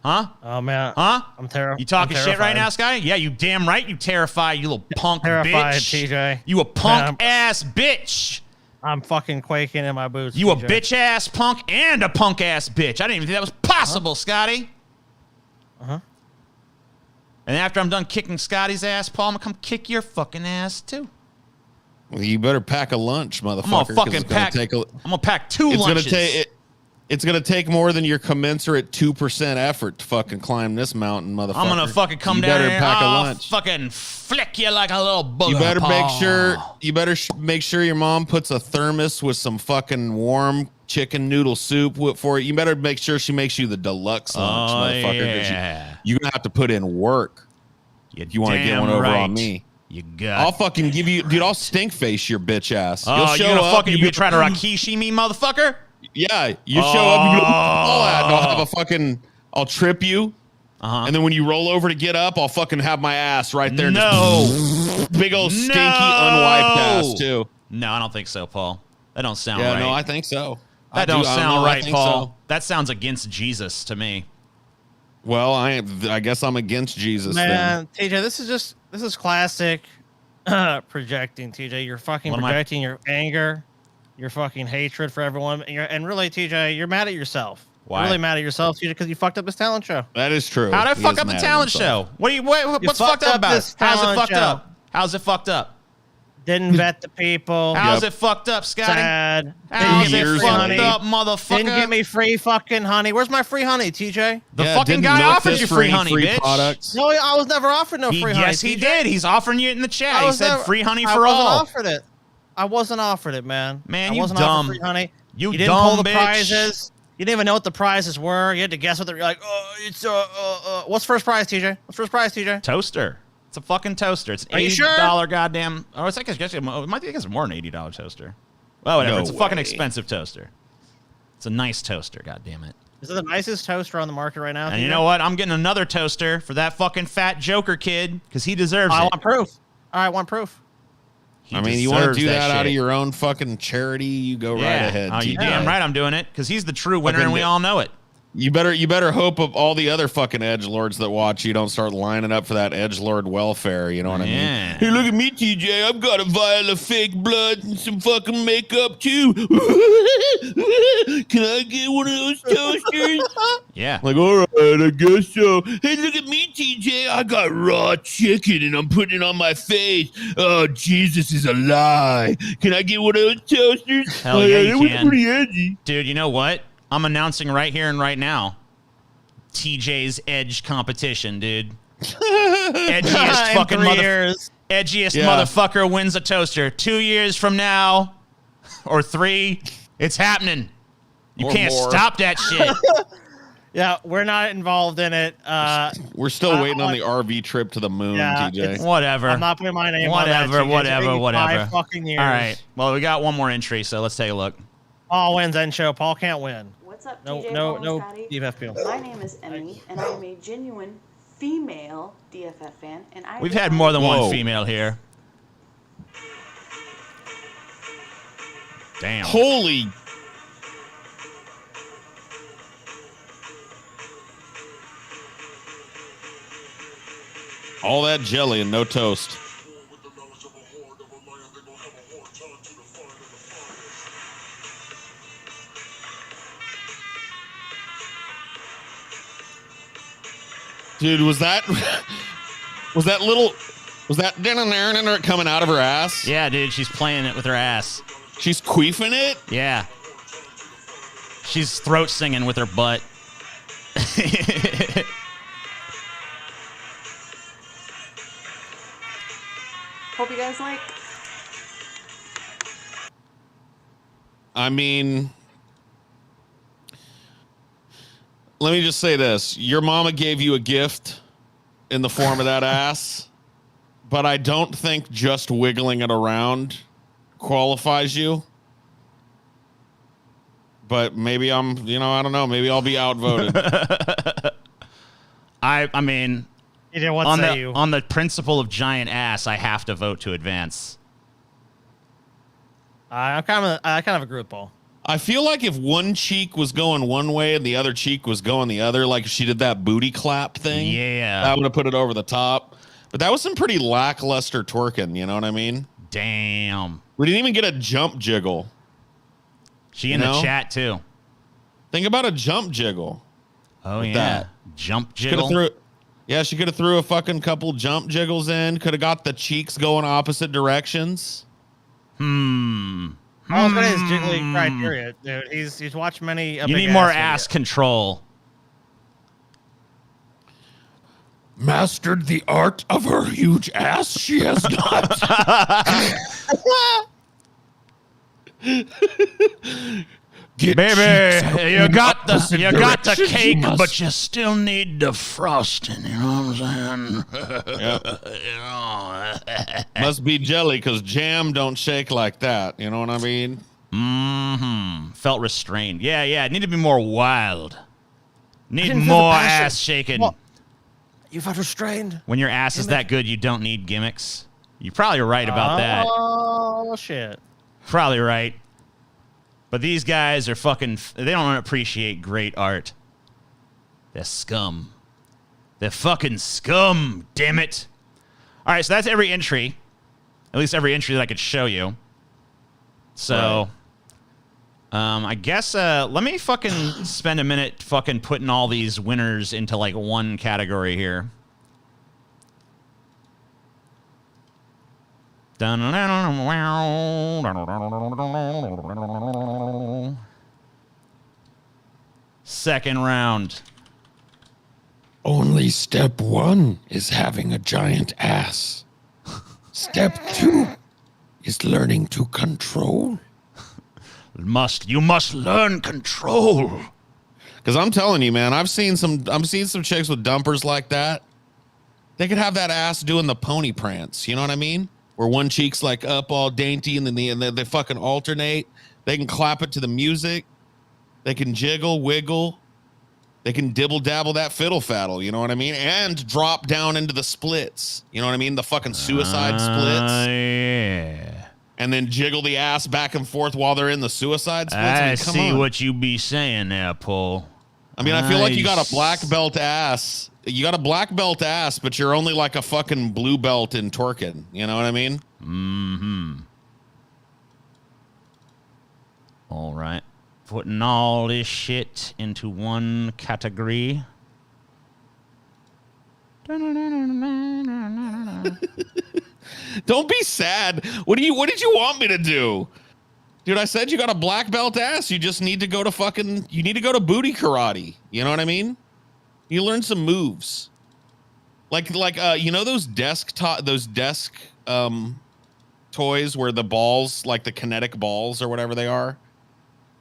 A: Huh?
B: Oh, man.
A: Huh?
B: I'm terrified.
A: You talking shit right now, Scotty? Yeah, you damn right you terrified, you little punk
B: Terrified,
A: bitch.
B: TJ.
A: You a punk
B: Man,
A: ass bitch.
B: I'm fucking quaking in my boots.
A: You a
B: TJ.
A: bitch ass punk and a punk ass bitch. I didn't even think that was possible, Scotty.
B: Uh-huh.
A: And after I'm done kicking Scotty's ass, Paul, I'm gonna come kick your fucking ass too.
C: Well, you better pack a lunch, motherfucker.
A: I'm gonna
C: 'cause
A: fucking
C: it's gonna
A: pack.
C: take
A: I'm gonna pack two
C: it's
A: lunches.
C: It's gonna take more than your commensurate 2% effort to fucking climb this mountain, motherfucker.
A: I'm gonna fucking come
C: you
A: down
C: better
A: here.
C: pack a
A: I'll
C: lunch.
A: fucking flick you like a little booger.
C: You better make
A: Paul.
C: sure. You better make sure your mom puts a thermos with some fucking warm chicken noodle soup for you. You better make sure she makes you the deluxe lunch, motherfucker. 'Cause
A: yeah.
C: You're gonna have to put in work. If you want to get
A: damn
C: one over
A: right.
C: on me.
A: You got.
C: I'll fucking give you, dude. I'll stink face your bitch ass.
A: Oh,
C: You'll
A: you
C: show
A: gonna
C: up.
A: fucking you try to Rakishi me, motherfucker?
C: Yeah, you show up. And you all that. And I'll have a fucking. I'll trip you. And then when you roll over to get up, I'll fucking have my ass right there.
A: No.
C: Just big old stinky unwiped ass too.
A: No, I don't think so, Paul. That don't sound
C: Yeah,
A: right.
C: no, I think so.
A: That don't sound right,
C: think
A: Paul.
C: so.
A: That sounds against Jesus to me.
C: Well, I guess I'm against Jesus then.
B: Man, TJ, this is classic projecting, TJ. You're fucking
A: What am I-
B: projecting your anger, your fucking hatred for everyone. And really, TJ, you're mad at yourself.
A: Why?
B: You're really mad at yourself, TJ, because you fucked up this talent show.
C: That is true.
A: How'd I
C: He
A: fuck
C: is
A: up the
C: mad at
A: talent
C: himself.
A: show? What's fucked up about it? How's it fucked up? How's it fucked up?
B: Didn't vet the people.
A: How's it fucked up, Scotty?
B: Sad.
A: How's
B: Didn't
A: it
B: get me free
A: fucked
B: honey.
A: up, motherfucker?
B: Didn't get me free fucking honey. Where's my free honey, TJ?
A: The fucking guy offered you free honey, bitch.
C: products.
B: No, I was never offered no free honey.
A: Yes, he
B: TJ.
A: did. He's offering you it in the chat.
B: I
A: He
B: was
A: said
B: never-
A: free honey
B: I
A: for
B: wasn't
A: all.
B: offered it. I wasn't offered it, man.
A: Man,
B: I
A: you
B: wasn't
A: dumb.
B: offered free honey.
A: You
B: didn't
A: dumb
B: pull the
A: bitch.
B: prizes. You didn't even know what the prizes were. You had to guess what they're like. Oh, it's what's first prize, TJ? What's first prize, TJ?
A: Toaster. It's a fucking toaster. It's
B: Are you
A: $80
B: sure?
A: goddamn. Oh, it's like it might be more than $80 toaster. Well, whatever.
C: No
A: It's a fucking
C: way.
A: expensive toaster. It's a nice toaster. God damn it.
B: Is it the nicest toaster on the market right now?
A: And
B: TJ?
A: you know what? I'm getting another toaster for that fucking fat Joker kid because he deserves
B: I
A: it.
B: want proof. All right, I want proof.
A: He
C: I mean, you want to
A: deserves
C: do that out of
A: shit.
C: your own fucking charity? You go right ahead.
A: Oh, you
C: TJ.
A: damn right I'm doing it because he's the true winner
C: Fucking
A: and we all know it.
C: You better hope of all the other fucking edgelords that watch you don't start lining up for that edgelord welfare. You know what I mean?
A: Yeah.
C: Hey, look at me, TJ. I've got a vial of fake blood and some fucking makeup too. Can I get one of those toasters?
A: Yeah.
C: Like, all right, I guess so. Hey, look at me, TJ. I got raw chicken and I'm putting it on my face. Oh, Jesus is a lie. Can I get one of those toasters?
A: Hell
C: Oh,
A: yeah,
C: that
A: you
C: was
A: can.
C: pretty edgy.
A: Dude, you know what? I'm announcing right here and right now. TJ's Edge competition, dude. Edgiest
B: In
A: fucking
B: 3 years.
A: edgiest
C: Yeah.
A: motherfucker wins a toaster. 2 years from now, or 3, it's happening. You
C: Or
A: can't
C: more.
A: stop that shit.
B: Yeah, we're not involved in it.
C: We're still waiting on the RV trip to the moon,
B: Yeah,
C: TJ.
A: Whatever.
B: I'm not putting my name on that.
A: Whatever,
B: TJ.
A: whatever,
B: It's been
A: whatever.
B: 5 fucking years.
A: All right. Well, we got one more entry, so let's take a look.
B: Paul wins end show. Paul can't win.
D: What's up,
B: No,
D: DJ
B: no,
D: Paul and
B: no
D: Scotty?
B: DFF appeal.
D: My name is Emmy, and I am a genuine female DFF fan. And I
A: We've had more than
C: Whoa.
A: one female here. Damn.
C: Holy. All that jelly and no toast. Dude, was that coming out of her ass?
A: Yeah, dude, she's playing it with her ass.
C: She's queefing it?
A: Yeah. She's throat singing with her butt.
D: Hope you guys like.
C: I mean, let me just say this. Your mama gave you a gift in the form of that ass, but I don't think just wiggling it around qualifies you. But maybe I don't know. Maybe I'll be outvoted.
A: I mean,
B: what
A: on
B: say you?
A: on the principle of giant ass, I have to vote to advance.
B: I kind of agree with Paul.
C: I feel like if one cheek was going one way and the other cheek was going the other, like if she did that booty clap thing,
A: yeah,
C: that would have put it over the top. But that was some pretty lackluster twerking, you know what I mean?
A: Damn.
C: We didn't even get a jump jiggle.
A: She in the chat too.
C: Think about a jump jiggle.
A: Oh yeah, jump jiggle.
C: She could have threw a fucking couple jump jiggles in. Could have got the cheeks going opposite directions.
B: Paul's got his jiggly criteria, dude. He's watched many.
A: You need more ass control.
C: Mastered the art of her huge ass? She has not.
A: Baby, you got the cake, but you still need the frosting. You know what I'm saying?
C: Must be jelly because jam don't shake like that. You know what I mean?
A: Mm-hmm. Felt restrained. Yeah. It needed to be more wild. Need
B: didn't feel the
A: more
B: passion.
A: ass shaking.
B: What? You felt restrained?
A: When your ass is that good, you don't need gimmicks. You're probably right about that.
B: Oh shit.
A: Probably right. But these guys are fucking... They don't appreciate great art. They're scum. They're fucking scum, damn it. All right, so that's every entry. At least every entry that I could show you. So... I guess let me fucking spend a minute fucking putting all these winners into like one category here. Second round.
C: Only step 1 is having a giant ass. Step 2 is learning to control.
A: You must learn control.
C: Because I'm telling you, man, I'm seeing some chicks with dumpers like that. They could have that ass doing the pony prance. You know what I mean? Where one cheek's like up all dainty and then they fucking alternate. They can clap it to the music. They can jiggle, wiggle. They can dibble dabble that fiddle faddle. You know what I mean? And drop down into the splits. You know what I mean? The fucking suicide splits.
A: Yeah.
C: And then jiggle the ass back and forth while they're in the suicide splits.
A: I see what you be saying there, Paul.
C: I mean, I feel like you got a black belt ass. You got a black belt ass, but you're only like a fucking blue belt in twerking. You know what I mean?
A: Mm-hmm. All right. Putting all this shit into one category.
C: Don't be sad. What did you want me to do? Dude, I said you got a black belt ass. You just need to go to booty karate. You know what I mean? You learn some moves. Like you know those desk toys where the balls, like the kinetic balls or whatever they are?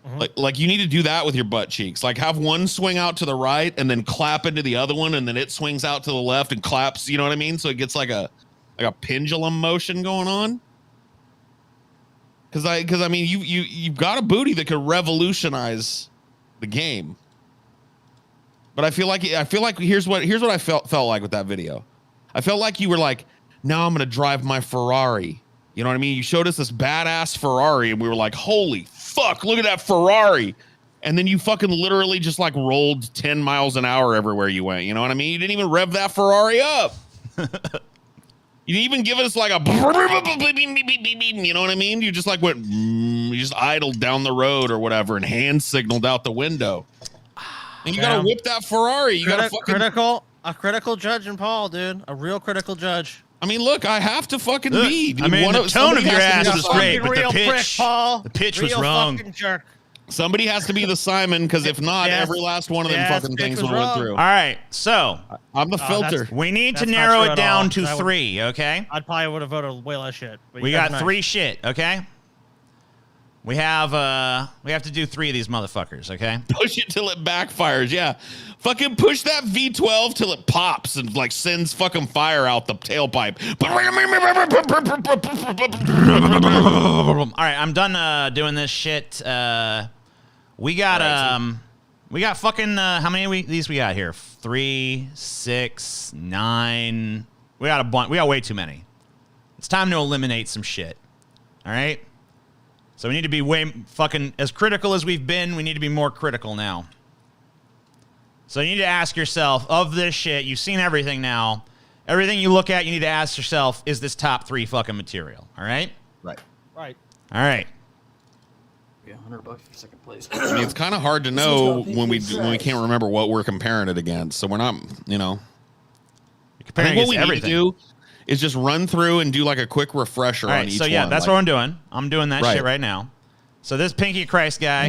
C: Mm-hmm. Like you need to do that with your butt cheeks. Like have one swing out to the right and then clap into the other one and then it swings out to the left and claps, you know what I mean? So it gets like a pendulum motion going on. Cause I mean you've got a booty that could revolutionize the game. But I feel like here's what I felt like with that video. I felt like you were like, now I'm gonna drive my Ferrari. You know what I mean? You showed us this badass Ferrari and we were like, holy fuck, look at that Ferrari. And then you fucking literally just like rolled 10 miles an hour everywhere you went. You know what I mean? You didn't even rev that Ferrari up. You didn't even give us like a, you know what I mean? You just like went, you just idled down the road or whatever and hand signaled out the window. And you gotta whip that Ferrari. You gotta fucking
B: a critical judge in Paul, dude. A real critical judge.
C: I mean, look, I have to fucking be.
A: I mean, the tone of your ass was great, but
B: real
A: the pitch,
B: prick, Paul.
A: the pitch
B: Real
A: was wrong.
B: fucking jerk.
C: Somebody has to be the Simon, because if not, every last one of them fucking things would have went through.
A: All right, so
C: I'm the filter.
A: We need to
B: that's not
A: narrow
B: true
A: it
B: at
A: down
B: all.
A: to
B: That would-
A: 3, okay?
B: I probably would have voted way less shit. But
A: We
B: you guys
A: got
B: are
A: 3
B: nice.
A: shit, okay? We have to do 3 of these motherfuckers, okay?
C: Push it till it backfires, yeah. Fucking push that V12 till it pops and like sends fucking fire out the tailpipe.
A: All right, I'm done doing this shit. We got fucking how many these we got here? 3, 6, 9. We got a bunch. We got way too many. It's time to eliminate some shit. All right. So we need to be way fucking as critical as we've been. We need to be more critical now. So you need to ask yourself, of this shit, you've seen everything now. Everything you look at, you need to ask yourself, is this top 3 fucking material? All right?
C: Right.
B: Right.
A: All right.
P: Yeah, $100 for second place.
C: I mean, it's kind of hard to know when we can't remember what we're comparing it against. So we're not, you know.
A: comparing
C: I think what we
A: everything.
C: need to do is just run through and do like a quick refresher
A: All
C: on
A: right,
C: each
A: so yeah,
C: one.
A: that's
C: like,
A: what I'm doing. I'm doing that
C: Right.
A: shit right now. So this Pinky of Christ guy.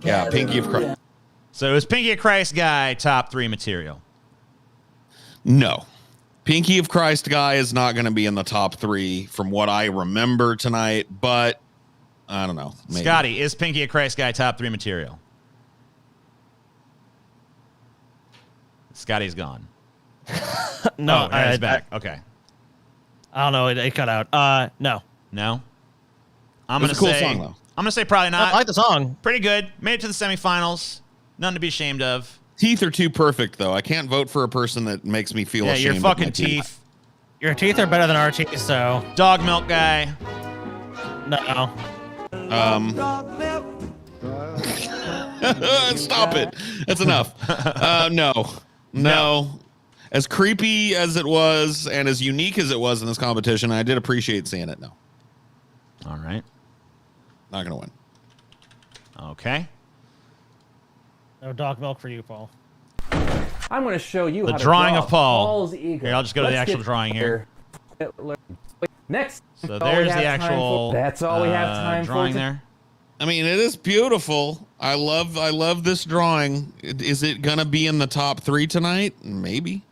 C: Yeah, Pinky of Christ.
A: So is Pinky of Christ guy top 3 material?
C: No. Pinky of Christ guy is not going to be in the top 3 from what I remember tonight, but I don't know. Maybe.
A: Scotty, is Pinky of Christ guy top 3 material? Scotty's gone.
B: No,
A: he's back. Okay.
B: I don't know. It cut out. No.
A: No? I'm
C: It was
A: going to
C: a cool
A: say
C: song, though.
A: I'm going to say probably not.
B: I like the song.
A: Pretty good. Made it to the semifinals. Nothing to be ashamed of.
C: Teeth are too perfect, though. I can't vote for a person that makes me feel
A: Yeah,
C: ashamed
A: your
C: of my
A: fucking teeth.
B: Your teeth are better than our teeth, so.
A: Dog milk guy.
B: No.
C: Stop it. That's enough. No. As creepy as it was and as unique as it was in this competition, I did appreciate seeing it. No.
A: All right.
C: Not going to win.
A: Okay.
B: No dog milk for you, Paul.
K: I'm going to show you
A: The
K: how to
A: drawing
K: draw
A: of Paul.
K: Paul's ego.
A: Here, I'll just go to the
K: Let's
A: actual
K: get
A: drawing here.
K: Next.
A: So
K: That's all we
A: there's
K: have
A: the
K: time
A: actual
K: for. That's all we have time for.
A: drawing there.
C: I mean, it is beautiful. I love this drawing. Is it going to be in the top 3 tonight? Maybe.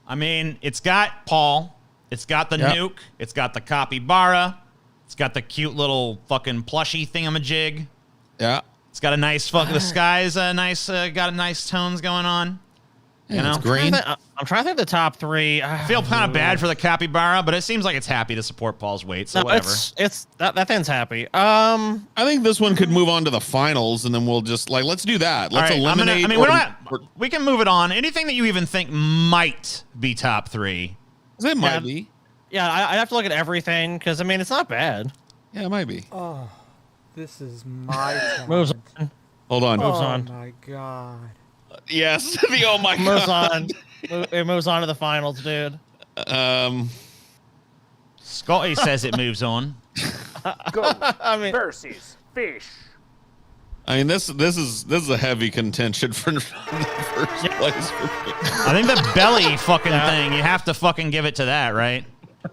A: I mean, it's got Paul. It's got the
C: Yep.
A: nuke. It's got the capybara. It's got the cute little fucking plushy thingamajig.
C: Yeah.
A: It's got a nice fuck. The sky's nice. Got a nice tones going on. You know,
C: it's green.
B: I'm trying to think of the top 3.
A: I feel kind of bad for the capybara, but it seems like it's happy to support Paul's weight. So
B: No,
A: whatever.
B: it's that thing's happy.
C: I think this one could move on to the finals, and then we'll just let's do that. Let's
A: All right,
C: eliminate.
A: we don't have, we can move it on. Anything that you even think might be top 3.
C: It might be.
B: Yeah, I'd have to look at everything because I mean it's not bad.
C: Yeah, it might be.
U: Oh, this is my turn.
B: Moves on.
C: Hold on.
B: Moves
U: Oh
B: on.
U: my god.
C: Yes. The oh my
B: Moves
C: god.
B: on. It moves on to the finals, dude.
A: Scotty says it moves on.
U: Go.
B: I mean,
U: versus fish.
C: I mean, this is a heavy contention for the first place for me.
A: I think the belly fucking thing, you have to fucking give it to that, right?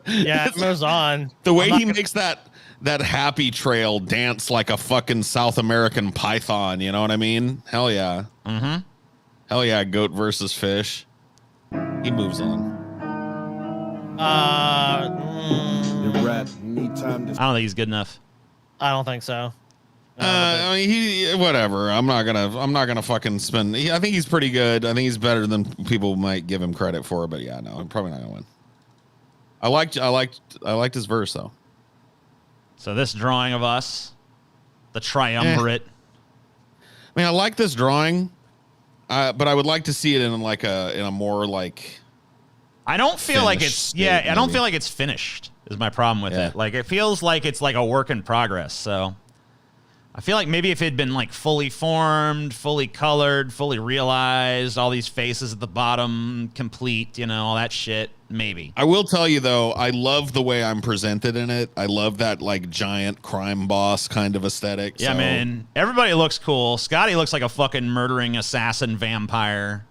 B: Yeah, it moves on.
C: The way he makes that happy trail dance like a fucking South American python, you know what I mean? Hell yeah.
A: Mm-hmm.
C: Hell yeah, goat versus fish. He moves on.
G: Rap, need time to
A: I don't think he's good enough.
B: I don't think so.
C: I mean, whatever. I'm not gonna fucking spend. I think he's pretty good. I think he's better than people might give him credit for. But yeah, no, I'm probably not gonna win. I liked his verse though.
A: So this drawing of us, the triumvirate.
C: I mean, I like this drawing, but I would like to see it in a more like.
A: I don't feel like
C: finished
A: it's
C: state,
A: I don't
C: maybe.
A: feel like it's finished. Is my problem with
C: Yeah.
A: it. Like it feels like it's like a work in progress. So I feel like maybe if it had been like fully formed, fully colored, fully realized, all these faces at the bottom, complete, you know, all that shit, maybe.
C: I will tell you though, I love the way I'm presented in it. I love that like giant crime boss kind of aesthetic.
A: Yeah,
C: so.
A: man. Everybody looks cool. Scotty looks like a fucking murdering assassin vampire.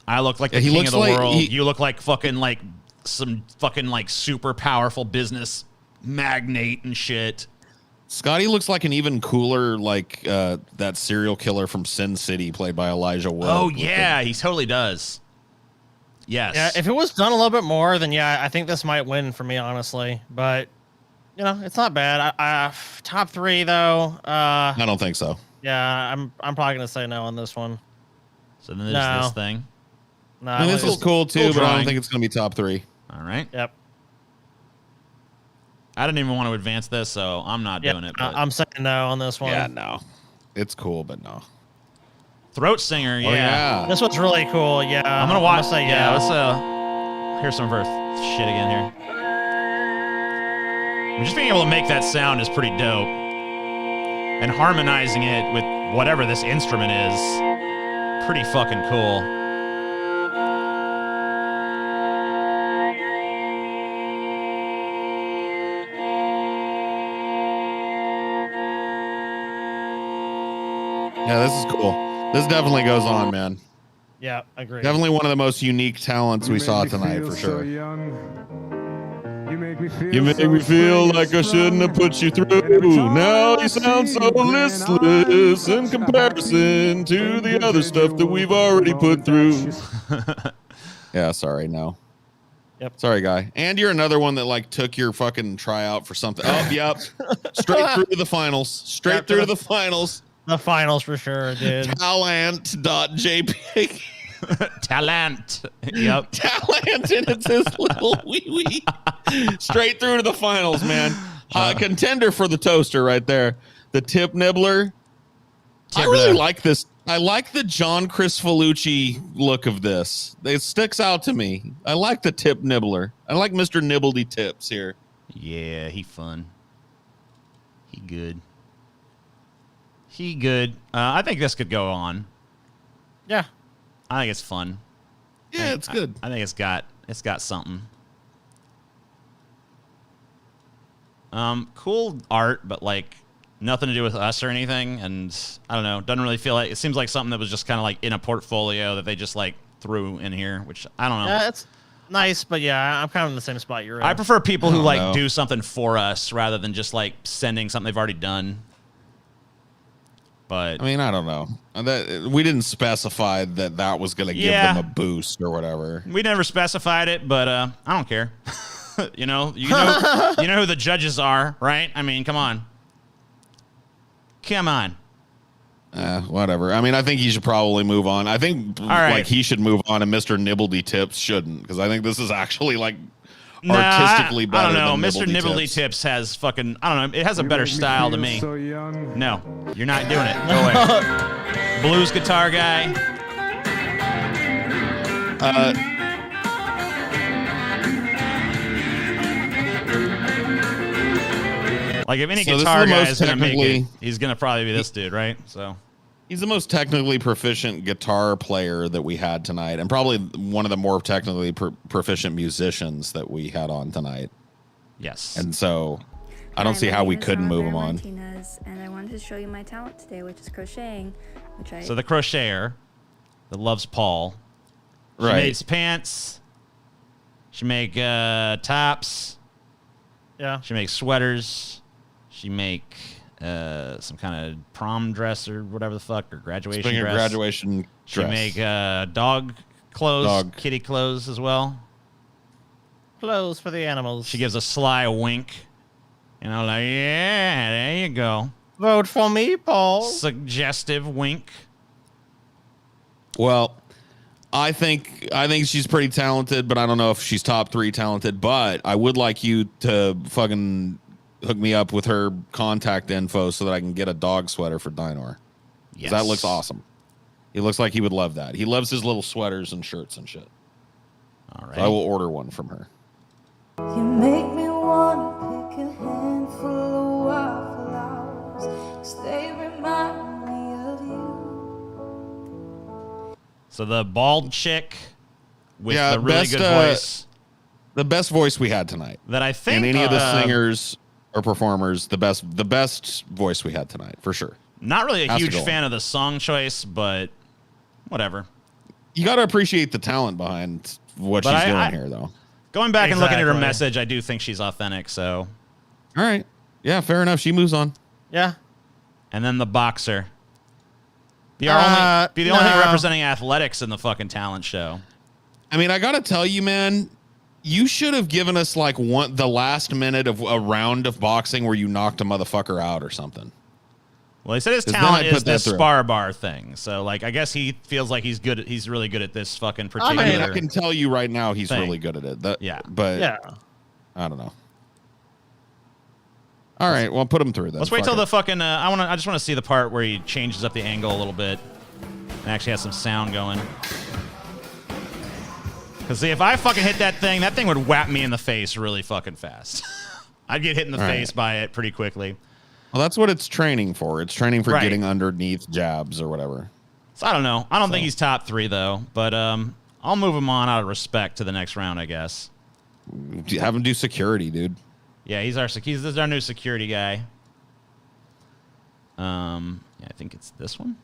A: I look like the king of the world. You look like fucking like some fucking like super powerful business magnate and shit.
C: Scotty looks like an even cooler, like that serial killer from Sin City played by Elijah Wood.
A: Oh, yeah, he totally does. Yes.
B: Yeah, if it was done a little bit more, then yeah, I think this might win for me, honestly. But, you know, it's not bad. Top 3, though.
C: I don't think so.
B: Yeah, I'm probably going to say no on this one.
A: So then there's this thing.
B: No,
C: I mean, this is cool, too, but I don't
A: drawing.
C: think it's going to be top 3.
A: All right.
B: Yep.
A: I didn't even want to advance this, so I'm not doing it. But
B: I'm saying no on this one.
C: Yeah, no. It's cool, but no.
A: Throat singer, yeah.
C: Oh, yeah.
B: This one's really cool, yeah.
A: I'm gonna watch.
B: Say
A: yeah, let's hear some of her shit again here. Just being able to make that sound is pretty dope, and harmonizing it with whatever this instrument is, pretty fucking cool.
C: Yeah, this is cool. This definitely goes on, man.
B: Yeah, agreed.
C: Definitely one of the most unique talents we saw tonight, for sure.
H: You make me
C: feel like I shouldn't have put you through. Now you sound so listless in comparison to the other stuff that we've already put through. Yeah, sorry, no.
B: Yep.
C: Sorry, guy. And you're another one that like took your fucking tryout for something. Oh, yep. Straight through to the finals. Straight through to the finals.
B: The finals for sure, dude.
C: Talent.jpg.
A: Talent. Yep.
C: Talent, and it's his little wee wee. Straight through to the finals, man. Contender for the toaster right there. The tip nibbler. I really like this. I like the John Chris Felucci look of this. It sticks out to me. I like the tip nibbler. I like Mr. Nibbledy Tips here.
A: Yeah, he fun. He good. He good. I think this could go on.
B: Yeah.
A: I think it's fun.
C: Yeah, it's good.
A: I think it's got something. Cool art, but like nothing to do with us or anything. And I don't know. Doesn't really feel like it seems like something that was just kind of like in a portfolio that they just like threw in here, which I don't know.
B: Yeah, it's nice, but yeah, I'm kind of in the same spot you're in.
A: I prefer people who like do something for us rather than just like sending something they've already done. But
C: I mean, I don't know. We didn't specify that was going to give them a boost or whatever.
A: We never specified it, but I don't care. you know who the judges are, right? I mean, come on.
C: Whatever. I mean, I think he should probably move on. I think
A: right.
C: he should move on, and Mr. Nibbledy Tips shouldn't, because I think this is actually like artistically better.
A: I don't know.
C: Than
A: Mr. Nibbledy Tips has fucking. I don't know. It has a better style to me.
H: So young.
A: No, you're not doing it. Go away. Blues guitar guy. Like if any guitar guy is gonna make it, he's gonna probably be this dude, right? So.
C: He's the most technically proficient guitar player that we had tonight, and probably one of the more technically proficient musicians that we had on tonight.
A: Yes.
C: And so I don't see how we couldn't move him on.
M: And I wanted to show you my talent today, which is crocheting.
A: So the crocheter that loves Paul. She makes pants. She make tops.
B: Yeah.
A: She makes sweaters. She make some kind of prom dress or whatever the fuck, or graduation dress.
C: Graduation
A: She
C: dress.
A: make dog clothes, kitty clothes as well.
B: Clothes for the animals.
A: She gives a sly wink. You know, like, yeah, there you go.
B: Vote for me, Paul.
A: Suggestive wink.
C: Well, I think she's pretty talented, but I don't know if she's top 3 talented. But I would like you to fucking hook me up with her contact info so that I can get a dog sweater for Dinor. Yes. That looks awesome. He looks like he would love that. He loves his little sweaters and shirts and shit.
A: All right.
C: So I will order one from her.
E: You make me wanna pick a handful of wildflowers. Stay
A: So the bald chick with
C: Yeah,
A: the really
C: best,
A: good voice.
C: The best voice we had tonight.
A: That I think
C: and any of the singers or performers, the best voice we had tonight for sure.
A: Not really a
C: Has to
A: huge
C: go
A: fan of the song choice, but whatever.
C: You got to appreciate the talent behind what she's doing here, though.
A: Going back and looking at her message, I do think she's authentic. So,
C: all right, yeah, fair enough. She moves on.
B: Yeah.
A: And then the boxer. Be the only thing representing athletics in the fucking talent show.
C: I mean, I gotta tell you, man, you should have given us like the last minute of a round of boxing where you knocked a motherfucker out or something.
A: Well, he said his talent is this spar bar thing. So, like, I guess he feels like he's really good at this fucking particular.
C: I mean, I can tell you right now, he's really good at it.
A: Yeah,
C: but I don't know. All right, well, put him through then.
A: Let's wait till the fucking. I just want to see the part where he changes up the angle a little bit and actually has some sound going. Because see, if I fucking hit that thing would whap me in the face really fucking fast. I'd get hit in the face by it pretty quickly.
C: Well, that's what it's training for. It's training for getting underneath jabs or whatever.
A: So I don't know. I don't think he's top 3 though, but I'll move him on out of respect to the next round, I guess.
C: Have him do security, dude.
A: Yeah, he's our new security guy. Yeah, I think it's this one.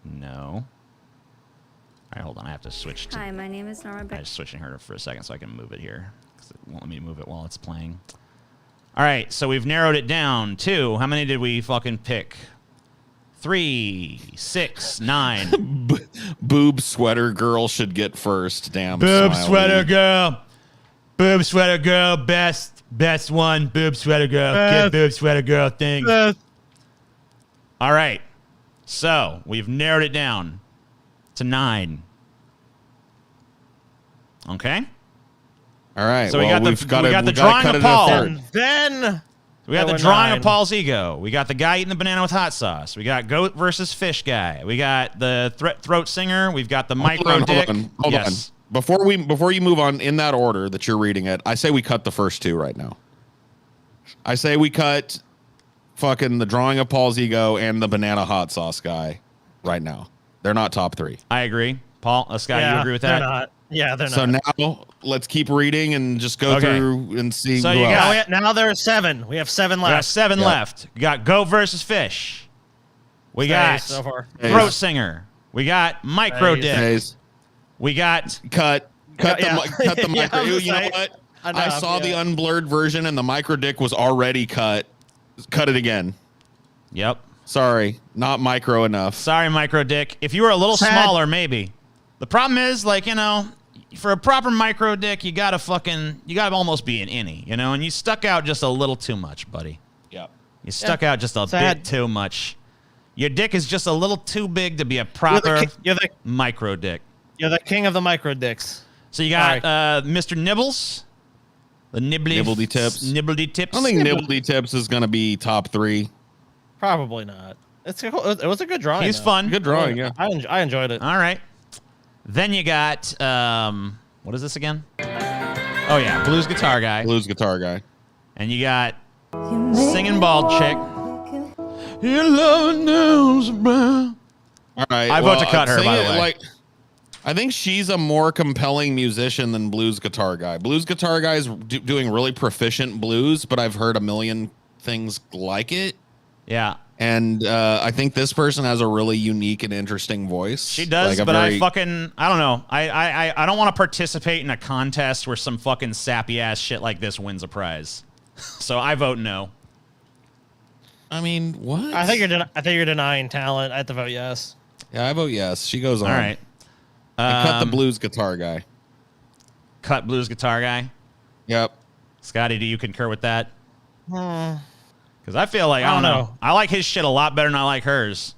A: No. All right, hold on. I have to switch.
M: Hi, my name is Norma.
A: I'm just switching her for a second so I can move it here because it won't let me move it while it's playing. All right, so we've narrowed it down to how many did we fucking pick? 3, 6, 9.
C: Boob sweater girl should get first. Damn.
A: Boob
C: Smiley.
A: sweater girl. Boob sweater girl. Best one. Boob sweater girl. Get boob sweater girl thing. All right. So we've narrowed it down to 9. Okay.
C: All right.
A: So we got the drawing of Paul.
B: And then
A: we got the drawing of Paul's ego. We got the guy eating the banana with hot sauce. We got goat versus fish guy. We got the throat singer. We've got the micro dick.
C: Hold on. Before you move on in that order that you're reading it, I say we cut the first 2 right now. I say we cut fucking the drawing of Paul's ego and the banana hot sauce guy right now. They're not top 3.
A: I agree. Paul, Scott, you agree with that?
B: They're not. Yeah, they're not.
C: So now let's keep reading and just go through and see.
A: So you got
B: now there are 7. We have 7 left.
A: We got 7 left. We got goat versus fish. We got
B: so far.
A: throat singer. We got micro dick. We got
C: cut the micro.
B: Yeah,
C: you know what? I saw the unblurred version and the micro dick was already cut. Cut it again.
A: Yep.
C: Sorry, not micro enough.
A: Sorry, micro dick. If you were a little smaller, maybe. The problem is, like, you know, for a proper micro dick, you gotta almost be an innie, you know, and you stuck out just a little too much, buddy.
C: Yep.
A: You stuck out just a bit too much. Your dick is just a little too big to be a proper micro dick.
B: You're the king of the micro dicks.
A: So you got Mr. Nibbles, the
C: Nibbledy tips.
A: Nibbledy tips.
C: I don't think Nibbledy tips is gonna be top 3.
B: Probably not. It was a good drawing.
A: He's fun.
C: Good drawing, yeah.
B: I enjoyed it.
A: All right. Then you got what is this again? Oh yeah, blues guitar guy.
C: Blues guitar guy.
A: And you got singing bald chick. Your love knows, bro.
C: All right.
A: I vote to cut her, by the way.
C: Like, I think she's a more compelling musician than blues guitar guy. Blues guitar guy is doing really proficient blues, but I've heard a million things like it.
A: Yeah.
C: And I think this person has a really unique and interesting voice.
A: She does,
C: like
A: but I don't know. I don't want to participate in a contest where some fucking sappy ass shit like this wins a prize. So I vote no.
C: I mean, what?
B: I think you're denying talent. I have to vote yes.
C: Yeah, I vote yes. She goes on.
A: All right.
C: Cut the blues guitar guy.
A: Cut blues guitar guy.
C: Yep.
A: Scotty, do you concur with that? Because I feel like I don't know. I like his shit a lot better than I like hers.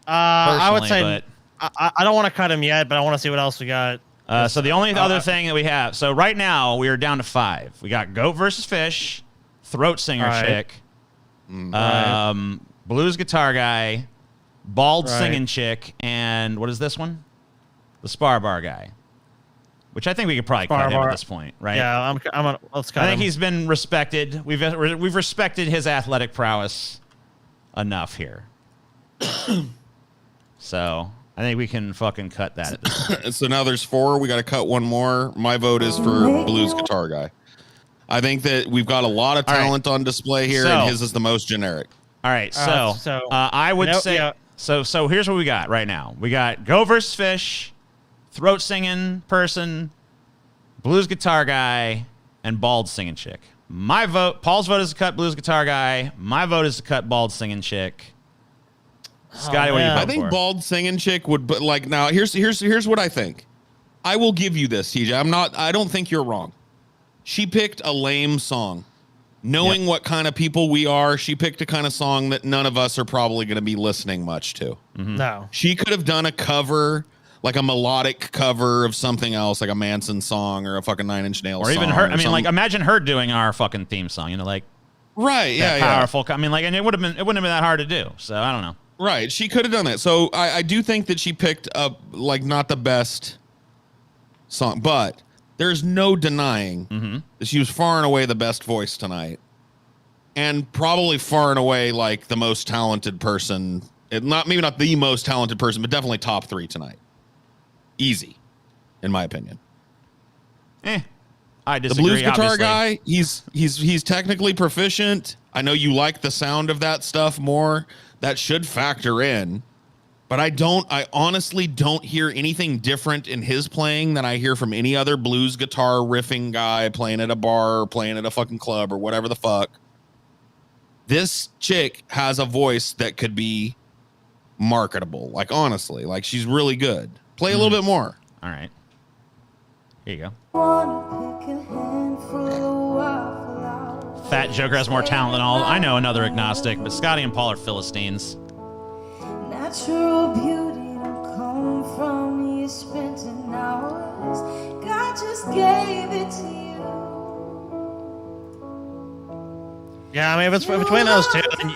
B: I would say
A: but,
B: I don't want to cut him yet, but I want to see what else we got.
A: So the only other thing that we have. So right now we are down to 5. We got goat versus fish, throat singer chick, blues guitar guy, bald singing chick, and what is this one? The spar bar guy. Which I think we could probably cut him at this point, right?
B: Yeah, let's cut him.
A: I think he's been respected. We've respected his athletic prowess enough here. So I think we can fucking cut that. At this point.
C: So now there's 4. We got to cut one more. My vote is for Blues Guitar Guy. I think that we've got a lot of talent on display here, and his is the most generic.
A: All right, I would say so. Here's what we got right now. We got Go versus Fish, throat singing person, blues guitar guy, and bald singing chick. My vote. Paul's vote is to cut blues guitar guy. My vote is to cut bald singing chick. Scotty, what do you vote
C: I think
A: for?
C: bald singing chick would, but like now here's what I think. I will give you this, TJ. I don't think you're wrong. She picked a lame song. Knowing what kind of people we are, she picked a kind of song that none of us are probably going to be listening much to.
B: No.
C: She could have done a cover, like a melodic cover of something else, like a Manson song or a fucking Nine Inch Nails
A: Or
C: song.
A: even her. I mean,
C: something.
A: like, imagine her doing our fucking theme song. You know, like,
C: right? Yeah,
A: powerful. I mean, like, and it wouldn't have been that hard to do. So I don't know.
C: Right. She could have done that. So I do think that she picked up like not the best song, but there's no denying that she was far and away the best voice tonight. And probably far and away like the most talented person. Maybe not the most talented person, but definitely top 3 tonight. Easy, in my opinion.
A: I disagree.
C: The blues guitar
A: obviously.
C: guy, he's technically proficient. I know you like the sound of that stuff more. That should factor in. But I honestly don't hear anything different in his playing than I hear from any other blues guitar riffing guy playing at a bar or playing at a fucking club or whatever the fuck. This chick has a voice that could be marketable. Like, honestly, like she's really good. Play a little bit more.
A: All right. Here you go. Fat Joker has more talent than all. I know another agnostic, but Scotty and Paul are Philistines.
E: Natural beauty don't come from you spending hours. God just gave it to you.
B: Yeah, I mean, if it's between those two, then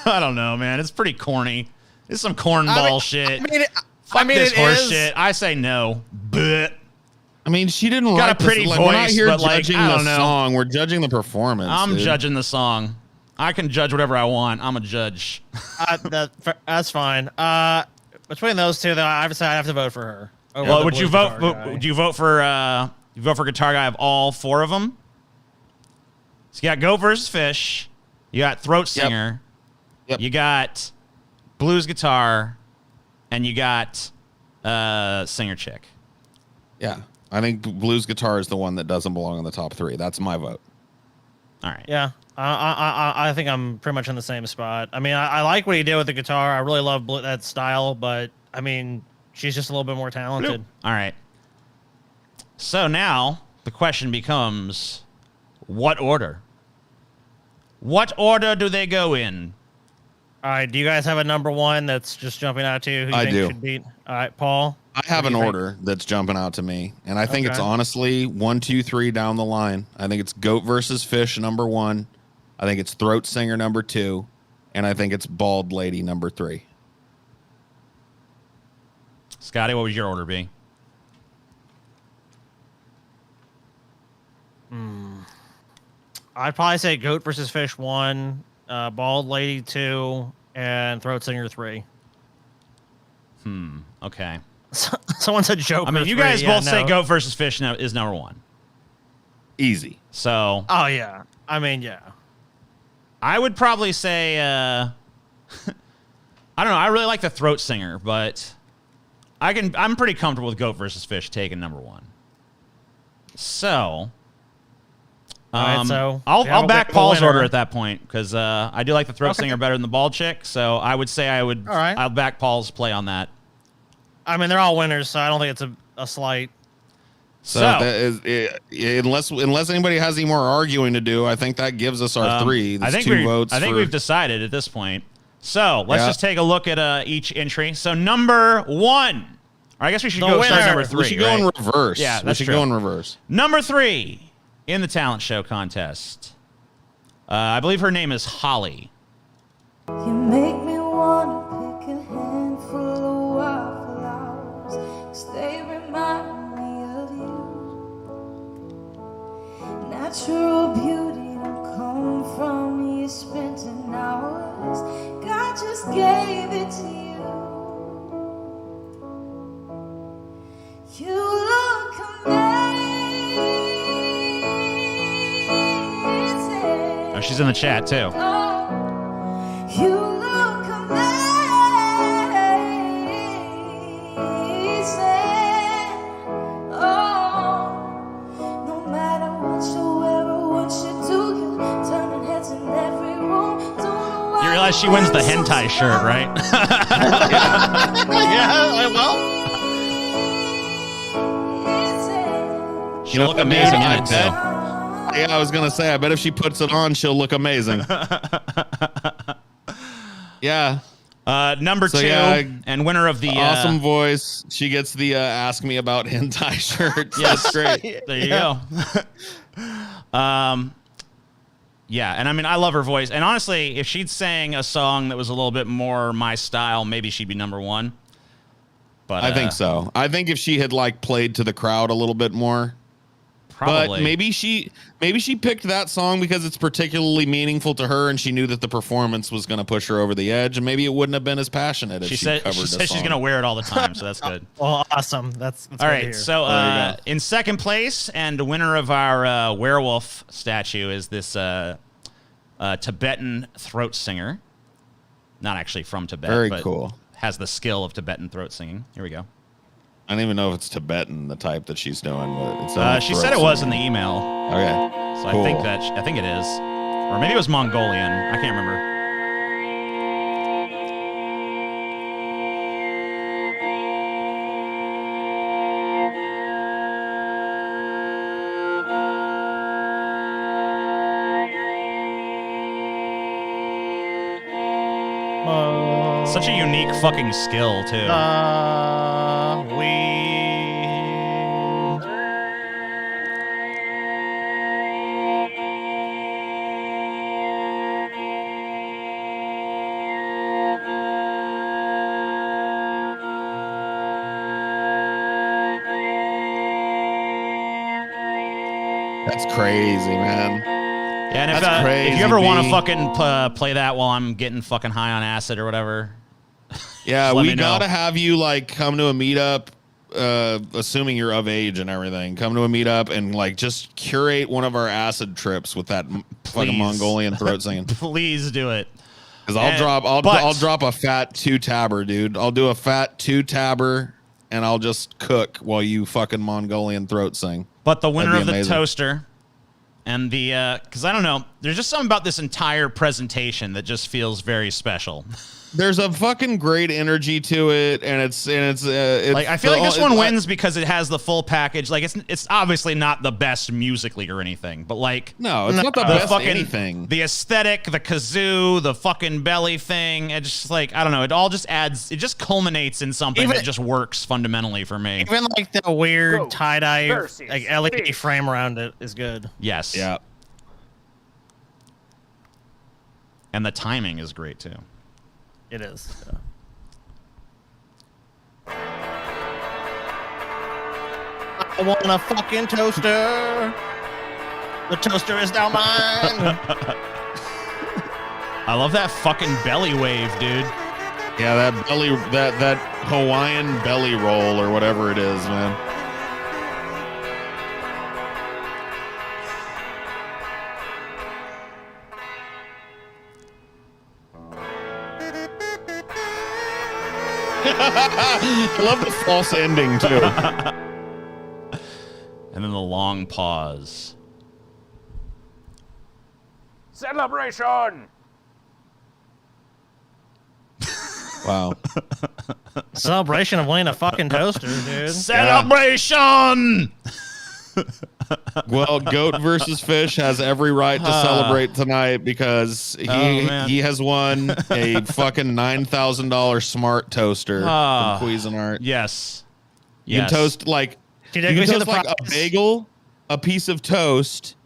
A: I don't know, man. It's pretty corny. It's some cornball shit. Fuck this
B: it
A: horse
B: is.
A: shit. I say no. But
C: I mean, she didn't
A: got
C: write
A: a pretty
C: this. Like,
A: voice,
C: we're not here
A: but like,
C: judging
A: I
C: the
A: don't know.
C: song. We're judging the performance.
A: I'm
C: dude.
A: judging the song. I can judge whatever I want. I'm a judge.
B: That's fine. Between those two, though, I decided I have to vote for her.
A: Well, would you vote? Would you vote for? You vote for guitar guy of all 4 of them? So you got Go versus Fish. You got throat singer.
C: Yep.
A: You got blues guitar, and you got singer chick.
C: Yeah, I think blues guitar is the one that doesn't belong in the top 3. That's my vote.
A: All right.
B: Yeah, I think I'm pretty much in the same spot. I mean, I like what he did with the guitar. I really love that style, but I mean, she's just a little bit more talented.
A: All right. So now the question becomes, what order? What order do they go in?
B: All right, do you guys have a number 1 that's just jumping out to you? Who you
C: I
B: think
C: do.
B: should beat? All right, Paul.
C: I have an order that's jumping out to me, and I think it's
B: Okay.
C: honestly 1, 2, 3 down the line. I think it's Goat versus Fish number 1. I think it's Throat Singer number 2, and I think it's Bald Lady number 3.
A: Scotty, what would your order be?
B: I'd probably say Goat versus Fish 1, Bald Lady 2, and Throat Singer 3.
A: Okay.
B: Someone said Joker.
A: I mean, you
B: 3,
A: guys
B: yeah,
A: both say
B: no.
A: Goat versus Fish is number 1.
C: Easy.
A: So
B: Oh yeah. I mean, yeah.
A: I would probably say I don't know. I really like the Throat Singer, but I'm pretty comfortable with Goat versus Fish taking number 1. So
B: All right, so
A: I'll
B: we'll
A: back
B: pick a
A: Paul's
B: winner.
A: order at that point because I do like the Throat Singer better than the Bald Chick. So I would say
B: All right.
A: I'll back Paul's play on that.
B: I mean, they're all winners, so I don't think it's a slight.
C: So that is, unless anybody has any more arguing to do, I think that gives us our 3.
A: I
C: That's
A: think
C: 2 votes.
A: I think
C: for-
A: we've decided at this point. So let's
C: Yeah.
A: just take a look at each entry. So number 1, or I guess we should
B: The
A: go start
B: winner.
A: number 3.
C: We should go in
A: right?
C: reverse.
A: Yeah,
C: we
A: that's
C: should
A: true.
C: go in reverse.
A: Number 3 in the talent show contest. I believe her name is Holly.
E: You make me wanna pick a handful of wildflowers, 'cause they remind me of you. Natural beauty don't come from you spending hours. just gave it to you. You look amazing.
A: Oh, she's in the chat too.
E: You look amazing. Oh, no matter what you wear or what you do, you're turning heads in every room. Don't know why
A: You realize she wins the hentai shirt, right?
C: Yeah, well.
A: She'll look amazing in it too.
C: Yeah, I was gonna say. I bet if she puts it on, she'll look amazing. Yeah.
A: Number
C: So,
A: 2
C: yeah,
A: and winner of the
C: awesome voice. She gets the "Ask Me About Hentai" shirt.
A: Yes,
C: That's great.
A: There you go. Yeah, and I mean, I love her voice. And honestly, if she'd sang a song that was a little bit more my style, maybe she'd be number 1. But
C: I think so. I think if she had like played to the crowd a little bit more.
A: Probably.
C: But maybe she picked that song because it's particularly meaningful to her, and she knew that the performance was going to push her over the edge, and maybe it wouldn't have been as passionate if
A: She
C: she
A: said
C: covered
A: she
C: the
A: says she's
C: song.
A: gonna wear it all the time, so that's good.
B: Well, awesome. That's
A: All
B: good to
A: right,
B: hear.
A: so in second place and the winner of our werewolf statue is this Tibetan throat singer. Not actually from Tibet,
C: Very
A: but
C: cool.
A: has the skill of Tibetan throat singing. Here we go.
C: I don't even know if it's Tibetan, the type that she's doing. But
A: She said it was in the email.
C: Okay,
A: So
C: cool.
A: I think it is, or maybe it was Mongolian. I can't remember. Such a unique fucking skill too.
C: That's crazy, man.
A: Yeah, and
C: That's crazy,
A: if you ever want to
C: B.
A: fucking play that while I'm getting fucking high on acid or whatever,
C: Yeah,
A: just let
C: we
A: me know.
C: gotta have you like come to a meetup, assuming you're of age and everything. Come to a meetup and like just curate one of our acid trips with that fucking
A: Please.
C: Mongolian throat singing.
A: Please do it.
C: Because I'll drop a fat 2-tabber, dude. I'll do a fat 2-tabber and I'll just cook while you fucking Mongolian throat sing.
A: But the winner
C: That'd
A: of
C: be
A: the
C: amazing.
A: toaster and the because I don't know, there's just something about this entire presentation that just feels very special.
C: There's a fucking great energy to it, and it's
A: Like I feel like this one wins because it has the full package. Like it's obviously not the best musically or anything, but like
C: No, it's not the best anything.
A: The aesthetic, the kazoo, the fucking belly thing, it's just like I don't know. It all just adds. It just culminates in something that just works fundamentally for me.
B: Even like the weird
A: Ghost
B: tie-dye
A: versus
B: like LED
A: fish.
B: frame around it is good.
A: Yes.
C: Yeah.
A: And the timing is great too.
B: It is. I want a fucking toaster. The toaster is now mine.
A: I love that fucking belly wave, dude.
C: Yeah, that belly, that Hawaiian belly roll or whatever it is, man. I love the false ending too.
A: And then the long pause.
O: Celebration!
C: Wow.
B: Celebration of winning a fucking toaster, dude.
A: Celebration!
C: Well, Goat versus Fish has every right to celebrate tonight because he has won a fucking $9,000 smart toaster from Cuisinart.
A: Yes.
C: You can toast like
B: Did
C: you
B: I go
C: can
B: see
C: toast
B: the
C: like a
B: prize?
C: bagel, a piece of toast,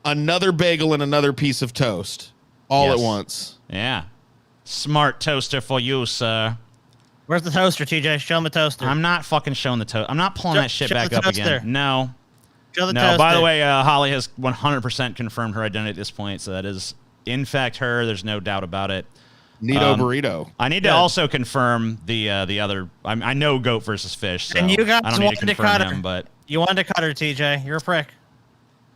C: another bagel, and another piece of toast all at
A: Yes.
C: once.
A: Yeah. Smart toaster for you, sir.
B: Where's the toaster, TJ? Show him the toaster.
A: I'm not fucking showing the toast. I'm not pulling
B: Show-
A: that shit
B: show
A: back
B: the
A: up
B: toaster.
A: again. No.
B: Show the
A: No.
B: toaster.
A: By the way, Holly has 100% confirmed her identity at this point, so that is in fact her. There's no doubt about it.
C: burrito.
A: I need to also confirm the other. I know goat versus fish. So
B: And you guys
A: I don't need
B: wanted
A: to
B: to
A: confirm
B: cut her.
A: him, but
B: You wanted to cut her, TJ. You're a prick.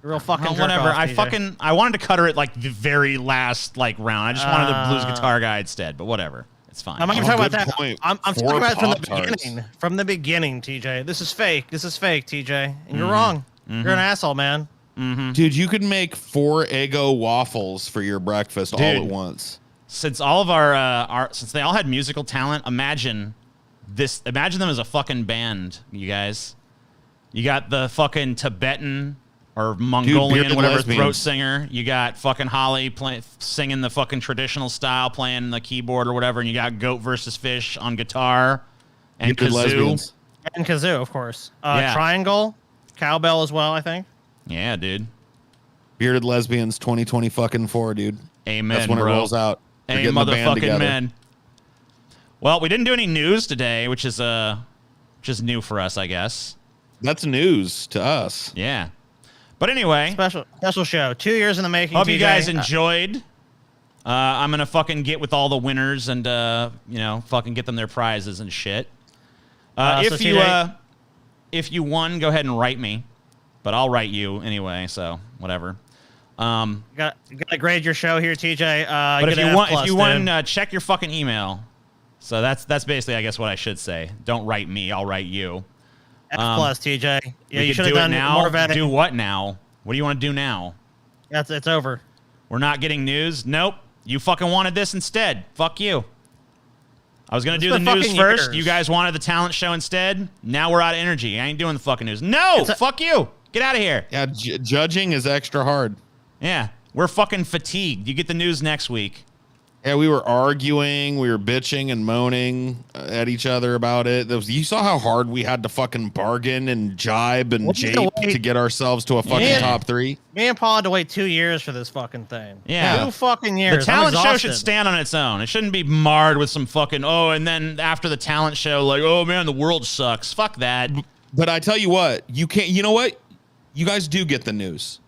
B: You're a real fucking jerk
A: whatever.
B: off, TJ.
A: I wanted to cut her at like the very last like round. I just wanted the blues guitar guy instead, but whatever. It's fine.
B: I'm not even talking about that.
C: point.
B: I'm talking
C: 4
B: about it from the
C: Pop-Tarts.
B: beginning. From the beginning, TJ. This is fake. This is fake, TJ. And you're wrong. You're an asshole, man.
C: Dude, you could make 4 Eggo waffles for your breakfast all at once.
A: Since all of our since they all had musical talent, imagine them as a fucking band, you guys. You got the fucking Tibetan or Mongolian,
C: bearded
A: whatever
C: lesbians.
A: throat singer. You got fucking Holly singing the fucking traditional style, playing the keyboard or whatever, and you got Goat versus Fish on guitar and
C: Bearded
A: kazoo.
C: lesbians.
B: And kazoo, of course.
A: Yeah.
B: Triangle, cowbell as well, I think.
A: Yeah, dude.
C: Bearded lesbians 2024, dude.
A: Amen,
C: That's when
A: bro.
C: it rolls out. We're
A: Hey,
C: getting the band
A: motherfucking
C: together.
A: men. Well, we didn't do any news today, which is new for us, I guess.
C: That's news to us.
A: Yeah. But anyway,
B: special show. 2 years in the making.
A: hope
B: TJ.
A: you guys enjoyed. I'm gonna fucking get with all the winners and fucking get them their prizes and shit. If you won, go ahead and write me, but I'll write you anyway. So whatever.
B: You gotta grade your show here, TJ.
A: But
B: get
A: if
B: an
A: you
B: F+,
A: won,
B: dude.
A: check your fucking email. So that's basically, I guess, what I should say. Don't write me. I'll write you.
B: F+, TJ. Yeah,
A: we
B: you
A: could
B: should have
A: do it
B: done
A: now.
B: more vetting.
A: Do what now? What do you want to do now?
B: It's over.
A: We're not getting news? Nope. You fucking wanted this instead. Fuck you. I was going to do the
B: been
A: news
B: fucking
A: first.
B: years.
A: You guys wanted the talent show instead. Now we're out of energy. I ain't doing the fucking news. No! Fuck you. Get out of here.
C: Yeah, judging is extra hard.
A: Yeah. We're fucking fatigued. You get the news next week.
C: Yeah, we were arguing, we were bitching and moaning at each other about it. You saw how hard we had to fucking bargain and jibe and jape to get ourselves to a fucking top 3.
B: Me and Paul had to wait 2 years for this fucking thing.
A: Yeah.
B: 2 fucking years.
A: The talent
B: I'm
A: show
B: exhausted.
A: should stand on its own. It shouldn't be marred with some fucking, and then after the talent show, like, oh man, the world sucks. Fuck that.
C: But I tell you what, you know what? You guys do get the news.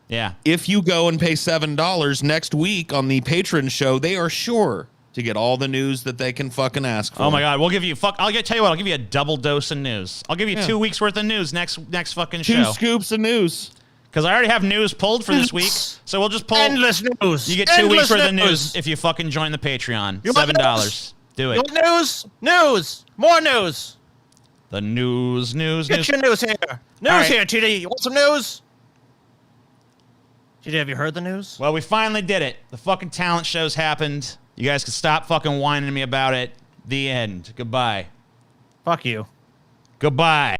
A: Yeah.
C: If you go and pay $7 next week on the patron show, they are sure to get all the news that they can fucking ask for.
A: Oh my God, we'll give you tell you what, I'll give you a double dose of news. I'll give you 2 weeks worth of news next fucking show.
C: 2 scoops of news.
A: Because I already have news pulled for this week, so we'll just pull
B: endless news.
A: You get 2 weeks
B: Endless
A: worth of
B: news.
A: news if you fucking join the Patreon.
B: You want
A: $7.
B: news?
A: Do it.
B: You want news? News. More news.
A: The news.
B: Get your news here. News
A: right.
B: here, TD. You want some news? TD, have you heard the news?
A: Well, we finally did it. The fucking talent shows happened. You guys can stop fucking whining to me about it. The end. Goodbye.
B: Fuck you.
A: Goodbye.